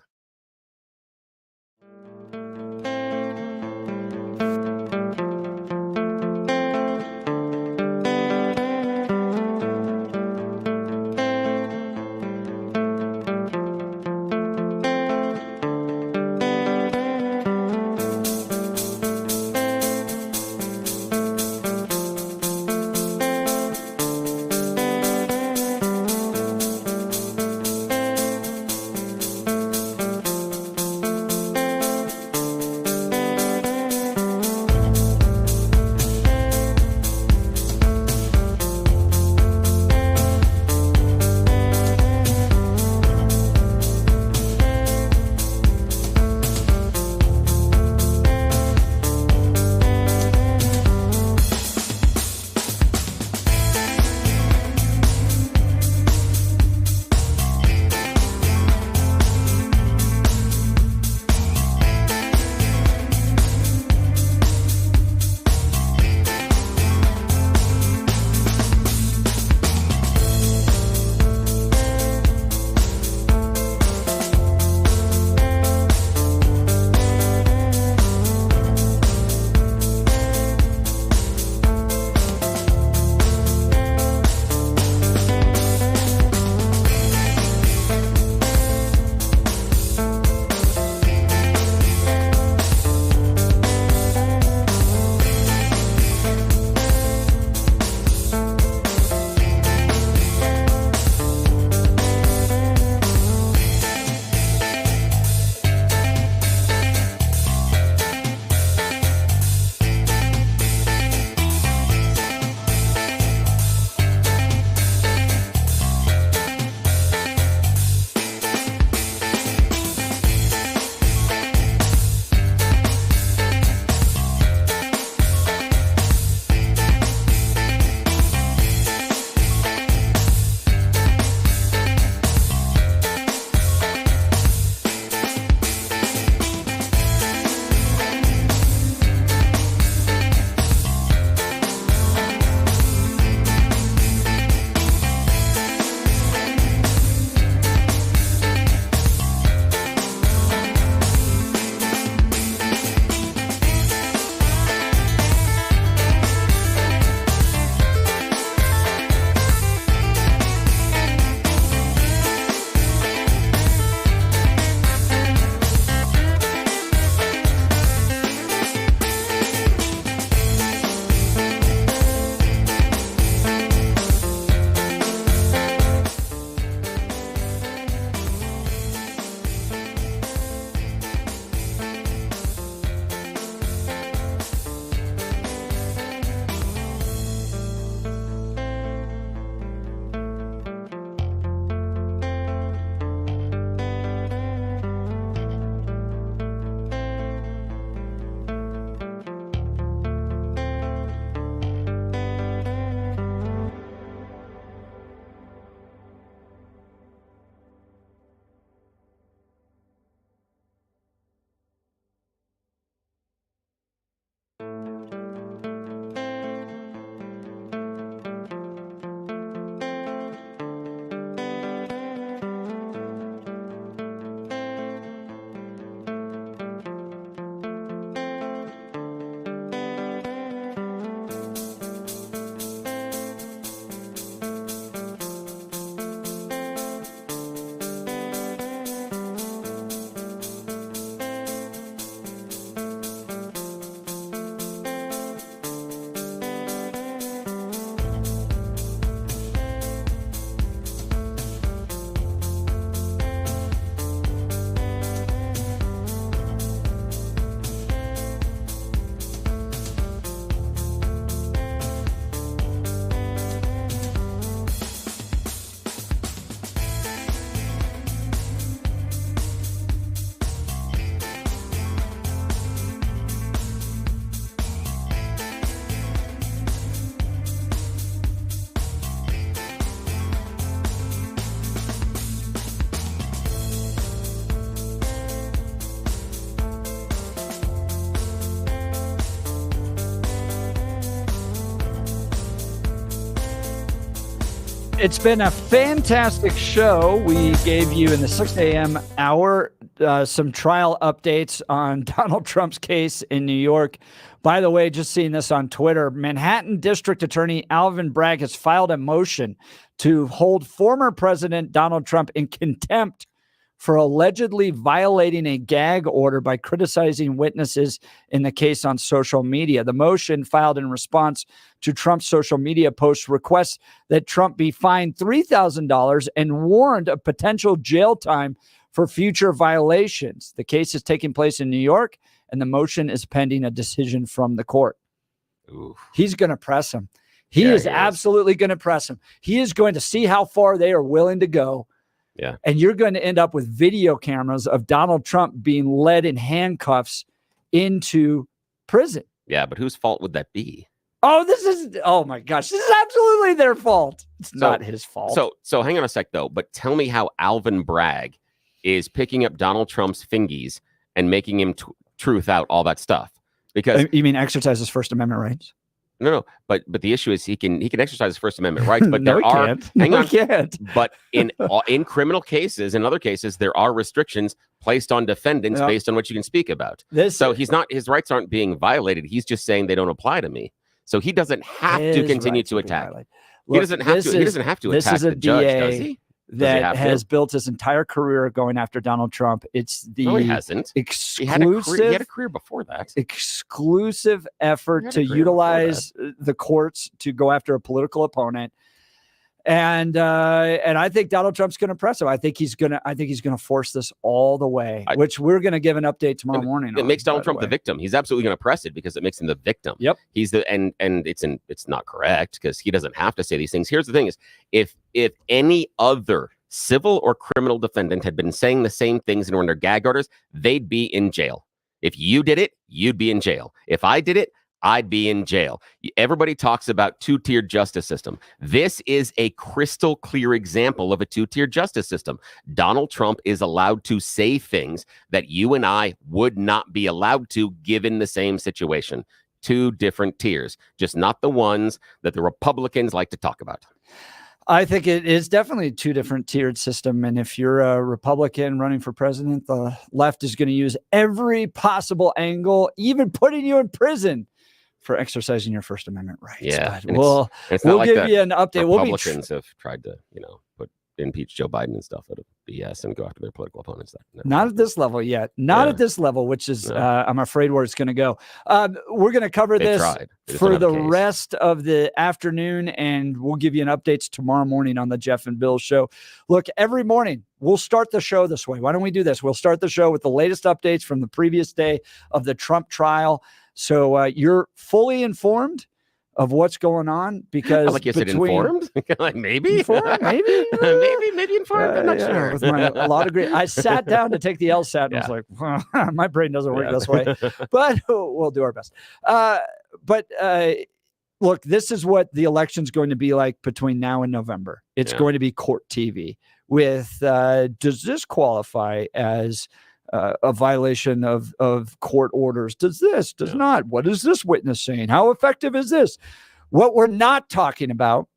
it's been a fantastic show. We gave you in the 6 a.m. hour some trial updates on Donald Trump's case in New York. By the way, just seeing this on Twitter, Manhattan District Attorney Alvin Bragg has filed a motion to hold former President Donald Trump in contempt for allegedly violating a gag order by criticizing witnesses in the case on social media. The motion, filed in response to Trump's social media posts, requests that Trump be fined $3,000 and warned of potential jail time for future violations. The case is taking place in New York, and the motion is pending a decision from the court. Oof. He's going to press him. He is absolutely going to press him. He is going to see how far they are willing to go. Yeah. And you're going to end up with video cameras of Donald Trump being led in handcuffs into prison. Yeah, but whose fault would that be? Oh my gosh, this is absolutely their fault. It's not his fault. So hang on a sec though, but tell me how Alvin Bragg is picking up Donald Trump's fingies and making him truth out all that stuff. Because you mean exercise his First Amendment rights? No, but the issue is he can exercise his First Amendment rights, but No, there he are can't. hang No, on, he can't. But in criminal cases, in other cases, there are restrictions placed on defendants Yep. based on what you can speak about. So his rights aren't being violated. He's just saying they don't apply to me. So he doesn't have to His continue rights to are being attack. violated. He Look, doesn't have to. He doesn't have to this attack is a the judge, DA does he? that has built his entire career going after Donald Trump. It's the No, he hasn't. exclusive. He had a career before that. Exclusive effort to utilize the courts to go after a political opponent. And I think Donald Trump's going to press him. I think he's going to force this all the way, which we're going to give an update tomorrow morning. It makes Donald Trump the victim. He's absolutely going to press it because it makes him the victim. Yep. He's and it's not correct because he doesn't have to say these things. Here's the thing: is if any other civil or criminal defendant had been saying the same things and were under gag orders, they'd be in jail. If you did it, you'd be in jail. If I did it, I'd be in jail. Everybody talks about two-tiered justice system. This is a crystal clear example of a two-tiered justice system. Donald Trump is allowed to say things that you and I would not be allowed to given the same situation. Two different tiers, just not the ones that the Republicans like to talk about. I think it is definitely a two different tiered system. And if you're a Republican running for president, the left is going to use every possible angle, even putting you in prison for exercising your First Amendment rights. Yeah. But we'll give you an update. Republicans have tried to, impeach Joe Biden and stuff out of BS and go after their political opponents. Not at this level yet. Not at this level, which is, I'm afraid, where it's going to go. We're going to cover this for the rest of the afternoon, and we'll give you an updates tomorrow morning on the Jeff and Bill show. Look, every morning, we'll start the show this way. Why don't we do this? We'll start the show with the latest updates from the previous day of the Trump trial. So you're fully informed of what's going on, because like you said, informed, like maybe informed, maybe informed. I'm not sure. With my law degree, I sat down to take the LSAT and was like, well, my brain doesn't work this way, but we'll do our best. Look, this is what the election's going to be like between now and November. It's going to be court TV with, does this qualify as a violation of court orders? Does this, does not? What is this witness saying? How effective is this? What we're not talking about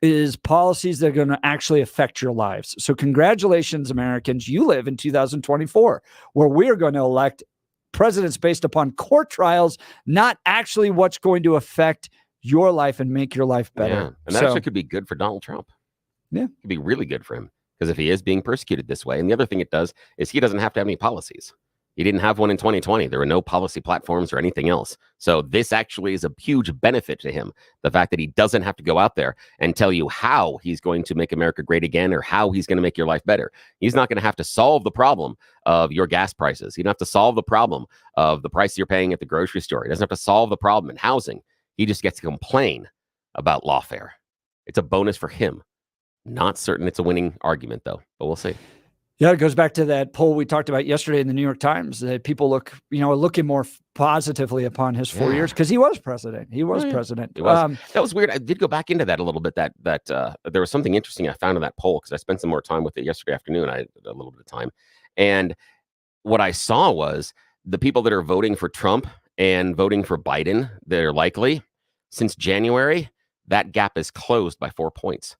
is policies that are going to actually affect your lives. So congratulations, Americans. You live in 2024, where we are going to elect presidents based upon court trials, not actually what's going to affect your life and make your life better. Yeah. And that actually could be good for Donald Trump. Yeah. It could be really good for him. Because if he is being persecuted this way, and the other thing it does is he doesn't have to have any policies. He didn't have one in 2020. There were no policy platforms or anything else. So this actually is a huge benefit to him. The fact that he doesn't have to go out there and tell you how he's going to make America great again or how he's going to make your life better. He's not going to have to solve the problem of your gas prices. He doesn't have to solve the problem of the price you're paying at the grocery store. He doesn't have to solve the problem in housing. He just gets to complain about lawfare. It's a bonus for him. Not certain it's a winning argument, though, but we'll see. Yeah, it goes back to that poll we talked about yesterday in the New York Times, that people looking more positively upon his 4 years, because he was president. He was president. It was. That was weird. I did go back into that a little bit. That there was something interesting I found in that poll because I spent some more time with it yesterday afternoon. I had a little bit of time, and what I saw was the people that are voting for Trump and voting for Biden, they're likely since January, that gap is closed by 4 points.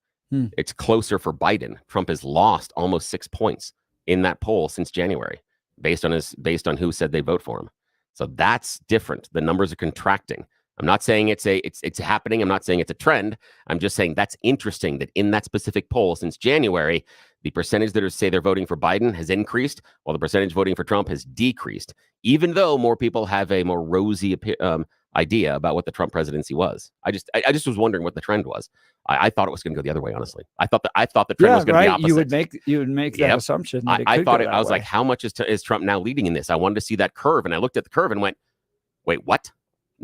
It's closer for Biden. Trump has lost almost 6 points in that poll since January, based on who said they vote for him. So that's different. The numbers are contracting. I'm not saying it's happening. I'm not saying it's a trend. I'm just saying that's interesting that in that specific poll since January, the percentage that say they're voting for Biden has increased, while the percentage voting for Trump has decreased, even though more people have a more rosy idea about what the Trump presidency was. I just was wondering what the trend was. I thought it was going to go the other way, honestly. I thought the trend was going to be opposite. You would make that assumption. That I thought I was like, how much is Trump now leading in this? I wanted to see that curve, and I looked at the curve and went, wait, what?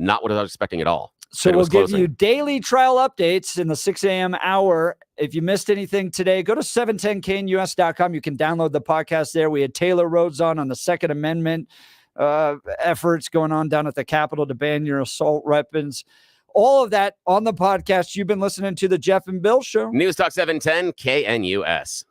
Not what I was expecting at all. So we'll give you daily trial updates in the 6 a.m. hour. If you missed anything today, go to 710knus.com. You can download the podcast there. We had Taylor Rhodes on the Second Amendment efforts going on down at the Capitol to ban your assault weapons. All of that on the podcast. You've been listening to the Jeff and Bill Show. News Talk 710 KNUS.